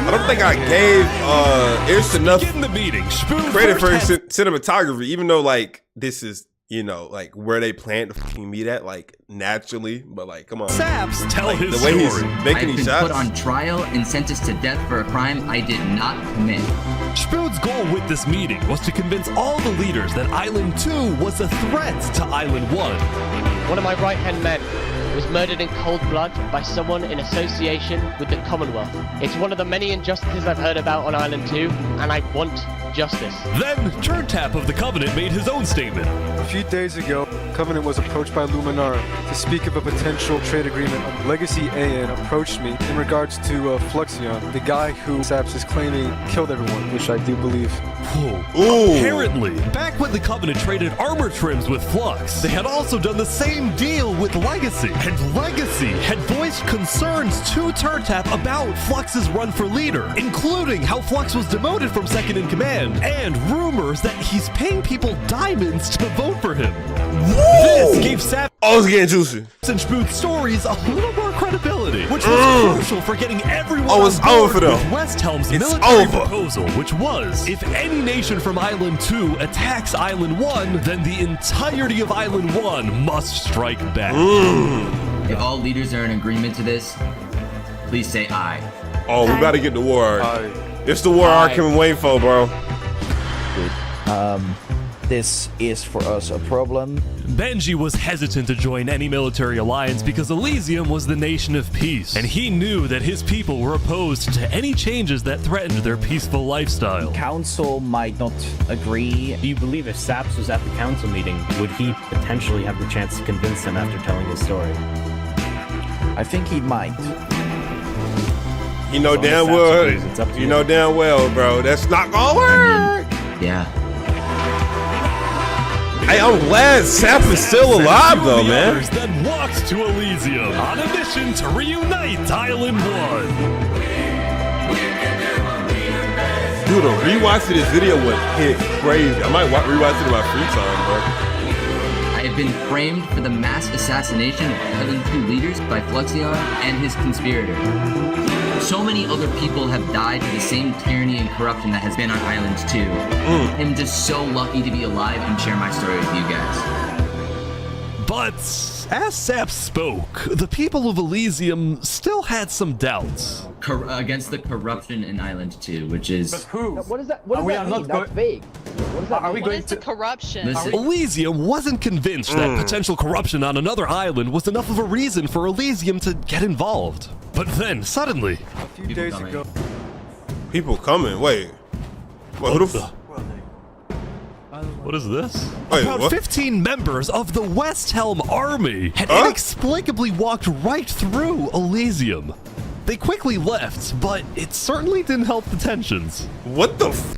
I don't think I gave Ish enough credit for his cinematography, even though like this is, you know, like where they plan to fucking meet at, like naturally, but like come on. Saps, tell like, his the way story. he's making I've these been shots. put on trial and sentenced to death for a crime I did not commit. Spood's goal with this meeting was to convince all the leaders that Island 2 was a threat to Island 1. One of my right-hand men was murdered in cold blood by someone in association with the Commonwealth. It's one of the many injustices I've heard about on Island 2, and I want justice. Then, Turntap of the Covenant made his own statement. A few days ago, Covenant was approached by Luminara to speak of a potential trade agreement. Legacy AN approached me in regards to Fluxion, the guy who Saps is claiming killed everyone, which I do believe. Whoa. Apparently, back when the Covenant traded armor trims with Flux, they had also done the same deal with Legacy. And Legacy had voiced concerns to Turntap about Flux's run for leader, including how Flux was demoted from second in command, and rumors that he's paying people diamonds to vote for him. Whoa. This gave Saps it's getting juicy. and Spood's stories a little more credibility, which was crucial for getting everyone it's on board over though. with West Helm's It's military over. proposal, which was, if any nation from Island 2 attacks Island 1, then the entirety of Island 1 must strike back. If all leaders are in agreement to this, please say aye. Oh, we about to get the war arc. It's the war arc I've been waiting for, bro. This is for us a problem. Benji was hesitant to join any military alliance because Elysium was the nation of peace, and he knew that his people were opposed to any changes that threatened their peaceful lifestyle. Council might not agree. Do you believe if Saps was at the council meeting, would he potentially have the chance to convince them after telling his story? I think he might. You know damn well. You know damn well, bro. That's not gonna work. Yeah. Hey, I'm glad Sap is still alive, though, man. Others then walked to Elysium on a mission to reunite Island 1. Dude, a rewatch of this video would hit crazy. I might rewatch it in my free time, bro. I have been framed for the mass assassination of Island 2 leaders by Fluxion and his conspirator. So many other people have died to the same tyranny and corruption that has been on Island 2. I'm just so lucky to be alive and share my story with you guys. But as Sap spoke, the people of Elysium still had some doubts. Against the corruption in Island 2, which is... But who? What is that? What does that mean? That's vague. What does that Are we mean? going to corruption? Elysium wasn't convinced that potential corruption on another island was enough of a reason for Elysium to get involved. But then, suddenly... A few days ago. People coming. Wait. Who the f... What is this? Wait, About what? 15 members of the West Helm army had inexplicably walked right through Elysium. They quickly left, but it certainly didn't help the tensions. What the f...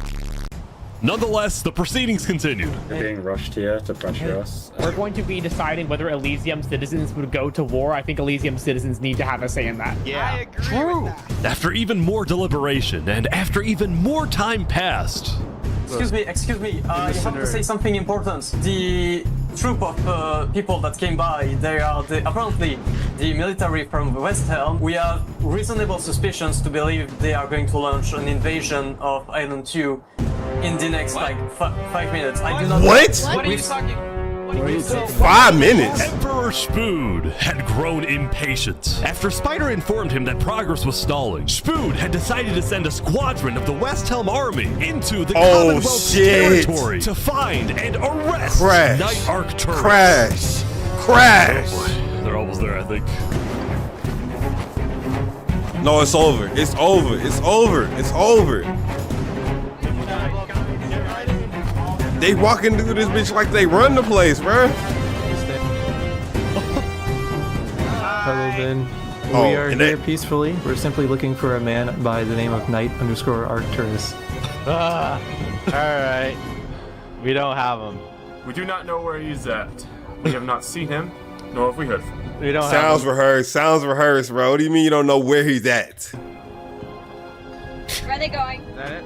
Nonetheless, the proceedings continued. They're being rushed here to pressure us. We're going to be deciding whether Elysium citizens would go to war. I think Elysium citizens need to have a say in that. Yeah. I agree with that. After even more deliberation and after even more time passed... Excuse me, you have to say something important. The troop of people that came by, they are apparently the military from West Helm. We have reasonable suspicions to believe they are going to launch an invasion of Island 2 in the next, 5 minutes. I do not What? What are you talking? 5 minutes? Emperor Spood had grown impatient. After Spider informed him that progress was stalling, Spood had decided to send a squadron of the West Helm army into the Commonwealth's territory to find and arrest Night Arcturus. Crash! Oh boy, they're almost there, I think. No, it's over. It's over. It's over. It's over. They walking through this bitch like they run the place, bro. Hello, Ben. Oh, We are here peacefully. We're simply looking for a man by the name of Knight_Arcturus. Alright. We don't have him. We do not know where he's at. We have not seen him, nor have we heard from him. We don't Sounds rehearsed. Sounds rehearsed, bro. What do you mean you don't know where he's at? Where are they going? Is that it?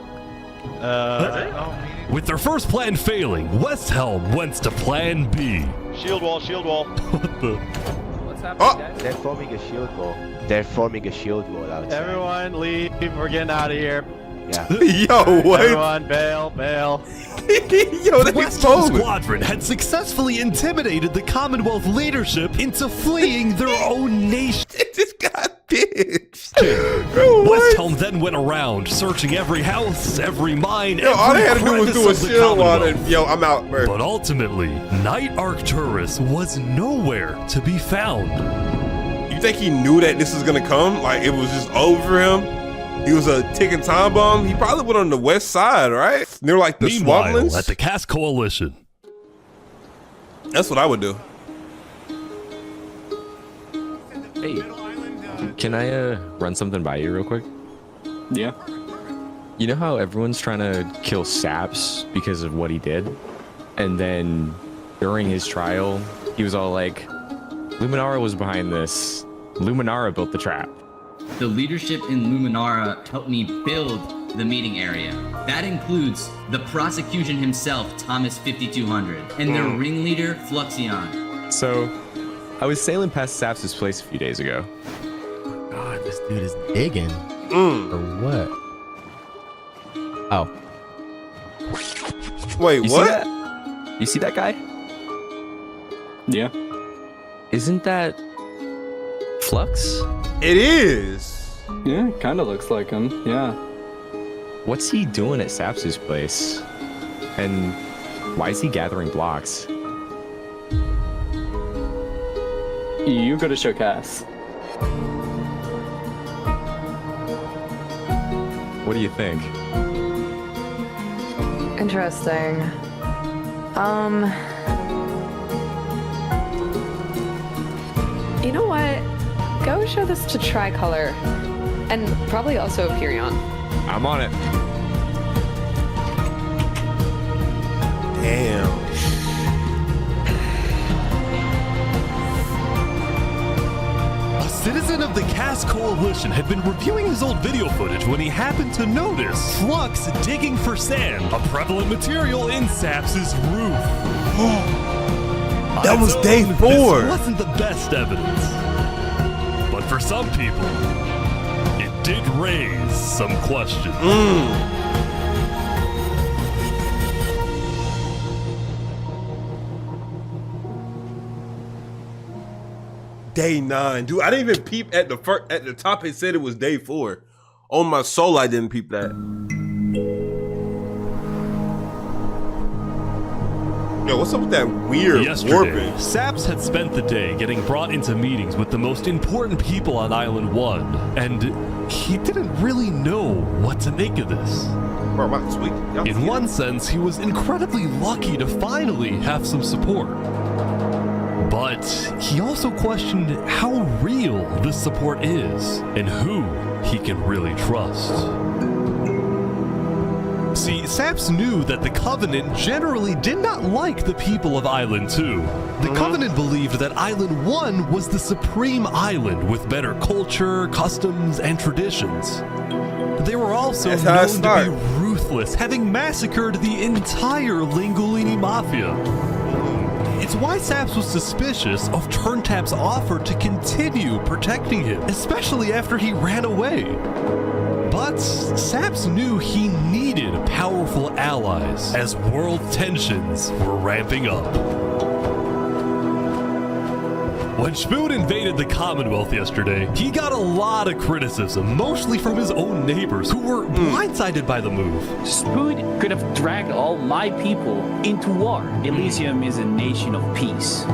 With their first plan failing, West Helm went to plan B. Shield wall, shield wall. What the? What's happening, guys? They're forming a shield wall. They're forming a shield wall outside. Everyone leave. We're getting out of here. Yeah. Yo, what? Everyone bail, bail. Yo, The West Helm squadron had successfully intimidated the Commonwealth leadership into fleeing their own nation. It just got bitched. West Helm then went around, searching every house, every mine, Yo, all they had to do was do a crevice of the shield wall Commonwealth. and yo, I'm out, bro. But ultimately, Night Arcturus was nowhere to be found. You think he knew that this was gonna come? Like it was just over him? He was a ticking time bomb. He probably went on the west side, right? Near like the Meanwhile, Swamplands. at the Cask Coalition. That's what I would do. Hey, can I run something by you real quick? Yeah. You know how everyone's trying to kill Saps because of what he did? And then during his trial, he was all like, Luminara was behind this. Luminara built the trap. The leadership in Luminara helped me build the meeting area. That includes the prosecution himself, Thomas 5200, and their ringleader, Fluxion. So, I was sailing past Saps' place a few days ago. God, this dude is digging. Or what? Oh. Wait, you what? See that? You see that guy? Yeah. Isn't that Flux? It is. Yeah, kind of looks like him. Yeah. What's he doing at Saps' place? And why is he gathering blocks? You go to show Cass. What do you think? Interesting. You know what? Go show this to Tricolor. And probably also Hyperion. I'm on it. Damn. A citizen of the Cask Coalition had been reviewing his old video footage when he happened to notice Flux digging for sand, a prevalent material in Saps' roof. That was day 4. This wasn't the best evidence. But for some people, it did raise some questions. Day 9, dude. I didn't even peep at the top. It said it was day 4. On my soul, I didn't peep that. Yo, what's up with that weird Yesterday, warping? Saps had spent the day getting brought into meetings with the most important people on Island 1, and he didn't really know what to make of this. Bro, my sweet. In one sense, he was incredibly lucky to finally have some support. But he also questioned how real this support is and who he can really trust. See, Saps knew that the Covenant generally did not like the people of Island 2. The Covenant believed that Island 1 was the supreme island with better culture, customs, and traditions. They were also known to be ruthless, having massacred the entire Lingolini Mafia. It's why Saps was suspicious of Turntap's offer to continue protecting him, especially after he ran away. But Saps knew he needed powerful allies as world tensions were ramping up. When Spoon invaded the Commonwealth yesterday, he got a lot of criticism, mostly from his own neighbors who were blindsided by the move. Spoon could have dragged all my people into war. Elysium is a nation of peace.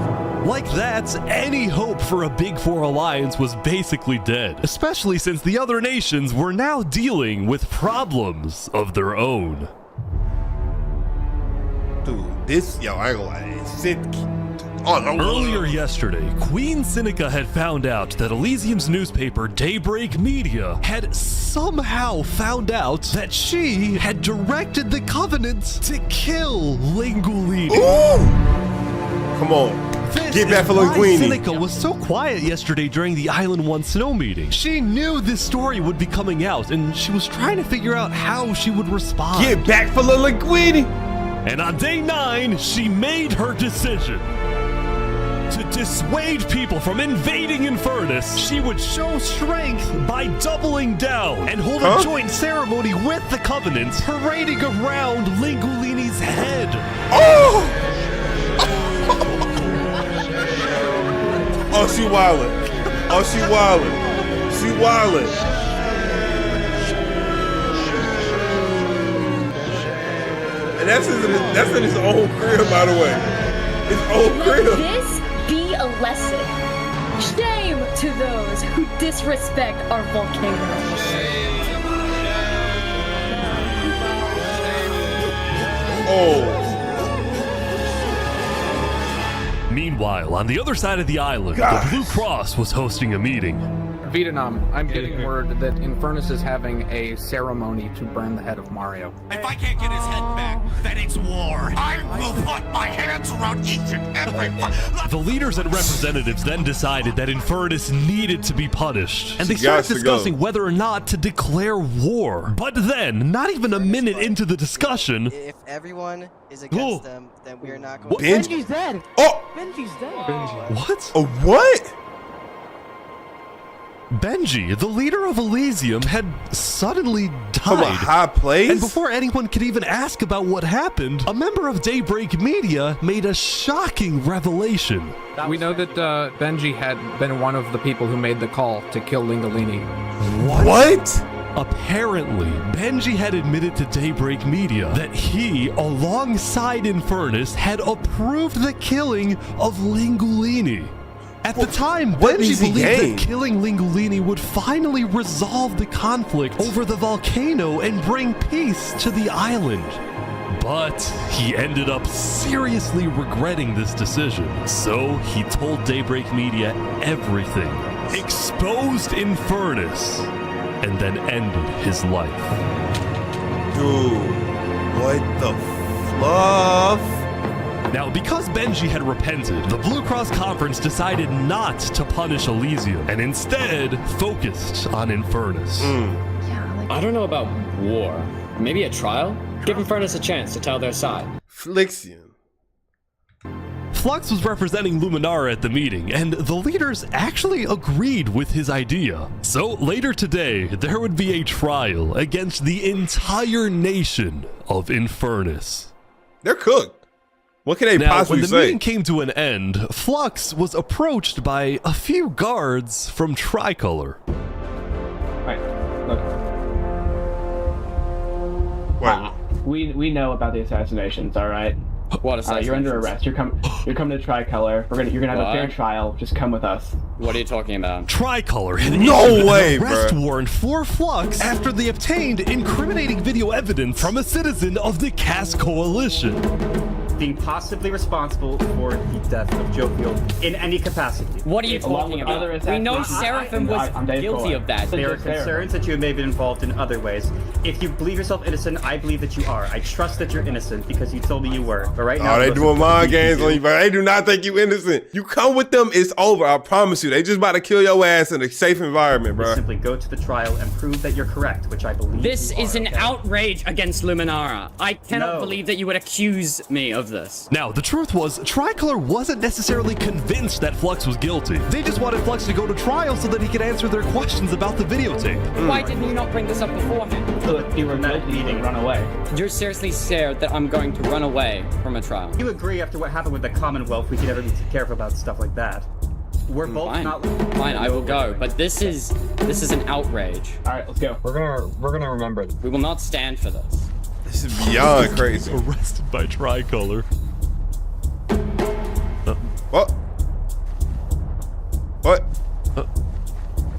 Like that, any hope for a Big Four alliance was basically dead, especially since the other nations were now dealing with problems of their own. Dude, this, yo, I ain't gonna lie. Earlier yesterday, Queen Seneca had found out that Elysium's newspaper, Daybreak Media, had somehow found out that she had directed the Covenant to kill Lingolini. Come on. This Get back is for why Linguini. Seneca was so quiet yesterday during the Island 1 snow meeting. She knew this story would be coming out, and she was trying to figure out how she would respond. Get back for Linguini. And on day 9, she made her decision. To dissuade people from invading Infernus, she would show strength by doubling down and hold a joint ceremony with the Covenant, parading around Lingolini's head. Oh, she wildin'. Oh, she wildin'. She wildin'. And that's in his own crib, by the way. His own crib. Let this be a lesson. Shame to those who disrespect our volcano. Meanwhile, on the other side of the island, the Blue Cross was hosting a meeting. Vietnam, I'm getting word that Infernus is having a ceremony to burn the head of Mario. If I can't get his head back, then it's war. I will put my hands around each and every one. The leaders and representatives then decided that Infernus needed to be punished, and they started discussing whether or not to declare war. But then, not even a minute into the discussion, If everyone is against them, then we are not going What? to... Benji's dead! Oh! Benji's dead! What? A what? Benji, the leader of Elysium, had suddenly died. From a high place? And before anyone could even ask about what happened, a member of Daybreak Media made a shocking revelation. We know that Benji had been one of the people who made the call to kill Lingolini. What? Apparently, Benji had admitted to Daybreak Media that he, alongside Infernus, had approved the killing of Lingolini. At the time, Benji believed that killing Lingolini would finally resolve the conflict over the volcano and bring peace to the island. But he ended up seriously regretting this decision. So he told Daybreak Media everything, exposed Infernus, and then ended his life. Dude, what the fluff? Now, because Benji had repented, the Blue Cross Conference decided not to punish Elysium and instead focused on Infernus. I don't know about war. Maybe a trial? Give Infernus a chance to tell their side. Flixion. Flux was representing Luminara at the meeting, and the leaders actually agreed with his idea. So later today, there would be a trial against the entire nation of Infernus. They're cooked. What can they possibly when the say? meeting came to an end, Flux was approached by a few guards from Tricolor. We know about the assassinations, all right? What assassinations? You're under arrest. You're coming to Tricolor. You're gonna have a fair What? trial. Just come with us. What are you talking about? Tricolor had No issued way, an arrest bruh. warrant for Flux after they obtained incriminating video evidence from a citizen of the Cass Coalition. Being possibly responsible for the death of Jovial in any capacity. What are you talking about? We know Seraphim was guilty of that. There are concerns that you may have been involved in other ways. If you believe yourself innocent, I believe that you are. I trust that you're innocent because you told me you were. But right now, Oh, they doing mind games on you, but they do not think you innocent. You come with them, it's over. I promise you. They just about to kill your ass in a safe environment, bro. Simply go to the trial and prove that you're correct, which I believe. This is an outrage against Luminara. I cannot believe that you would accuse me of this. Now, the truth was, Tricolor wasn't necessarily convinced that Flux was guilty. They just wanted Flux to go to trial so that he could answer their questions about the videotape. Why didn't you not bring this up beforehand? So if you were guilty, you can run away. You're seriously scared that I'm going to run away from a trial. You agree after what happened with the Commonwealth, we could never be too careful about stuff like that. We're both Fine. not. Fine, I will go. But this is an outrage. All right, let's go. We're gonna remember this. We will not stand for this. This is beyond crazy. Arrested by Tricolor. What? What?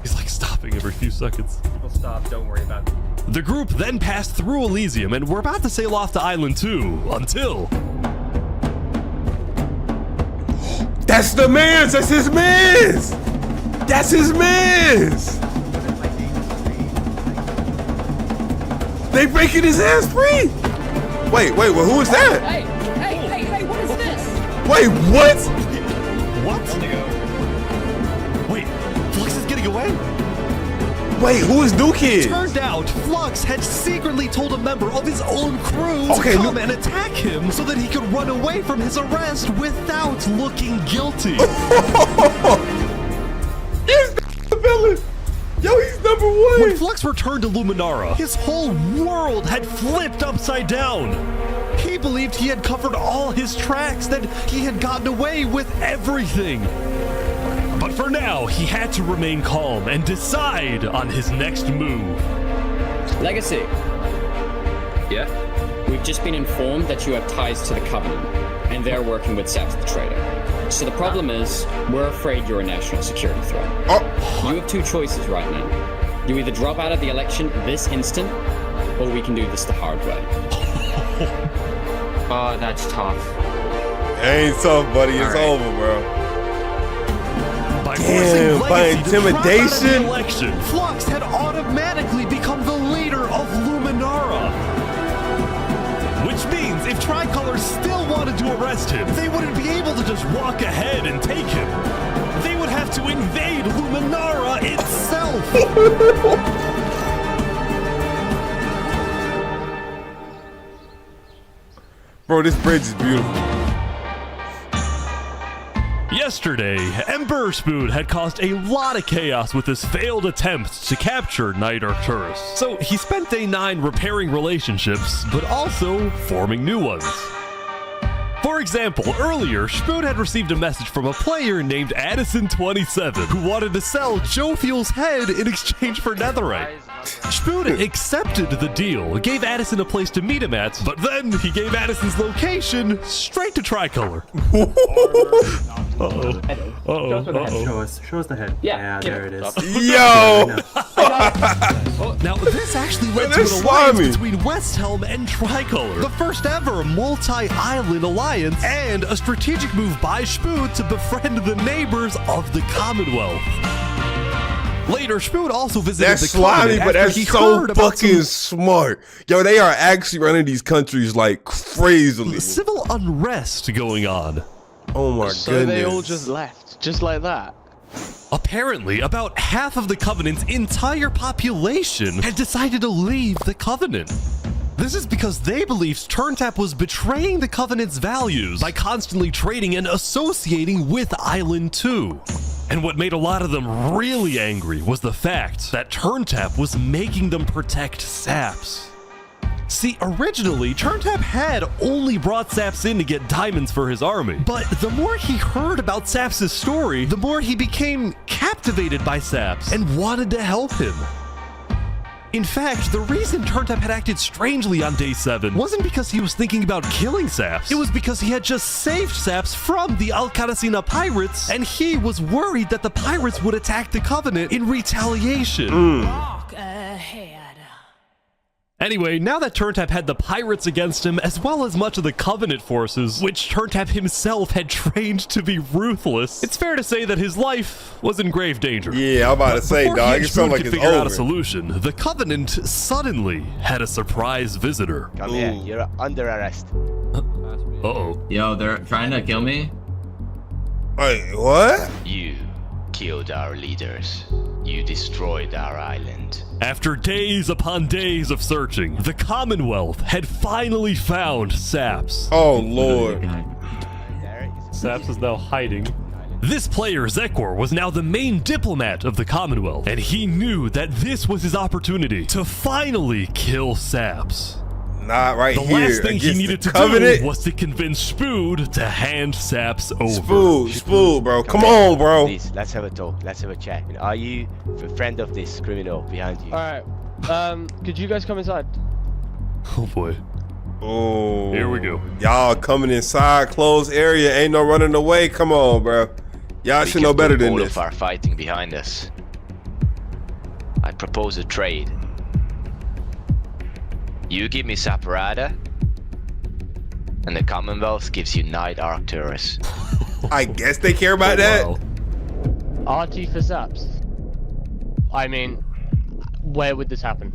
He's like stopping every few seconds. People stop. Don't worry about it. The group then passed through Elysium and were about to sail off to Island 2 until... That's the man's! That's his man's! That's his man's! They breaking his ass free! Wait, well, who is that? Hey, what is this? Wait, what? What? Wait, Flux is getting away? Wait, who is New Kid? Turned out, Flux had secretly told a member of his own crew to come and attack him so that he could run away from his arrest without looking guilty. He's the villain! Yo, he's number one! When Flux returned to Luminara, his whole world had flipped upside down. He believed he had covered all his tracks, that he had gotten away with everything. But for now, he had to remain calm and decide on his next move. Legacy. Yeah? We've just been informed that you have ties to the Covenant, and they're working with Saps the Traitor. So the problem is, we're afraid you're a national security threat. You have two choices right now. You either drop out of the election this instant, or we can do this the hard way. Oh, that's tough. Ain't tough, buddy. It's over, bro. By Damn, forcing by Legacy to drop out of the intimidation? election, Flux had automatically become the leader of Luminara. Which means if Tricolor still wanted to arrest him, they wouldn't be able to just walk ahead and take him. They would have to invade Luminara itself. Bro, this bridge is beautiful. Yesterday, Emperor Spood had caused a lot of chaos with his failed attempt to capture Knight Arcturus. So he spent day 9 repairing relationships, but also forming new ones. For example, earlier, Spood had received a message from a player named Addison27 who wanted to sell Joe Fuel's head in exchange for netherite. Spood accepted the deal, gave Addison a place to meet him at, but then he gave Addison's location straight to Tricolor. Show us the head. Yeah, there it is. Yo! Now, this actually led to an alliance between West Helm and Tricolor, the first ever multi-island alliance, and a strategic move by Spood to befriend the neighbors of the Commonwealth. Later, Spood also visited That's the slimy, Covenant but after that's he so heard about fucking smart. Yo, they are actually running these countries like crazily. Civil unrest going on. Oh my So goodness. they all just left, just like that. Apparently, about half of the Covenant's entire population had decided to leave the Covenant. This is because they believed TurnTap was betraying the Covenant's values by constantly trading and associating with Island 2. And what made a lot of them really angry was the fact that TurnTap was making them protect saps. See, originally, TurnTap had only brought Saps in to get diamonds for his army, but the more he heard about Saps' story, the more he became captivated by Saps and wanted to help him. In fact, the reason TurnTap had acted strangely on day 7 wasn't because he was thinking about killing Saps. It was because he had just saved Saps from the Alcaracina pirates, and he was worried that the pirates would attack the Covenant in retaliation. Anyway, now that TurnTap had the pirates against him, as well as much of the Covenant forces, which TurnTap himself had trained to be ruthless, it's fair to say that his life was in grave danger. Yeah, I'm about to say, dog, it sounds like it's figure out a over. solution. The Covenant suddenly had a surprise visitor. Come here, you're under arrest. Uh-oh. Yo, they're trying to kill me? Wait, what? You killed our leaders. You destroyed our island. After days upon days of searching, the Commonwealth had finally found Saps. Oh, Lord. Saps is now hiding. This player, Zekor, was now the main diplomat of the Commonwealth, and he knew that this was his opportunity to finally kill Saps. Not right the here. last thing he needed to Covenant. do was to convince Spood to hand Saps over. Spood, bro. Come on, bro. Please, let's have a talk. Let's have a chat. Are you a friend of this criminal behind you? Alright, could you guys come inside? Oh boy. Oh. Here we go. Y'all coming inside, closed area. Ain't no running away. Come on, bro. Y'all should know better than all this. of our fighting behind us. I propose a trade. You give me Saparada, and the Commonwealth gives you Knight Arcturus. I guess they care about that. RT for Zaps. I mean, where would this happen?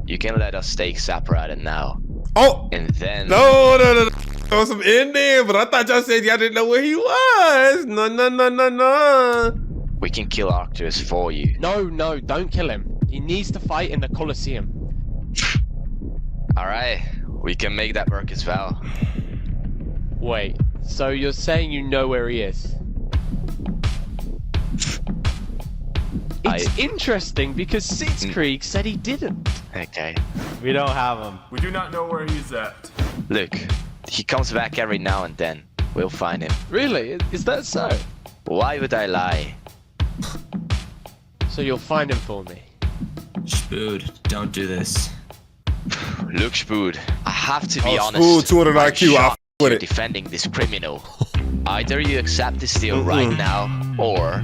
You can let us take Saparada now. Oh! And then... No. There was some in there, but I thought y'all said y'all didn't know where he was. No. We can kill Arcturus for you. No, don't kill him. He needs to fight in the Colosseum. Alright, we can make that work as well. Wait, so you're saying you know where he is? It's interesting because Sitzkrieg said he didn't. Okay. We don't have him. We do not know where he's at. Look, he comes back every now and then. We'll find him. Really? Is that so? Why would I lie? So you'll find him for me? Spood, don't do this. Look, Spood, I have to be honest. Spood, 200 I'm IQ, I'll shocked with you're it. defending this criminal. Either you accept this deal right now, or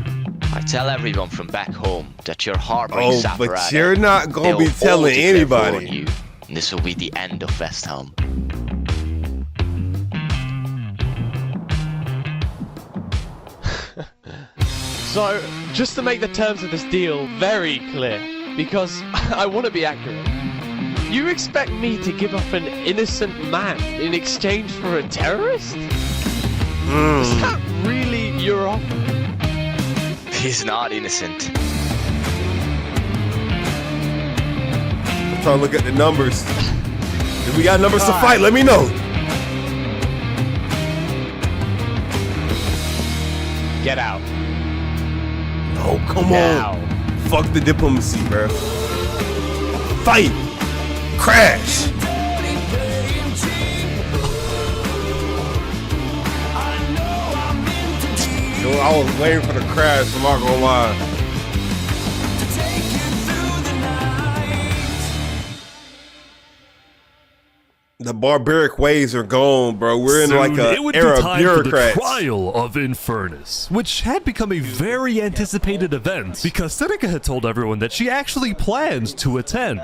I tell everyone from back home that you're harboring Oh, Saparada. but you're not gonna be They'll all telling declare war on anybody. you. This will be the end of Westhelm. So, just to make the terms of this deal very clear, because I want to be accurate, you expect me to give up an innocent man in exchange for a terrorist? Is that really your offer? He's not innocent. I'm trying to look at the numbers. If we got numbers to fight, let me know. Get out. Oh, come on. Fuck the diplomacy, bro. Fight. Crash. Yo, I was waiting for the crash, I'm not gonna lie. The barbaric ways are gone, bro. We're in like a it would era be of time for the bureaucrats. trial of Infernus, which had become a very anticipated event because Seneca had told everyone that she actually planned to attend.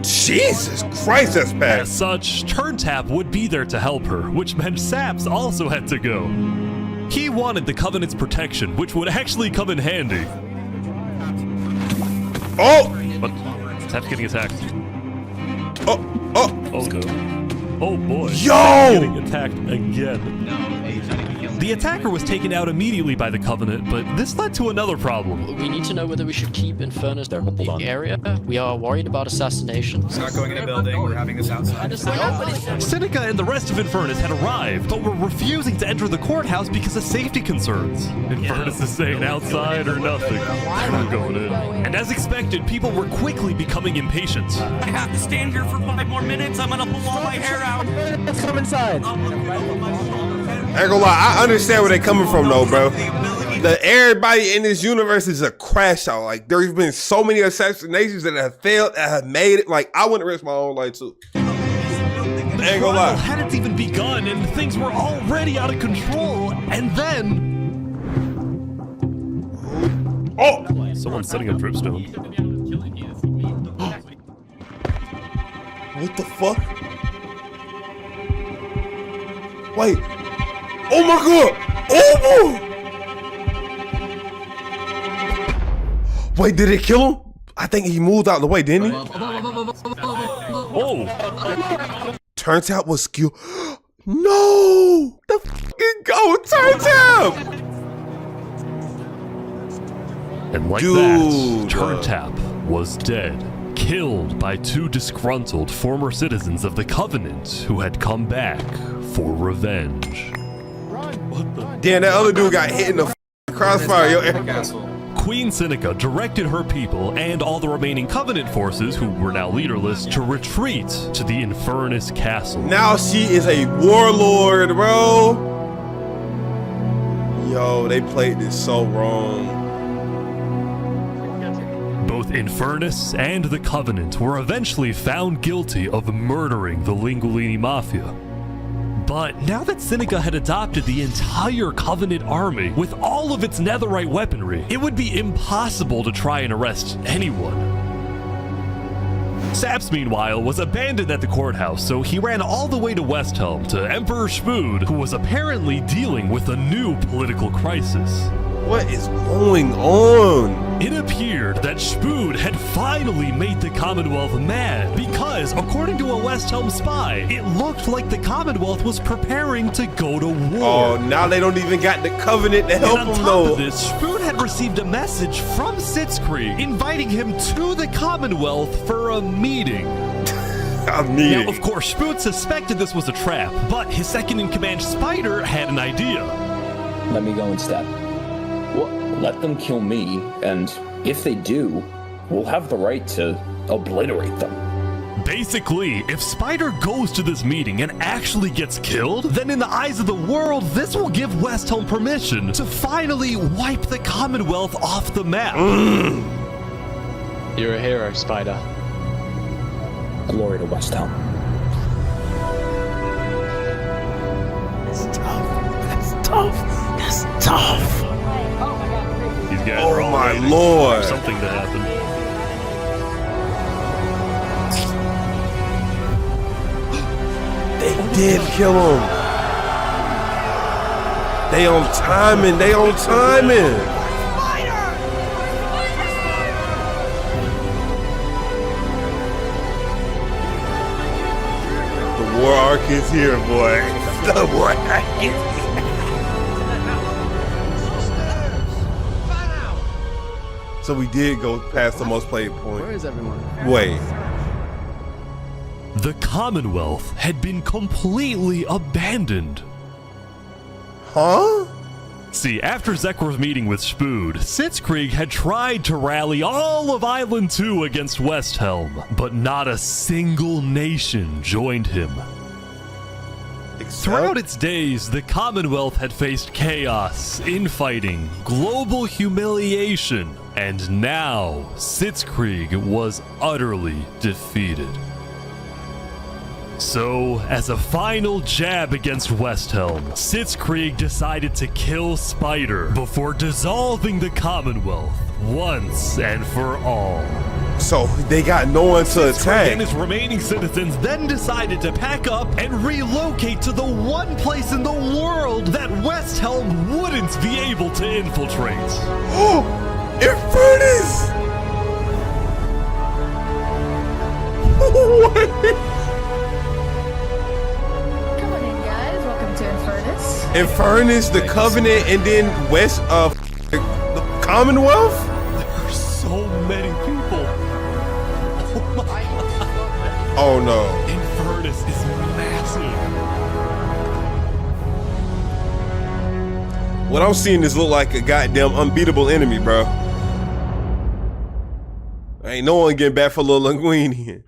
Jesus Christ, that's bad. As such, Turntap would be there to help her, which meant Saps also had to go. He wanted the Covenant's protection, which would actually come in handy. Oh! But Saps getting attacked. Oh no. Oh boy. Yo! Getting attacked again. The attacker was taken out immediately by the Covenant, but this led to another problem. We need to know whether we should keep Infernus there in the area. We are worried about assassinations. Not going in a building, we're having this outside. Seneca and the rest of Infernus had arrived, but were refusing to enter the courthouse because of safety concerns. Infernus is saying outside or nothing. They're not going in. And as expected, people were quickly becoming impatient. I have to stand here for 5 more minutes. I'm gonna pull all my hair out. Let's come inside. I ain't gonna lie, I understand where they're coming from though, bro. Everybody in this universe is a crash out. Like, there's been so many assassinations that have failed, that have made it. Like, I wouldn't risk my own life too. The ain't gonna lie. trial hadn't even begun and things were already out of control. And then... Oh! Someone's setting up dripstone. What the fuck? Wait. Oh my god! Oh! Wait, did it kill him? I think he moved out of the way, didn't he? Oh! Turns out was skill. No! The fucking goat turns out! And like Dude, that, Turntap was dead. Killed by 2 disgruntled former citizens of the Covenant who had come back for revenge. Damn, that other dude got hit in the crossfire. Yo. Queen Seneca directed her people and all the remaining Covenant forces, who were now leaderless, to retreat to the Infernus Castle. Now she is a warlord, bro. Yo, they played this so wrong. Both Infernus and the Covenant were eventually found guilty of murdering the Lingolini Mafia. But now that Seneca had adopted the entire Covenant army with all of its netherite weaponry, it would be impossible to try and arrest anyone. Saps, meanwhile, was abandoned at the courthouse, so he ran all the way to Westhelm to Emperor Spood, who was apparently dealing with a new political crisis. What is going on? It appeared that Spood had finally made the Commonwealth mad because, according to a Westhelm spy, it looked like the Commonwealth was preparing to go to war. Oh, now they don't even got the Covenant to help and on them top though. of this, Spood had received a message from Sitzkree inviting him to the Commonwealth for a meeting. Now, of course, Spood suspected this was a trap, but his second-in-command Spider had an idea. Let me go instead. Let them kill me, and if they do, we'll have the right to obliterate them. Basically, if Spider goes to this meeting and actually gets killed, then in the eyes of the world, this will give Westhelm permission to finally wipe the Commonwealth off the map. You're a hero, Spider. Glory to Westhelm. That's tough. That's tough. That's tough. These guys Oh are all my waiting lord. for something to happen. did kill him. They on timing. They on timing. The war arc is here, boy. The war arc is here. So we did go past the most played point. Where is everyone? Wait. The Commonwealth had been completely abandoned. Huh? See, after Zekr's meeting with Spood, Sitzkrieg had tried to rally all of Island 2 against Westhelm, but not a single nation joined him. Throughout its days, the Commonwealth had faced chaos, infighting, global humiliation, and now Sitzkrieg was utterly defeated. So, as a final jab against Westhelm, Sitzkrieg decided to kill Spider before dissolving the Commonwealth once and for all. So they got no one to attack. And his remaining citizens then decided to pack up and relocate to the one place in the world that Westhelm wouldn't be able to infiltrate. Oh, Infernus! Come on in, guys. Welcome to Infernus. Infernus, the Covenant, and then West of the Commonwealth? There are so many people. Oh no. Infernus is massive. What I'm seeing is look like a goddamn unbeatable enemy, bro. Ain't no one getting back for little Linguini.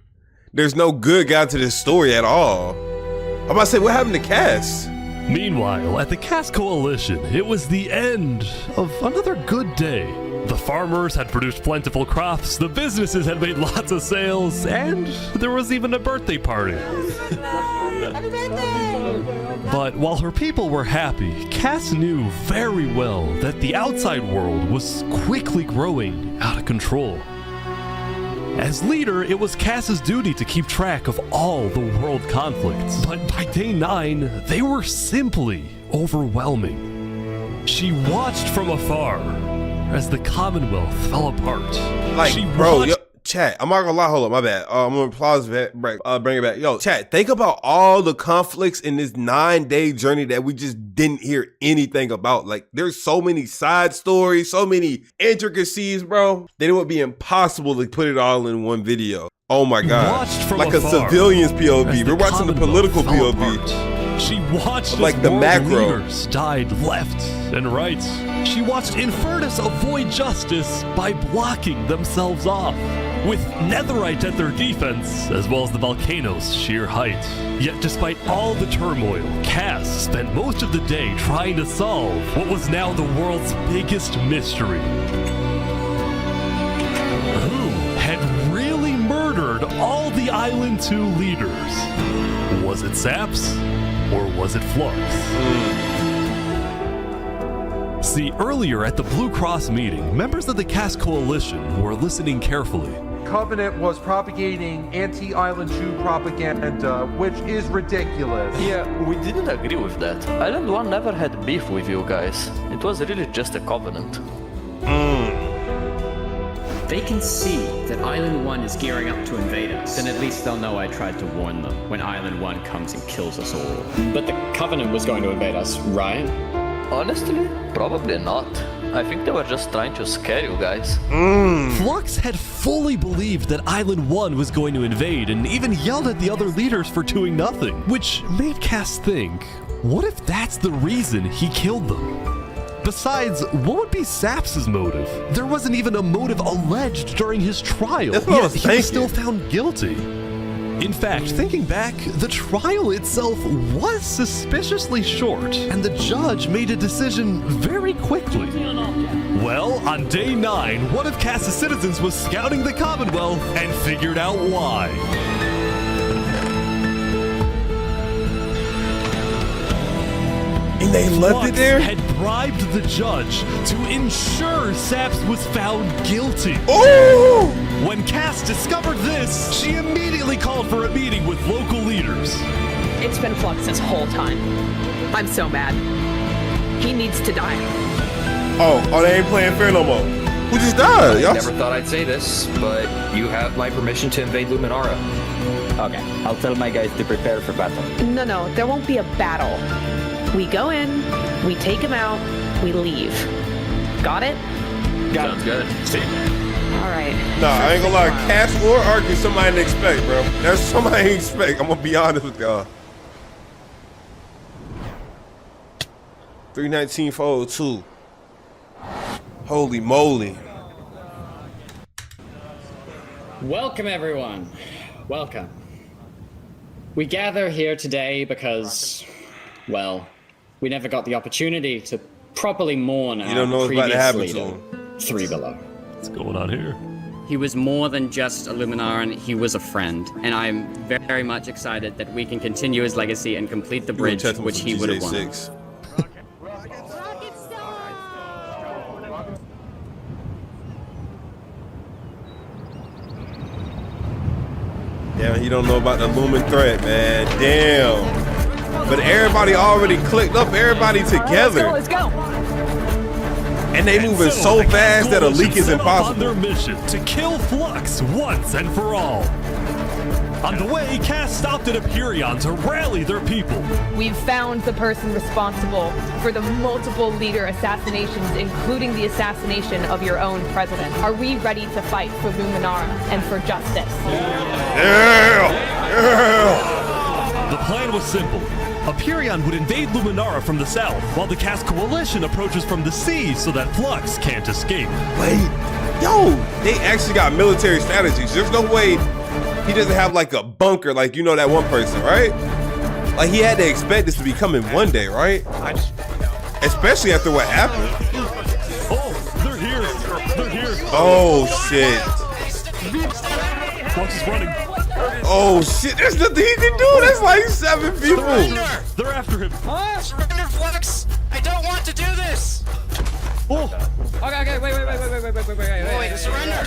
There's no good guy to this story at all. I'm about to say, what happened to Cass? Meanwhile, at the Cass Coalition, it was the end of another good day. The farmers had produced plentiful crops, the businesses had made lots of sales, and there was even a birthday party. But while her people were happy, Cass knew very well that the outside world was quickly growing out of control. As leader, it was Cass's duty to keep track of all the world conflicts, but by day 9, they were simply overwhelming. She watched from afar as the Commonwealth fell apart. Like, bro, yo, chat, I'm not gonna lie, hold up, my bad. I'm gonna pause it, bring it back. Yo, chat, think about all the conflicts in this 9-day journey that we just didn't hear anything about. Like, there's so many side stories, so many intricacies, bro, that it would be impossible to put it all in one video. Oh my God. Like a civilian's POV. We're watching the political POV. She watched like as the world macro leaders died left and right. She watched Infernus avoid justice by blocking themselves off, with netherite at their defense, as well as the volcano's sheer height. Yet despite all the turmoil, Cass spent most of the day trying to solve what was now the world's biggest mystery. Who had really murdered all the Island 2 leaders? Was it Saps? Or was it Flux? See, earlier at the Blue Cross meeting, members of the Cass Coalition were listening carefully. Covenant was propagating anti-Island 2 propaganda, which is ridiculous. Yeah, we didn't agree with that. Island 1 never had beef with you guys. It was really just a covenant. They can see that Island 1 is gearing up to invade us, then at least they'll know I tried to warn them when Island 1 comes and kills us all. But the Covenant was going to invade us, right? Honestly, probably not. I think they were just trying to scare you guys. Flux had fully believed that Island 1 was going to invade and even yelled at the other leaders for doing nothing, which made Cass think, what if that's the reason he killed them? Besides, what would be Saps' motive? There wasn't even a motive alleged during his trial, That's what I yet was he thinking. was still found guilty. In fact, thinking back, the trial itself was suspiciously short, and the judge made a decision very quickly. Well, on day 9, one of Cass's citizens was scouting the Commonwealth and figured out why. And they left it there? Had bribed the judge to ensure Saps was found guilty. Oh! When Cass discovered this, she immediately called for a meeting with local leaders. It's been Flux this whole time. I'm so mad. He needs to die. Oh, they ain't playing fair no more. Who just died, y'all? Never thought I'd say this, but you have my permission to invade Luminara. Okay, I'll tell my guys to prepare for battle. No, there won't be a battle. We go in, we take him out, we leave. Got it? Sounds good. See. All right. Nah, I ain't gonna lie. Cass or Ark is somebody to expect, bro. That's somebody I ain't expect. I'm gonna be honest with y'all. 319 for 02. Holy moly. Welcome, everyone. Welcome. We gather here today because, well, we never got the opportunity to properly mourn our previous leader, Three Below. What's going on here? He was more than just a Luminaran, he was a friend. And I'm very much excited that we can continue his legacy and complete the bridge which he would have won. Yeah, you don't know about the Lumen threat, man. Damn. But everybody already clicked up, everybody together. Let's go. And they moving so fast that a leak is impossible. On their mission to kill Flux once and for all. On the way, Cass stopped at Aperion to rally their people. We've found the person responsible for the multiple leader assassinations, including the assassination of your own president. Are we ready to fight for Luminara and for justice? Yeah! The plan was simple. Aperion would invade Luminara from the south, while the Cass coalition approaches from the sea so that Flux can't escape. Wait, yo, they actually got military strategies. There's no way he doesn't have like a bunker like you know that one person, right? Like he had to expect this to be coming one day, right? Especially after what happened. Oh, they're here. They're here. Oh shit. Flux is running. Oh shit, there's nothing he can do. There's like 7 people. Surrender! They're after him. Surrender, Flux! I don't want to do this! Oh. Okay, wait, surrender!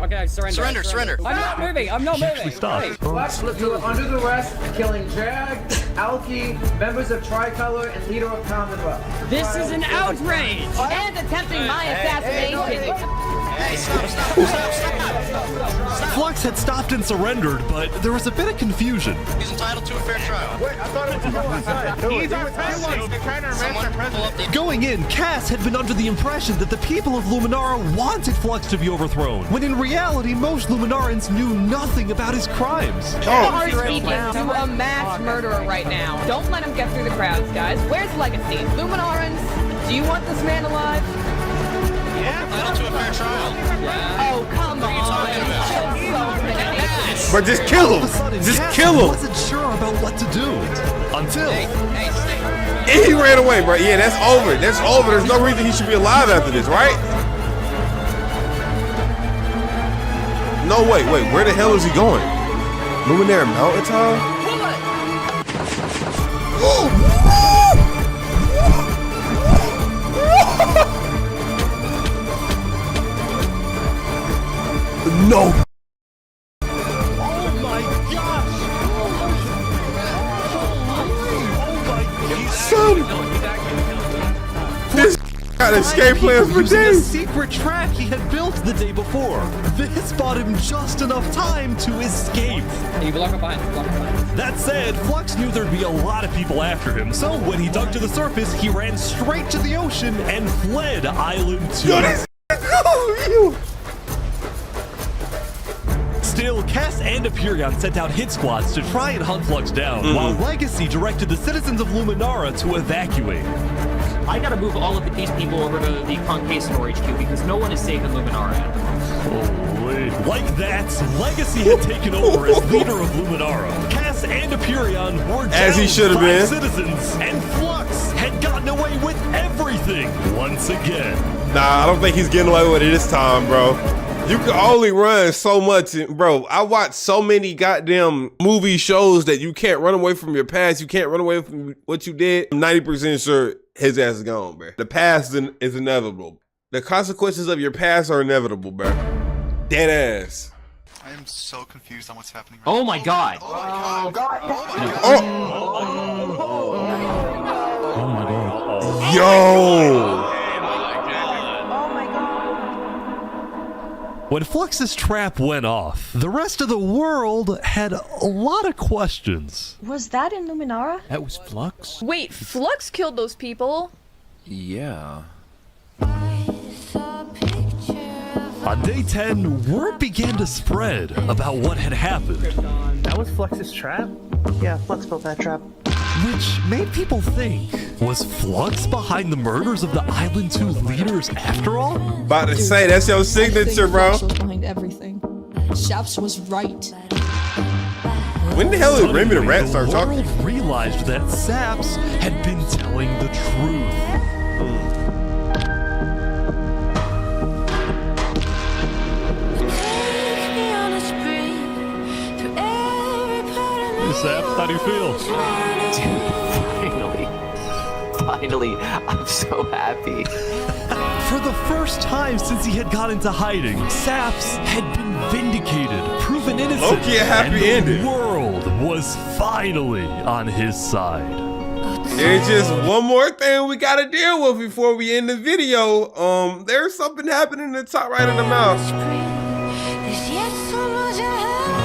Okay, Surrender. I'm not moving. Stop. Flux was under the arrest, killing Jag, Alki, members of Tricolor, and leader of Commonwealth. This is an outrage! And attempting my assassination. Hey, stop. Flux had stopped and surrendered, but there was a bit of confusion. He's entitled to a fair trial. Wait, I thought it was on side. He's our president. They're trying to arrest our president. Going in, Cass had been under the impression that the people of Luminara wanted Flux to be overthrown, when in reality, most Luminarans knew nothing about his crimes. You are speaking to a mass murderer right now. Don't let him get through the crowds, guys. Where's Legacy? Luminarans, do you want this man alive? Yeah, entitled to a fair trial. Oh, come on. But just kill him. Just kill him. Wasn't sure about what to do until And he ran away, bro. Yeah, that's over. That's over. There's no reason he should be alive after this, right? No, wait. Where the hell is he going? Luminary Mountaintop? No. Son, this got escape plans for using a days. secret track he had built the day before. This bought him just enough time to escape. You block him behind. That said, Flux knew there'd be a lot of people after him, so when he dug to the surface, he ran straight to the ocean and fled Island 2. Still, Cass and Aperion sent out hit squads to try and hunt Flux down, while Legacy directed the citizens of Luminara to evacuate. I gotta move all of these people over to the Concave storage queue because no one is safe in Luminara. Holy. Like that, Legacy had taken over as leader of Luminara. Cass and Aperion were as he should have been citizens, and Flux had gotten away with everything once again. Nah, I don't think he's getting away with it this time, bro. You can only run so much, bro. I watch so many goddamn movie shows that you can't run away from your past. You can't run away from what you did. I'm 90% sure his ass is gone, bro. The past is inevitable. The consequences of your past are inevitable, bro. Dead ass. am so confused on what's happening. Oh my god. Oh god. Oh my god. Yo! When Flux's trap went off, the rest of the world had a lot of questions. Was that in Luminara? That was Flux? Wait, Flux killed those people? Yeah. On day 10, word began to spread about what had happened. That was Flux's trap? Yeah, Flux built that trap. Which made people think, was Flux behind the murders of the Island 2 leaders after all? About to say, that's your signature, bro. Flux was behind everything. Shaps was right. When the hell did Remy the Rat start talking? The world realized that Saps had been telling the truth. Hey, Saps, how do you feel? Finally, I'm so happy. For the first time since he had got into hiding, Saps had been vindicated, proven innocent, Low-key a happy and the ending. world was finally on his side. There's just one more thing we gotta deal with before we end the video. There's something happening in the top right of the mouth.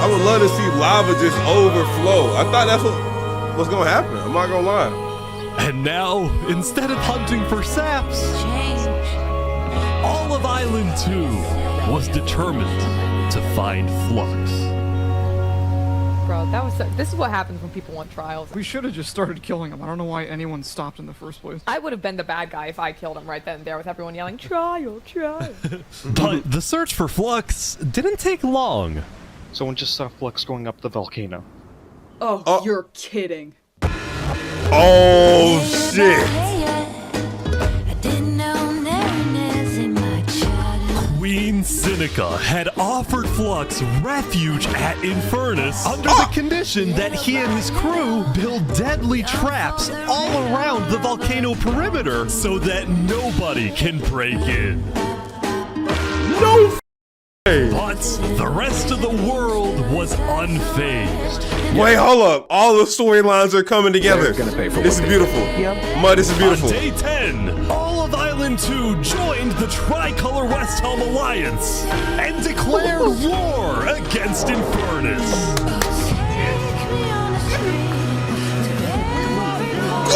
I would love to see lava just overflow. I thought that's what was gonna happen. I'm not gonna lie. And now, instead of hunting for Saps, all of Island 2 was determined to find Flux. Bro, this is what happens when people want trials. We should have just started killing him. I don't know why anyone stopped in the first place. I would have been the bad guy if I killed him right then and there with everyone yelling, trial, trial. But the search for Flux didn't take long. Someone just saw Flux going up the volcano. Oh, you're kidding. Oh, shit. Queen Seneca had offered Flux refuge at Infernus under the condition that he and his crew build deadly traps all around the volcano perimeter so that nobody can break in. No But the rest of the world was unfazed. Wait, hold up. All the storylines are coming together. This is beautiful. Mud, this is beautiful. On day 10, all of Island 2 joined the Tricolor West Helm Alliance and declared war against Infernus.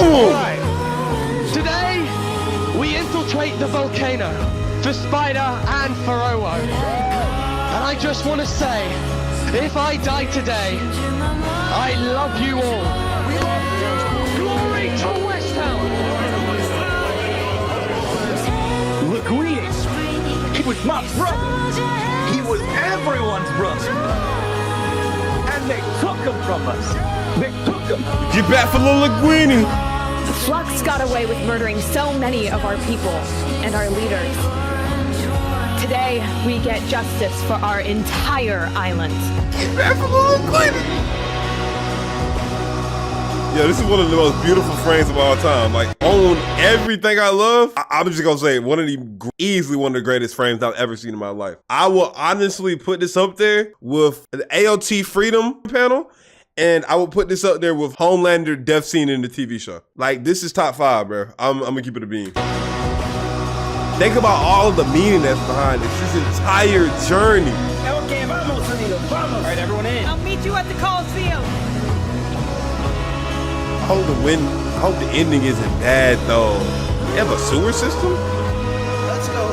Alright. Today, we infiltrate the volcano for Spider and for Owo. And I just want to say, if I die today, I love you all. Glory to West Helm! Linguini, he was my brother. He was everyone's brother. And they took him from us. They took him. Get back for little Linguini. Flux got away with murdering so many of our people and our leaders. Today, we get justice for our entire island. Get back for little Linguini. Yeah, this is one of the most beautiful frames of all time. Like, own everything I love. I'm just gonna say, easily one of the greatest frames I've ever seen in my life. I will honestly put this up there with the AOT Freedom panel, and I will put this up there with Homelander death scene in the TV show. Like, this is top 5, bro. I'm gonna keep it a beam. Think about all of the meaning that's behind this entire journey. Okay, vamos, amigos, vamos. All right, everyone in. I'll meet you at the Coliseum. I hope the ending isn't bad though. They have a sewer system? Let's go.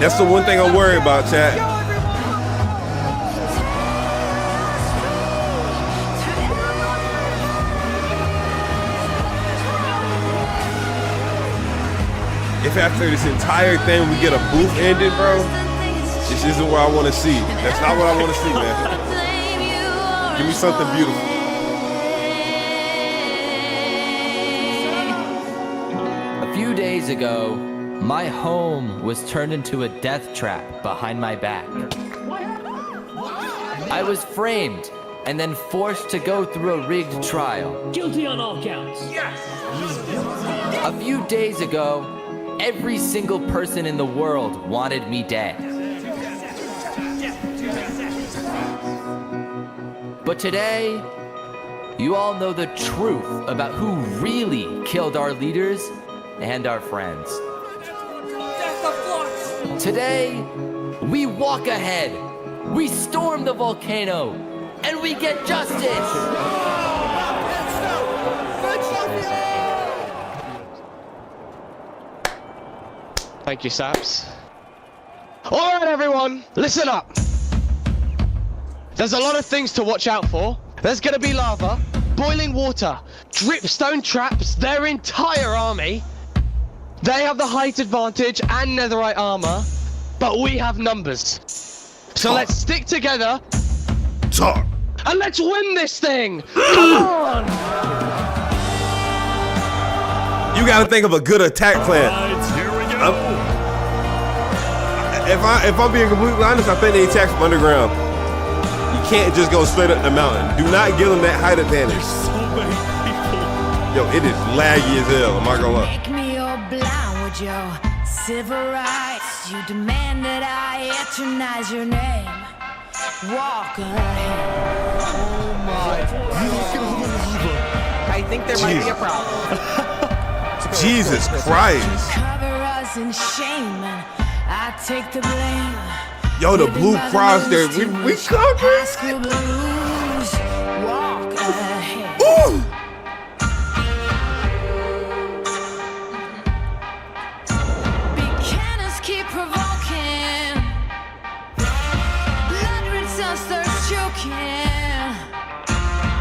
That's the one thing I'm worried about, chat. If after this entire thing we get a booth ending, bro, this isn't what I want to see. That's not what I want to see, man. Give me something beautiful. A few days ago, my home was turned into a death trap behind my back. I was framed and then forced to go through a rigged trial. Guilty on all counts. Yes. A few days ago, every single person in the world wanted me dead. But today, you all know the truth about who really killed our leaders and our friends. Today, we walk ahead, we storm the volcano, and we get justice! Thank you, Saps. Alright everyone, listen up! There's a lot of things to watch out for. There's gonna be lava, boiling water, dripstone traps, their entire army. They have the height advantage and netherite armor, but we have numbers. So let's stick together. Talk. And let's win this thing! Come on! You gotta think of a good attack plan. Here we go. If I'm being completely honest, I think they attack from underground. You can't just go straight up the mountain. Do not give them that height advantage. There's so many people. Yo, it is laggy as hell. I'm not gonna lie. Make me your blind with your civil rights. You demand that I eternize your name. Walk ahead. Oh my God. I think there might be a problem. Jesus Christ. Cover us in shame and I take the blame. Yo, the blue cross there. We covered. Walk ahead. Ooh. Cannons keep provoking. Blood-red sun starts choking.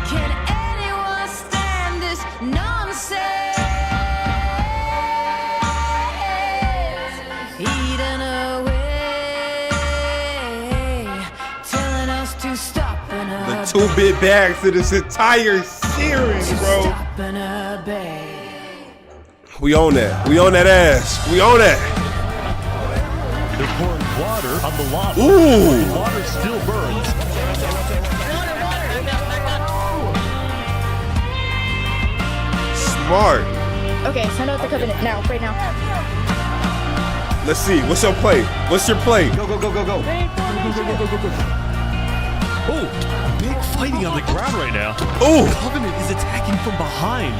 Can anyone stand this nonsense? Eating away, telling us to stop and The 2-bit bags to this entire series, bro. stop and obey. We own that. We own that ass. We own that. They're pouring water on the lava. Ooh. The water still burns. Smart. Okay, send out the covenant now, right now. Let's see. What's your play? What's your play? Go, go, go, go, go. Oh, big fighting on the ground right now. Oh. Covenant is attacking from behind.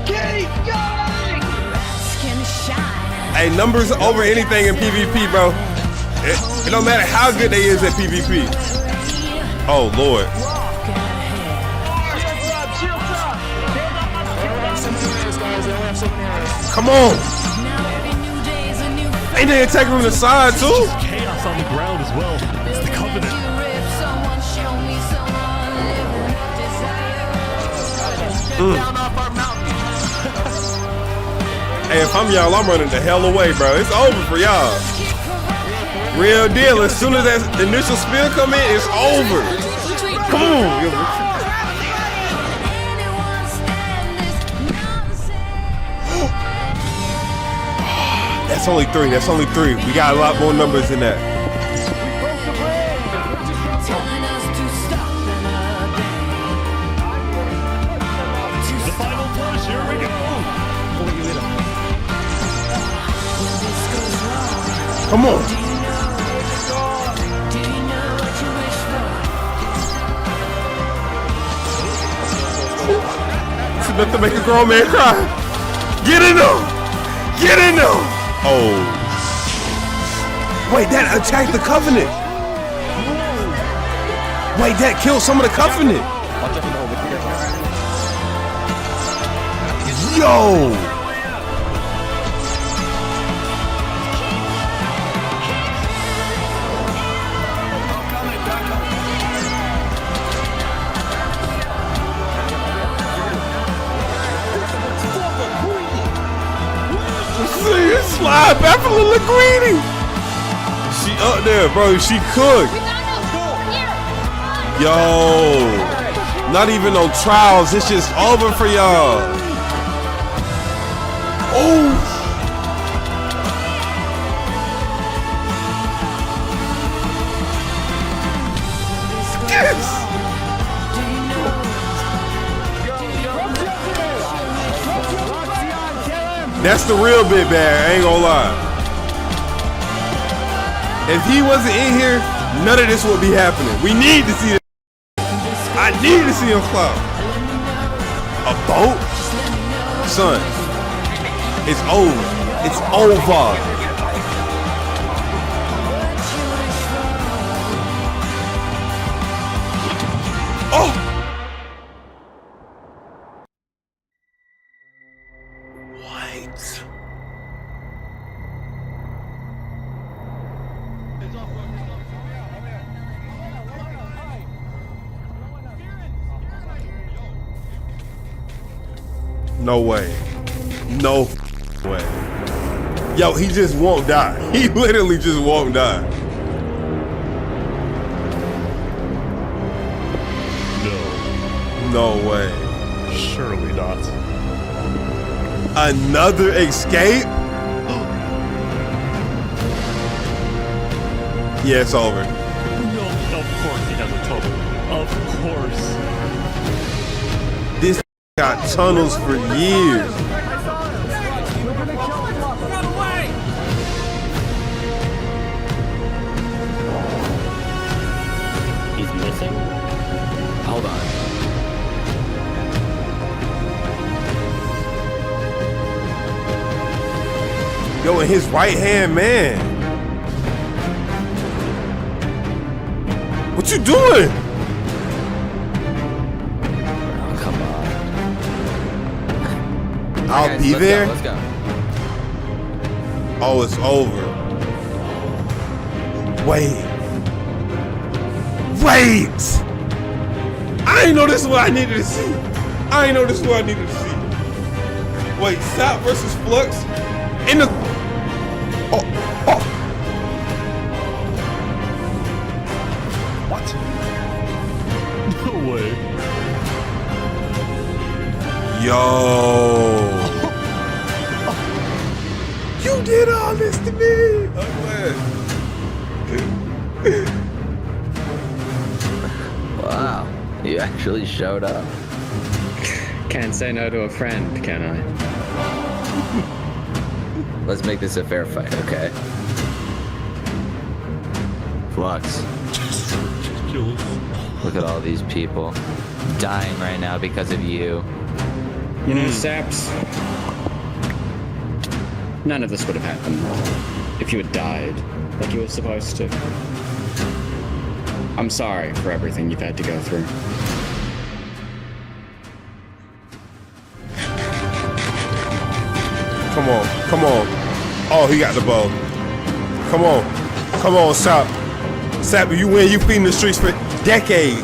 Keep going! Skin shine. Hey, numbers over anything in PvP, bro. It don't matter how good they is at PvP. Oh, Lord. Come on. Ain't they attacking from the side, too? Chaos on the ground as well. It's the Covenant. Hey, if I'm y'all, I'm running the hell away, bro. It's over for y'all. Real deal. As soon as that initial spin come in, it's over. Come on. That's only 3. That's only 3. We got a lot more numbers than that. The final push. Here we go. Come on. It's enough to make a grown man cry. Get in there. Get in there. Oh. Wait, that attacked the Covenant. Wait, that killed some of the Covenant. Yo. Slide back from Lil Greedy. She up there, bro. She cooked. Yo. Not even no trials. It's just over for y'all. Oh. Yes. That's the real big bag, I ain't gonna lie. If he wasn't in here, none of this would be happening. We need to see it. I need to see him fly. A boat? Son, it's over. It's over. Oh! What? No way. No way. Yo, he just won't die. He literally just won't die. No way. Surely not. Another escape? Yeah, it's over. No, of course he has a tunnel. Of course. This got tunnels for years. He's missing? Hold on. Yo, and his right hand man. What you doing? Oh, come on. I'll Guys, be there. Let's go. Oh, it's over. Wait. Wait! I didn't know this is what I needed to see. I didn't know this is what I needed to see. Wait, Sap versus Flux in the. Oh, oh. What? No way. Yo. You did all this to me. I'm glad. Wow, you actually showed up. Can't say no to a friend, can I? Let's make this a fair fight, okay? Flux. Look at all these people dying right now because of you. You know, Saps, none of this would have happened if you had died like you were supposed to. I'm sorry for everything you've had to go through. Come on, come on. Oh, he got the bow. Come on, come on, Sap. Sap, you win, you feeding the streets for decades.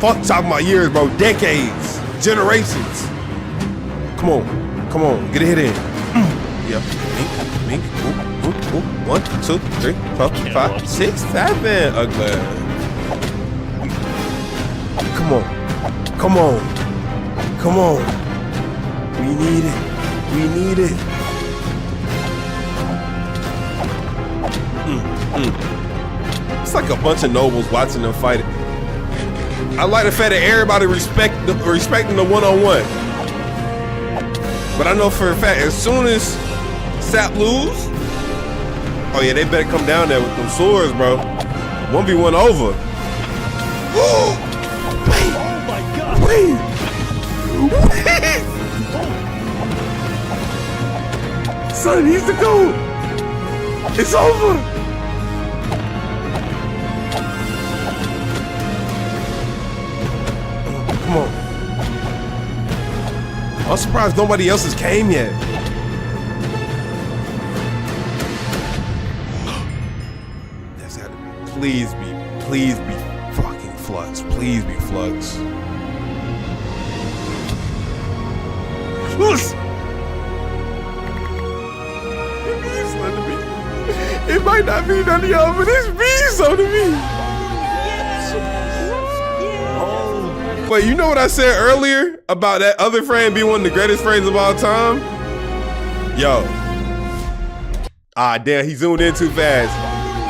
Fuck talking about years, bro. Decades, generations. Come on, come on, get a hit in. Yeah, mink, ooh, ooh, ooh. 1, 2, 3, 4, 5, 6, 7. Ugly. Come on, come on, come on. We need it. We need it. It's like a bunch of nobles watching them fight it. I like the fact that everybody respecting the one-on-one. But I know for a fact, as soon as Sap lose, oh yeah, they better come down there with them swords, bro. 1v1 over. Oh my God! Wait! Son, he's the GOAT. It's over. Come on. I'm surprised nobody else has came yet. That's gotta be. Please be fucking Flux. Please be Flux. Flux. It might not be none of y'all, but it's me, so to me. Wait, you know what I said earlier about that other frame being one of the greatest frames of all time? Yo. Ah, damn, he zoomed in too fast.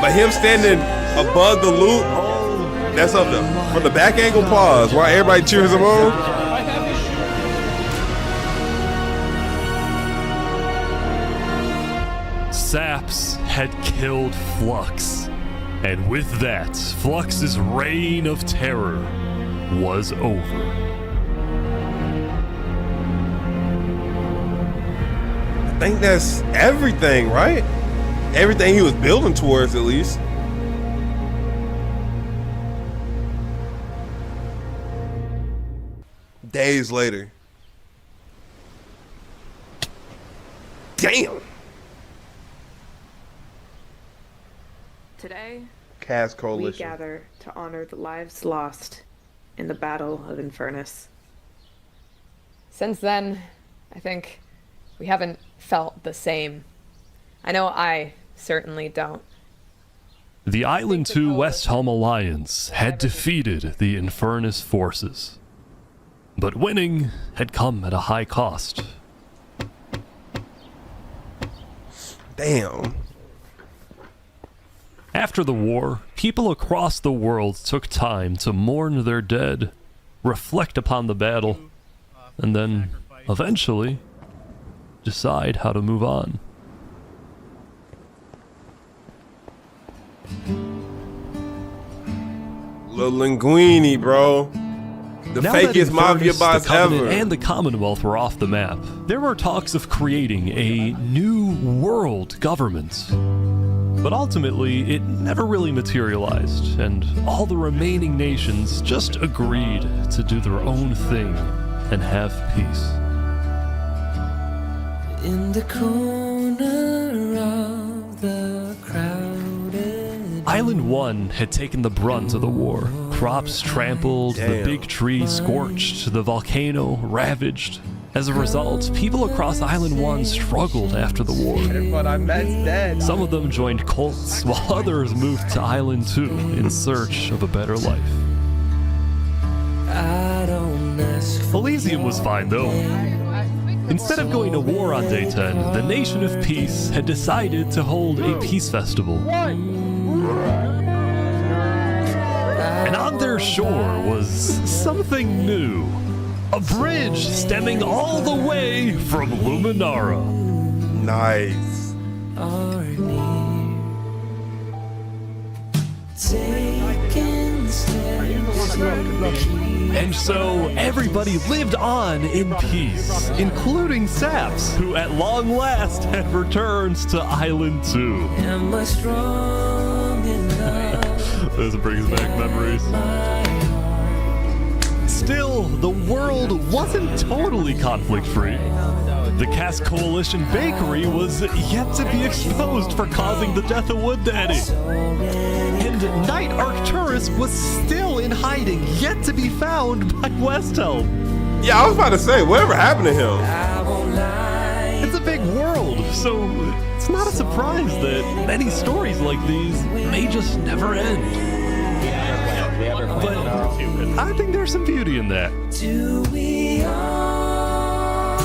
But him standing above the loop, that's up there. From the back angle pause, while everybody cheers him on. Saps had killed Flux. And with that, Flux's reign of terror was over. I think that's everything, right? Everything he was building towards, at least. Days later. Damn. Today, Cast we Coalition. gather to honor the lives lost in the Battle of Infernus. Since then, I think we haven't felt the same. I know I certainly don't. The Island 2 West Helm Alliance had defeated the Infernus forces. But winning had come at a high cost. Damn. After the war, people across the world took time to mourn their dead, reflect upon the battle, and then, eventually, decide how to move on. Lil Linguini, bro. The Now that fakest mafia Infernus, boss the Covenant, ever. and the Commonwealth were off the map, there were talks of creating a new world government. But ultimately, it never really materialized, and all the remaining nations just agreed to do their own thing and have peace. In the corner of the crowded Island 1 had taken the brunt of the war. Crops trampled, the big tree scorched, the volcano ravaged. As a result, people across Island 1 struggled after the war. But I meant dead. Some of them joined cults, while others moved to Island 2 in search of a better life. Elysium was fine though. Instead of going to war on day 10, the Nation of Peace had decided to hold a peace festival. And on their shore was something new. A bridge stemming all the way from Luminara. Nice. And so everybody lived on in peace, including Saps, who at long last had returned to Island 2. This brings back memories. Still, the world wasn't totally conflict-free. The Cast Coalition Bakery was yet to be exposed for causing the death of Wood Daddy. And Knight Arcturus was still in hiding, yet to be found by Westhelm. Yeah, I was about to say, whatever happened to him? It's a big world, so it's not a surprise that many stories like these may just never end. But I think there's some beauty in that. Do we all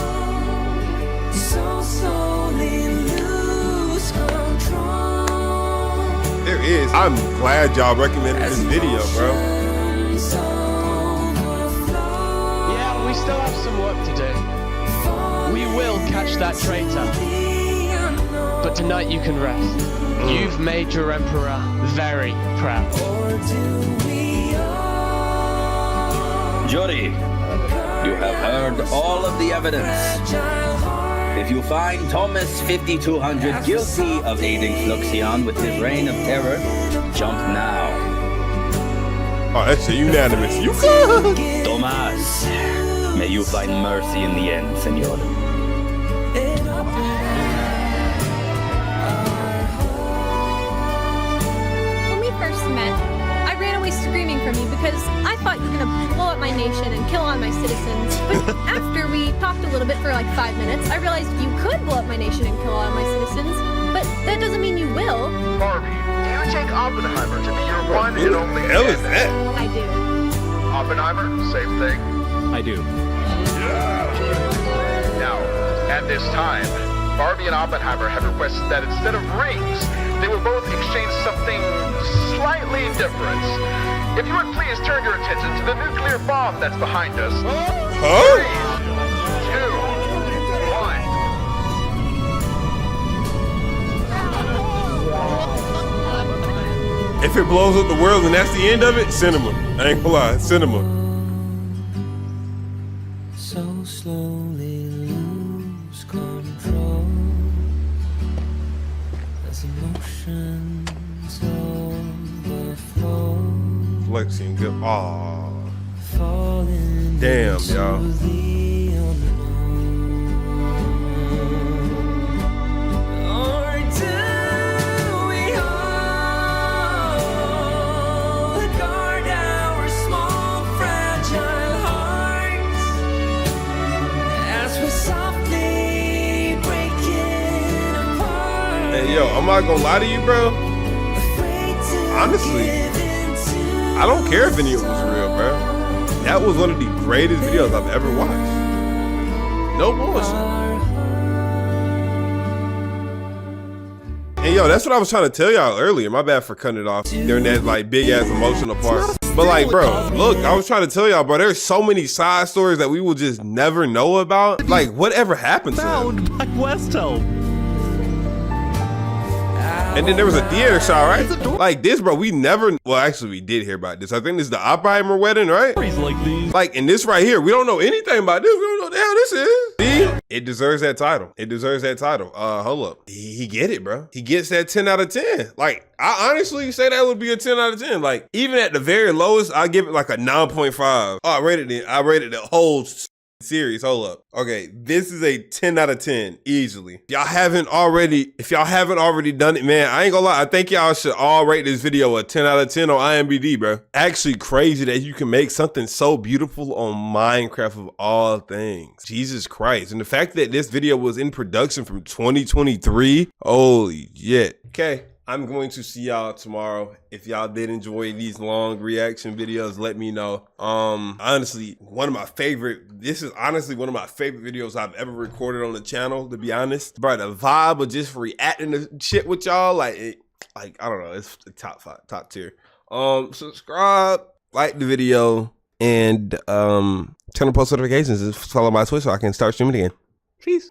so slowly lose control? There is. I'm glad y'all recommended this video, bro. Yeah, we still have some work to do. We will catch that traitor. But tonight you can rest. You've made your emperor very proud. Jury, you have heard all of the evidence. If you find Thomas 5200 guilty of aiding Fluxion with his reign of terror, jump now. Oh, that's a unanimous. You good? Thomas, may you find mercy in the end, senor. When we first met, I ran away screaming from you because I thought you were gonna blow up my nation and kill all my citizens. But after we talked a little bit for like 5 minutes, I realized you could blow up my nation and kill all my citizens. But that doesn't mean you will. Barbie, do you take Oppenheimer to be your one and only Hell is that? I do. Oppenheimer, same thing. I do. Now, at this time, Barbie and Oppenheimer have requested that instead of rings, they will both exchange something slightly different. If you would please turn your attention to the nuclear bomb that's behind us. Huh? 3, 2, 1. If it blows up the world and that's the end of it, cinema. I ain't gonna lie, cinema. So slowly lose control as emotions overflow. Flexing good. Aw. Damn, y'all. Hey, yo, I'm not gonna lie to you, bro. Honestly, I don't care if any of it was real, bro. That was one of the greatest videos I've ever watched. No bullshit. And yo, that's what I was trying to tell y'all earlier. My bad for cutting it off during that like big ass emotional part. But like, bro, look, I was trying to tell y'all, bro, there's so many side stories that we will just never know about. Like, whatever happened to them? Found by Westhelm. And then there was a theater shot, right? Like this, bro, we never, well, actually we did hear about this. I think this is the Oppenheimer wedding, right? Like these. Like in this right here, we don't know anything about this. We don't know what the hell this is. See? It deserves that title. It deserves that title. Hold up. He get it, bro. He gets that 10 out of 10. Like, I honestly say that would be a 10 out of 10. Like, even at the very lowest, I give it like a 9.5. Oh, I rated the whole series. Hold up. Okay, this is a 10 out of 10 easily. If y'all haven't already done it, man, I ain't gonna lie, I think y'all should all rate this video a 10 out of 10 on IMDb, bro. Actually crazy that you can make something so beautiful on Minecraft of all things. Jesus Christ. And the fact that this video was in production from 2023, holy shit. Okay, I'm going to see y'all tomorrow. If y'all did enjoy these long reaction videos, let me know. Honestly, this is honestly one of my favorite videos I've ever recorded on the channel, to be honest. Bro, the vibe of just reacting to shit with y'all, like I don't know, it's the top tier. Subscribe, like the video, and turn on post notifications and follow my Twitch so I can start streaming again. Peace.